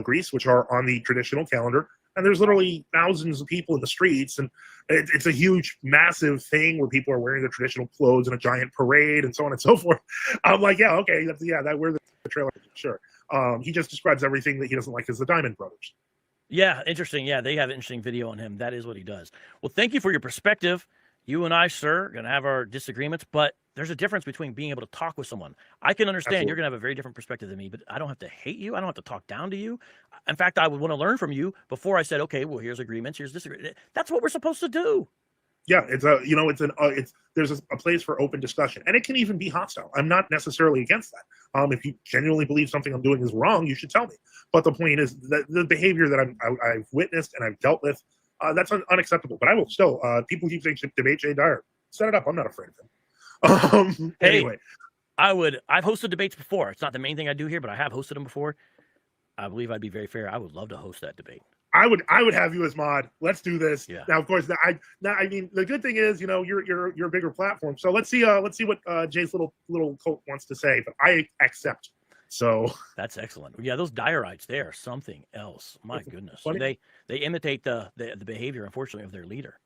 Greece, which are on the traditional calendar. And there's literally thousands of people in the streets, and it's a huge, massive thing where people are wearing their traditional clothes in a giant parade and so on and so forth. I'm like, yeah, okay, that we're the trailer, sure. He just describes everything that he doesn't like as the Diamond Brothers. Yeah, interesting. Yeah, they have an interesting video on him. That is what he does. Well, thank you for your perspective. You and I, sir, are going to have our disagreements, but there's a difference between being able to talk with someone. I can understand You're going to have a very different perspective than me, but I don't have to hate you. I don't have to talk down to you. In fact, I would want to learn from you before I said, okay, well, here's agreements, here's disagreements. That's what we're supposed to do. Yeah, there's a place for open discussion, and it can even be hostile. I'm not necessarily against that. If you genuinely believe something I'm doing is wrong, you should tell me. But the point is that the behavior that I've witnessed and I've dealt with, that's unacceptable. But I will still. People keep saying debate Jay Dyer. Set it up. I'm not afraid of him. Anyway, I've hosted debates before. It's not the main thing I do here, but I have hosted them before. I believe I'd be very fair. I would love to host that debate. I would have you as mod. Let's do this. Yeah. Now, of course, I mean, the good thing is, you're a bigger platform. So let's see what Jay's little cult wants to say. But I accept. So that's excellent. Yeah, those Dyerites, they are something else. My goodness, so they imitate the behavior, unfortunately, of their leader.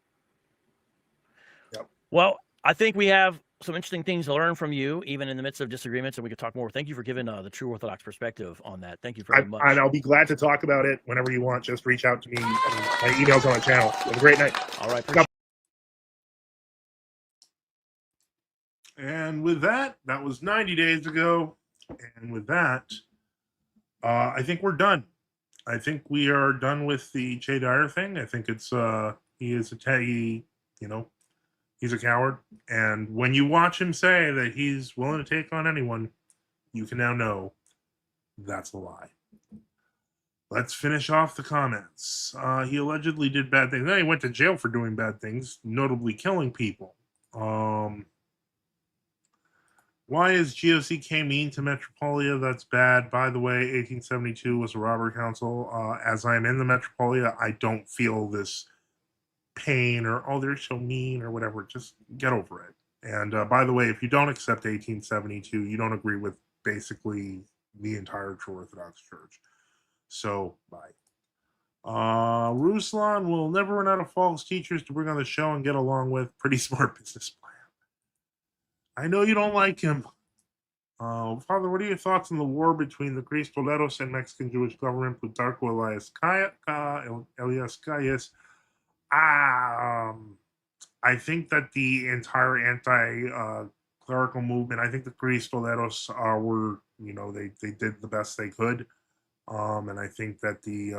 Yep. Well, I think we have some interesting things to learn from you, even in the midst of disagreements, and we could talk more. Thank you for giving the true Orthodox perspective on that. Thank you very much. And I'll be glad to talk about it whenever you want. Just reach out to me. My email's on my channel. Have a great night. All right. And with that was 90 days ago. And with that, I think we're done. I think we are done with the Jay Dyer thing. I think it's he's a coward. And when you watch him say that he's willing to take on anyone, you can now know that's a lie. Let's finish off the comments. He allegedly did bad things. Then he went to jail for doing bad things, notably killing people. Why is GOCK mean to Metropolia? That's bad. By the way, 1872 was a robber council. As I am in the Metropolia, I don't feel this pain or, oh, they're so mean or whatever. Just get over it. And by the way, if you don't accept 1872, you don't agree with basically the entire True Orthodox Church. So, bye. Ruslan will never run out of false teachers to bring on the show and get along with. Pretty smart business plan. I know you don't like him. Father, what are your thoughts on the war between the Cristoleros and Mexican Jewish government, Plutarco Elias Calles? I think that the entire anti-clerical movement, I think the Cristoleros were, they did the best they could. And I think that the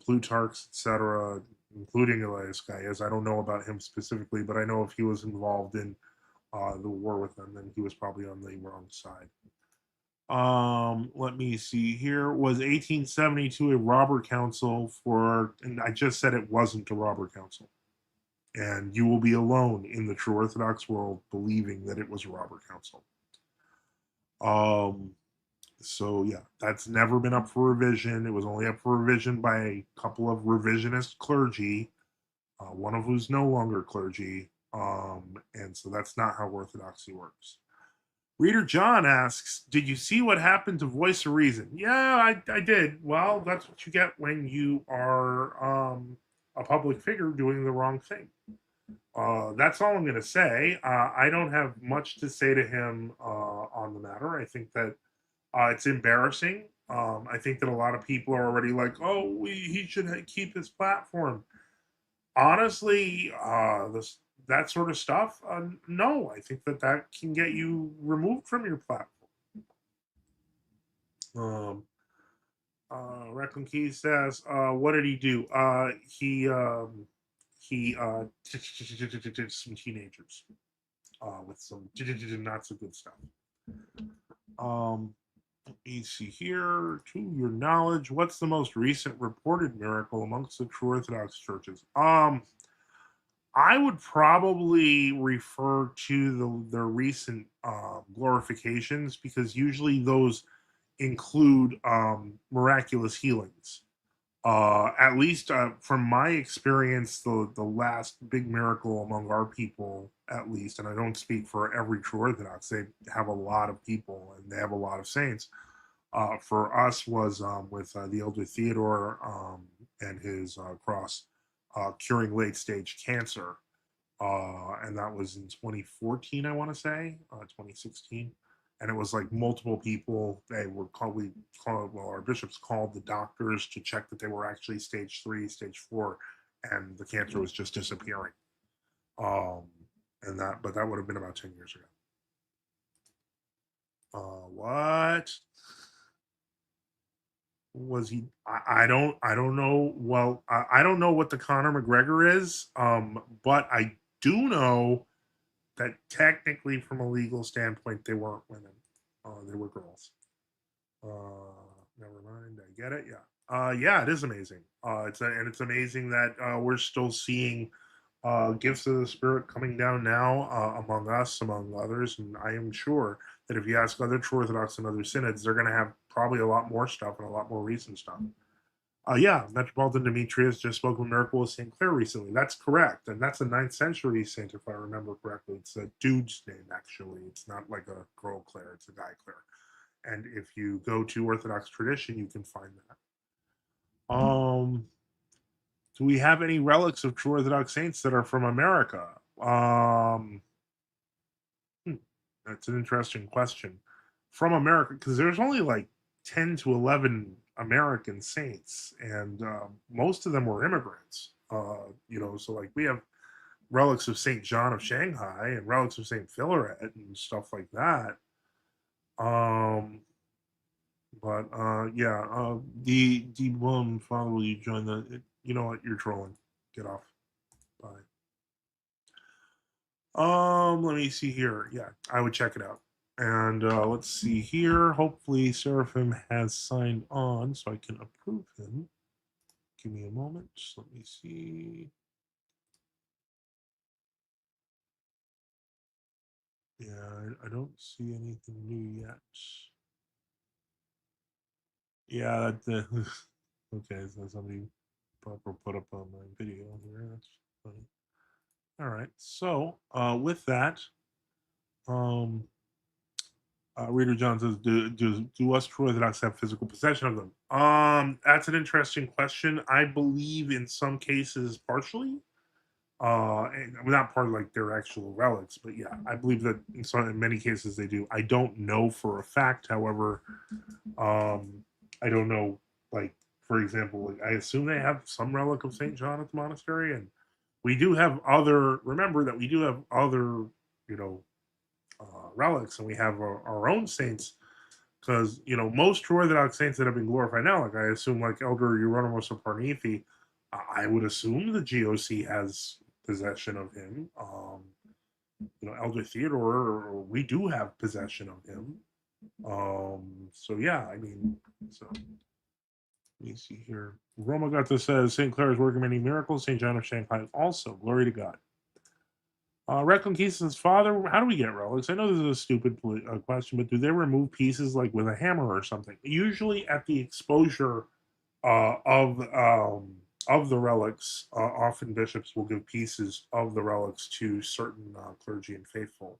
Plutarchs, etc., including Elias Calles, I don't know about him specifically, but I know if he was involved in the war with them, then he was probably on the wrong side. Let me see here. Was 1872 a robber council and I just said it wasn't a robber council. And you will be alone in the True Orthodox world believing that it was a robber council. So yeah, that's never been up for revision. It was only up for revision by a couple of revisionist clergy, one of who's no longer clergy. And so that's not how Orthodoxy works. Reader John asks, did you see what happened to Voice of Reason? Yeah, I did. Well, that's what you get when you are a public figure doing the wrong thing. That's all I'm going to say. I don't have much to say to him on the matter. I think that it's embarrassing. I think that a lot of people are already like, oh, he should keep his platform. Honestly, that sort of stuff, no, I think that that can get you removed from your platform. Um, Recklin Key says, what did he do? He some teenagers with some not so good stuff. Let me see here. To your knowledge, what's the most recent reported miracle amongst the true Orthodox churches? I would probably refer to the recent glorifications, because usually those include miraculous healings. At least from my experience, the last big miracle among our people, at least, and I don't speak for every true Orthodox, they have a lot of people and they have a lot of saints. For us was with the elder Theodore and his cross curing late stage cancer. And that was in 2014, I want to say, 2016. And it was like multiple people. They were called, well, our bishops called the doctors to check that they were actually stage 3, stage 4, and the cancer was just disappearing. But that would have been about 10 years ago. What was he? I don't know. Well, I don't know what the Conor McGregor is. But I do know that technically, from a legal standpoint, they weren't women. They were girls. Never mind. I get it. Yeah. Yeah, it is amazing. It's amazing that we're still seeing gifts of the Spirit coming down now among us, among others, and I am sure that if you ask other true Orthodox and other synods, they're going to have probably a lot more stuff and a lot more recent stuff. Yeah, Metropolitan Demetrius just spoke of miracle of St. Clair recently. That's correct. And that's a 9th century saint, if I remember correctly. It's a dude's name, actually. It's not like a girl Claire, it's a guy Claire. And if you go to Orthodox tradition, you can find that. Do we have any relics of true Orthodox saints that are from America? That's an interesting question. From America, because there's only like 10 to 11 American saints, and most of them were immigrants. So like we have relics of Saint John of Shanghai and relics of Saint Philaret and stuff like that. But yeah, the one father, will you join the? You know what? You're trolling. Get off. Bye. Let me see here. Yeah, I would check it out. And let's see here. Hopefully, Seraphim has signed on so I can approve him. Give me a moment. Let me see. Yeah, I don't see anything new yet. Yeah, that. Okay, so somebody put up on my video here. That's funny. All right. So, with that, um, Reader John says, do us true Orthodox have physical possession of them? That's an interesting question. I believe in some cases partially. And not part of like their actual relics, but yeah, I believe that in many cases they do. I don't know for a fact, however, I don't know, like, for example, like, I assume they have some relic of St. John at the monastery, and we do have remember that we do have other, you know, relics, and we have our own saints, because, most true Orthodox saints that have been glorified now, like I assume, like Elder Euronymous of Parnefi, I would assume the GOC has possession of him. Elder Theodore, we do have possession of him. So yeah, I mean, so let me see here. Roma Gata says St. Clair is working many miracles. St. John of Shanghai also. Glory to God. Recklin Key says, Father, how do we get relics? I know this is a stupid question, but do they remove pieces like with a hammer or something? Usually at the exposure of the relics, often bishops will give pieces of the relics to certain clergy and faithful.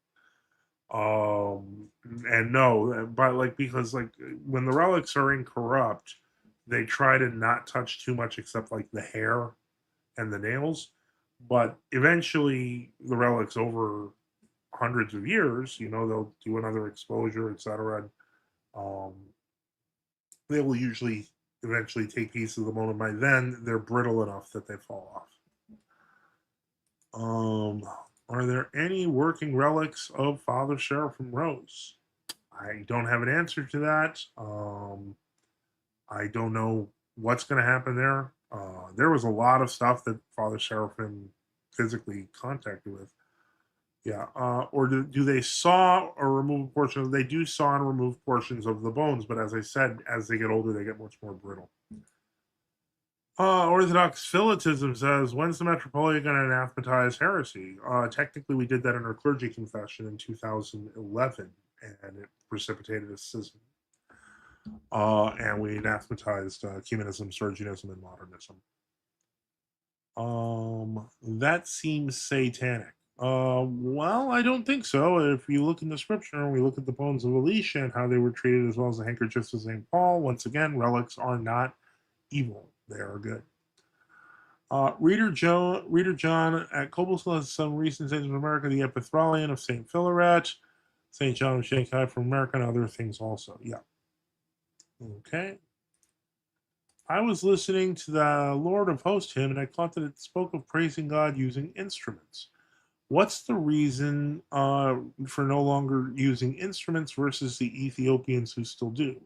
And no, but like, because like when the relics are incorrupt, they try to not touch too much except like the hair and the nails. But eventually, the relics over hundreds of years, they'll do another exposure, etc. Um, they will usually eventually take pieces of the bone, and by then they're brittle enough that they fall off. Are there any working relics of Father Seraphim Rose? I don't have an answer to that. I don't know what's going to happen there. There was a lot of stuff that Father Seraphim physically contacted with. Yeah. Or do they saw or remove a portion of? They do saw and remove portions of the bones, but as I said, as they get older, they get much more brittle. Orthodox Philitism says, when's the Metropolia going to anathematize heresy? Technically, we did that in our clergy confession in 2011, and it precipitated a schism. And we anathematized ecumenism, Sergianism, and modernism. That seems satanic. Well, I don't think so. If you look in the scripture and we look at the bones of Alicia and how they were treated, as well as the handkerchiefs of St. Paul, once again, relics are not evil. They are good. Reader John at Cobblestone has some recent saints of America, the Epithralian of St. Philaret, St. John of Shanghai from America, and other things also. Yeah. Okay. I was listening to the Lord of Hosts hymn, and I caught that it spoke of praising God using instruments. What's the reason for no longer using instruments versus the Ethiopians who still do?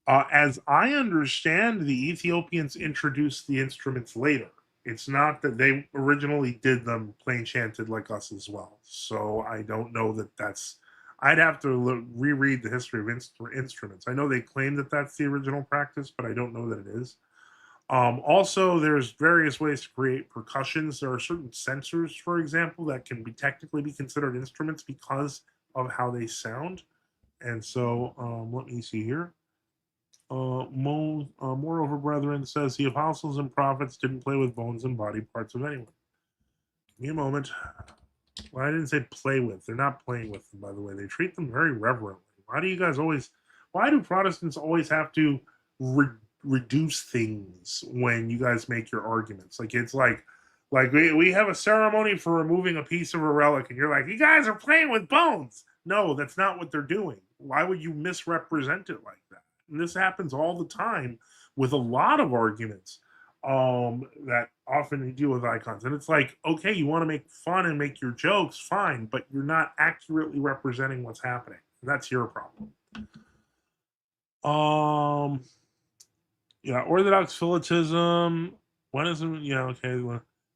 As I understand, the Ethiopians introduced the instruments later. It's not that they originally did them plain chanted like us as well. So I don't know that that's. I'd have to reread the history of instruments. I know they claim that that's the original practice, but I don't know that it is. Also, there's various ways to create percussions. There are certain sensors, for example, that can be technically be considered instruments because of how they sound. And so, let me see here. Moreover, brethren, says the apostles and prophets didn't play with bones and body parts of anyone. Give me a moment. Well, I didn't say play with. They're not playing with them, by the way. They treat them very reverently. Why do Protestants always have to reduce things when you guys make your arguments? Like, it's like we have a ceremony for removing a piece of a relic, and you're like, you guys are playing with bones. No, that's not what they're doing. Why would you misrepresent it like that? And this happens all the time with a lot of arguments that often deal with icons. And it's like, okay, you want to make fun and make your jokes, fine, but you're not accurately representing what's happening. That's your problem. Yeah, Orthodox Philitism. When is it? Yeah, okay.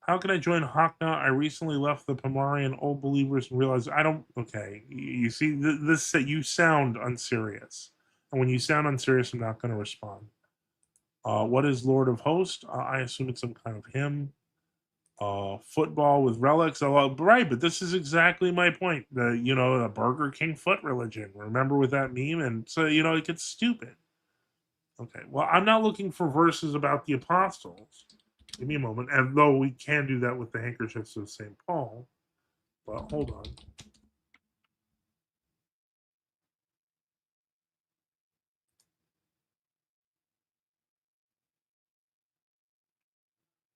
How can I join Hakna? I recently left the Pomarian Old Believers and realized I don't. Okay, you see, this you sound unserious. And when you sound unserious, I'm not going to respond. What is Lord of Hosts? I assume it's some kind of hymn. Football with relics. Right, but this is exactly my point. The Burger King foot religion. Remember with that meme? And so, it gets stupid. Okay, well, I'm not looking for verses about the apostles. Give me a moment. And though we can do that with the handkerchiefs of St. Paul. But hold on.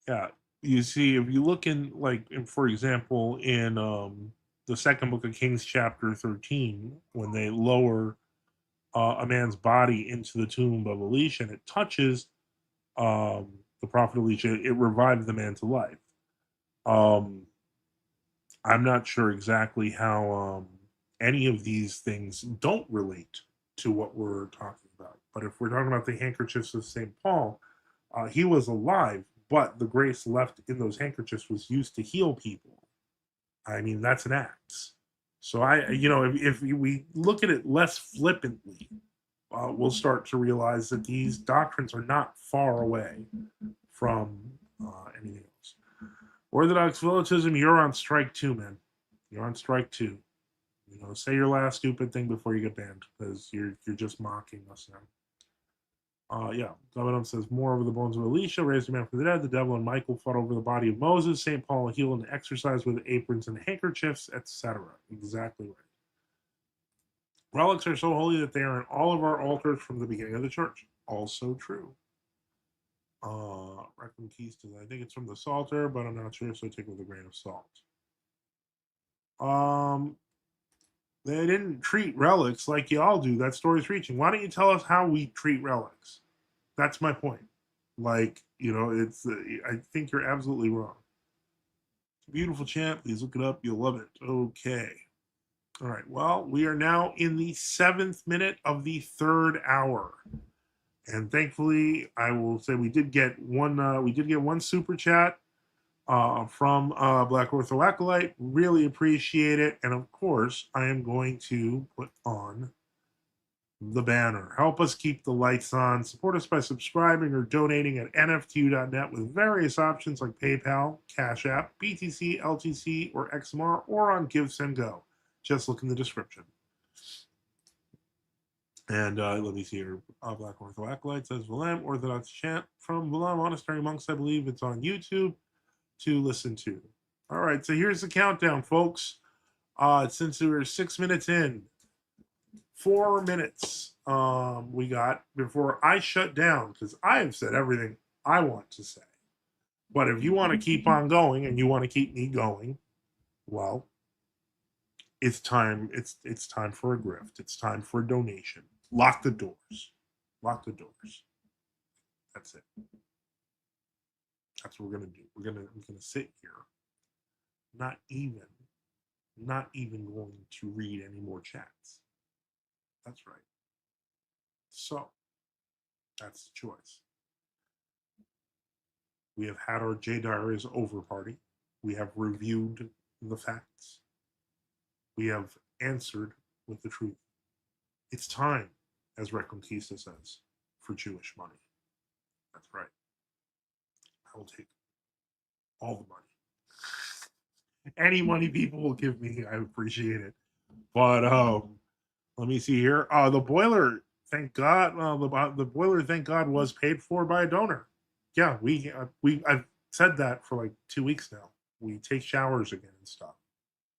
Yeah, you see, if you look for example, in the second book of Kings, chapter 13, when they lower a man's body into the tomb of Elisha and it touches the prophet Elisha, it revived the man to life. I'm not sure exactly how any of these things don't relate to what we're talking about. But if we're talking about the handkerchiefs of St. Paul, he was alive, but the grace left in those handkerchiefs was used to heal people. I mean, that's an act. So if we look at it less flippantly, we'll start to realize that these doctrines are not far away from anything else. Orthodox Philitism, you're on strike too, man. You're on strike too. Say your last stupid thing before you get banned, because you're just mocking us now. Yeah, Governor says more over the bones of Elisha, raised a man from the dead. The devil and Michael fought over the body of Moses. St. Paul healed and exercised with aprons and handkerchiefs, etc. Exactly right. Relics are so holy that they are in all of our altars from the beginning of the church. Also true. Reconquistas. I think it's from the Psalter, but I'm not sure, so take it with a grain of salt. They didn't treat relics like y'all do. That story's reaching. Why don't you tell us how we treat relics? That's my point. Like, you know, it's. I think you're absolutely wrong. Beautiful chant. Please look it up. You'll love it. Okay. All right. Well, we are now in the 7th minute of the 3rd hour. And thankfully, I will say we did get one super chat from Black Ortho Acolyte. Really appreciate it. And of course, I am going to put on the banner. Help us keep the lights on. Support us by subscribing or donating at NFTU.net with various options like PayPal, Cash App, BTC, LTC, or XMR, or on Give, Send, Go. Just look in the description. And let me see here. Black Ortho Acolyte says Valam, Orthodox chant from Valam Monastery Monks. I believe it's on YouTube to listen to. All right, so here's the countdown, folks. Since we're 6 minutes in, 4 minutes we got before I shut down, because I have said everything I want to say. But if you want to keep on going and you want to keep me going, well, it's time. It's time for a grift. It's time for a donation. Lock the doors. Lock the doors. That's it. That's what we're gonna do. We're gonna sit here, not even going to read any more chats. That's right. So that's the choice. We have had our J. Dyer is over party. We have reviewed the facts. We have answered with the truth. It's time, as Reconquista says, for Jewish money. That's right. I will take all the money. Any money people will give me, I appreciate it. But let me see here. The boiler, thank God. The boiler, thank God, was paid for by a donor. Yeah, I've said that for like 2 weeks now. We take showers again and stuff.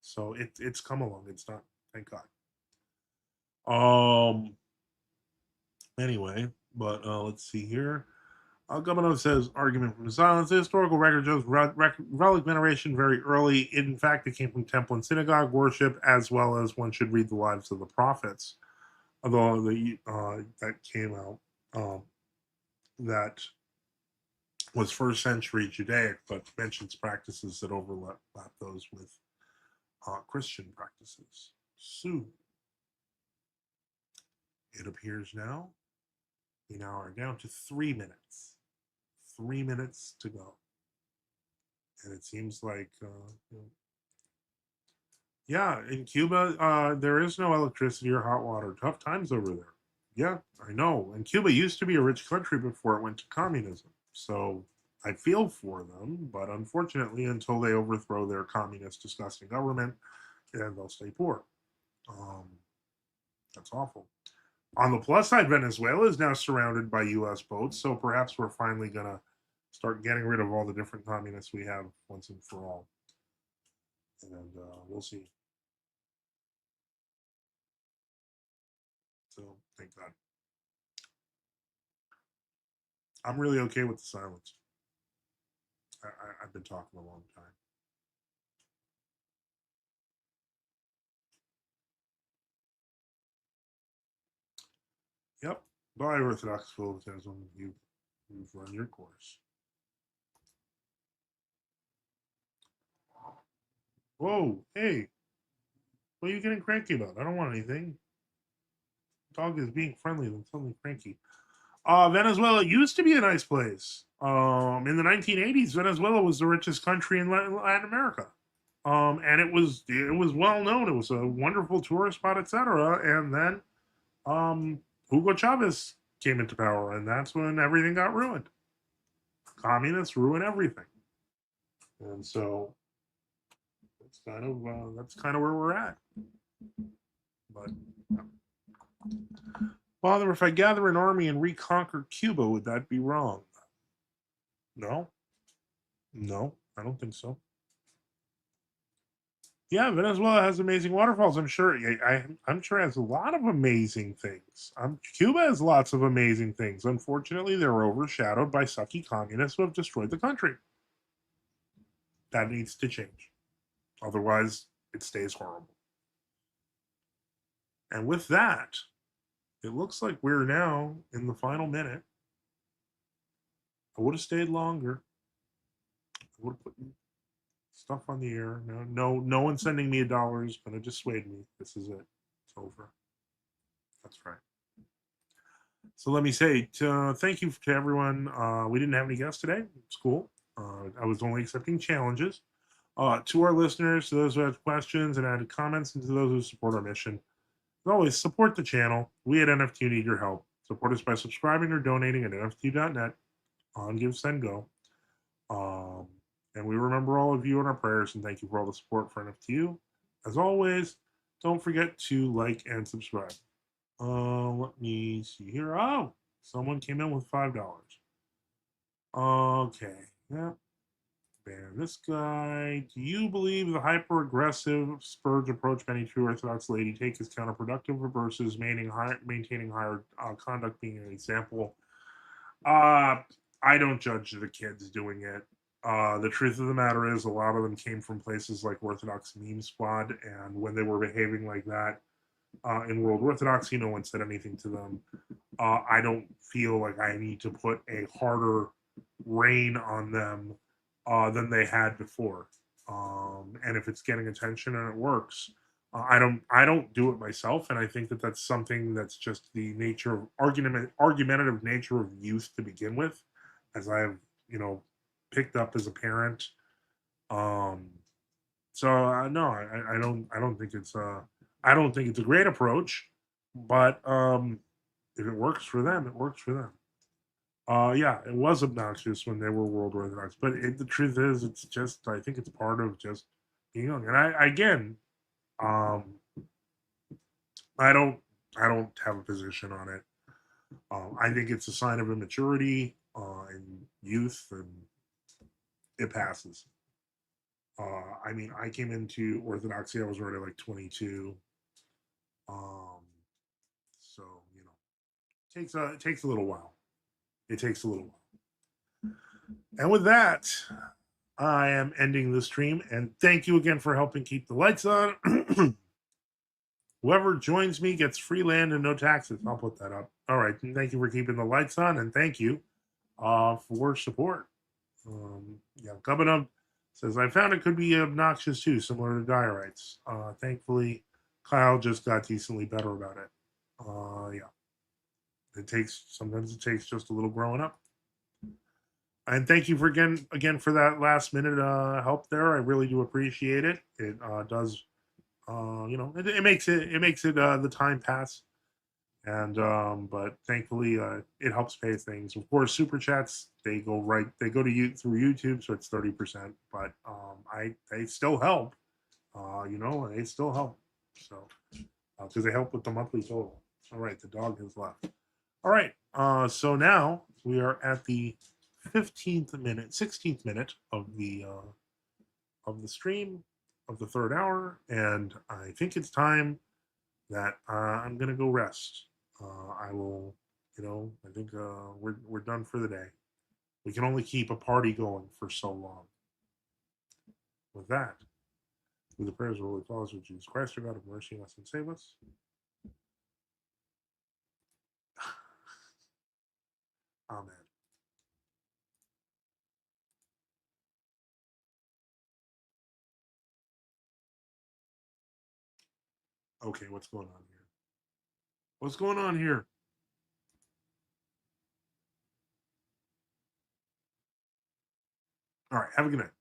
So it's come along. It's not, thank God. Anyway, but let's see here. Governor says argument from silence. The historical record shows relic veneration very early. In fact, it came from temple and synagogue worship, as well as one should read the lives of the prophets. Although that came out that was first century Judaic, but mentions practices that overlap those with Christian practices. So it appears now we now are down to 3 minutes. 3 minutes to go. And it seems like, yeah, in Cuba, there is no electricity or hot water. Tough times over there. Yeah, I know. And Cuba used to be a rich country before it went to communism. So I feel for them, but unfortunately, until they overthrow their communist, disgusting government, then they'll stay poor. That's awful. On the plus side, Venezuela is now surrounded by U.S. boats, so perhaps we're finally going to start getting rid of all the different communists we have once and for all. And we'll see. So, thank God. I'm really okay with the silence. I've been talking a long time. Yep. Bye, Orthodox Philippines. You've run your course. Whoa, hey. What are you getting cranky about? I don't want anything. Dog is being friendly, then suddenly cranky. Venezuela used to be a nice place. In the 1980s, Venezuela was the richest country in Latin America. And it was well known. It was a wonderful tourist spot, etc. And then Hugo Chavez came into power, and that's when everything got ruined. Communists ruin everything, and so that's kind of where we're at. But Father, if I gather an army and reconquer Cuba, would that be wrong? No, I don't think so. Yeah, Venezuela has amazing waterfalls. I'm sure. I'm sure it has a lot of amazing things. Cuba has lots of amazing things. Unfortunately, they're overshadowed by sucky communists who have destroyed the country. That needs to change. Otherwise, it stays horrible. And with that, it looks like we're now in the final minute. I would have stayed longer. I would have put stuff on the air. No one sending me $1 is going to dissuade me. This is it. It's over. That's right. So let me say thank you to everyone. We didn't have any guests today. It's cool. I was only accepting challenges. To our listeners, to those who have questions and added comments, and to those who support our mission, as always, support the channel. We at NFTU need your help. Support us by subscribing or donating at nftu.net on Give Send Go. And we remember all of you in our prayers, and thank you for all the support for NFTU. As always, don't forget to like and subscribe. Let me see here. Oh, someone came in with $5. Okay. Yep. Ban this guy. Do you believe the hyper-aggressive Spurge approach many true Orthodox laity take is counterproductive versus maintaining higher conduct being an example? I don't judge the kids doing it. The truth of the matter is a lot of them came from places like Orthodox Meme Squad, and when they were behaving like that in World Orthodoxy, no one said anything to them. I don't feel like I need to put a harder rein on them than they had before. And if it's getting attention and it works, I don't do it myself, and I think that that's something that's just the nature of argumentative nature of youth to begin with, as I've picked up as a parent. So no, I don't think it's a great approach, but if it works for them, it works for them. Yeah, it was obnoxious when they were World Orthodox, but the truth is, it's just, I think it's part of just being young. And um, I don't have a position on it. I think it's a sign of immaturity and youth, and it passes. I mean, I came into Orthodoxy, I was already like 22. So it takes a little while. It takes a little while. And with that, I am ending the stream, and thank you again for helping keep the lights on. Whoever joins me gets free land and no taxes. I'll put that up. All right. And thank you for keeping the lights on, and thank you for support. Yeah, coming up says, I found it could be obnoxious too, similar to Dyerites. Thankfully, Kyle just got decently better about it. Yeah. Sometimes it takes just a little growing up. And thank you for again for that last minute help there. I really do appreciate it. It does, it makes it the time pass, and but thankfully it helps pay things. Of course, super chats they go to you through YouTube, so it's 30%. But they still help. They still help. So because they help with the monthly total. All right, the dog has left. All right, so now we are at the 16th minute of the stream of the third hour, and I think it's time that I'm gonna go rest. I will, I think we're done for the day. We can only keep a party going for so long. With that, with the prayers of Holy Fathers of Jesus Christ, our God of mercy, us and save us. Amen. Okay, what's going on here? What's going on here? All right, have a good night.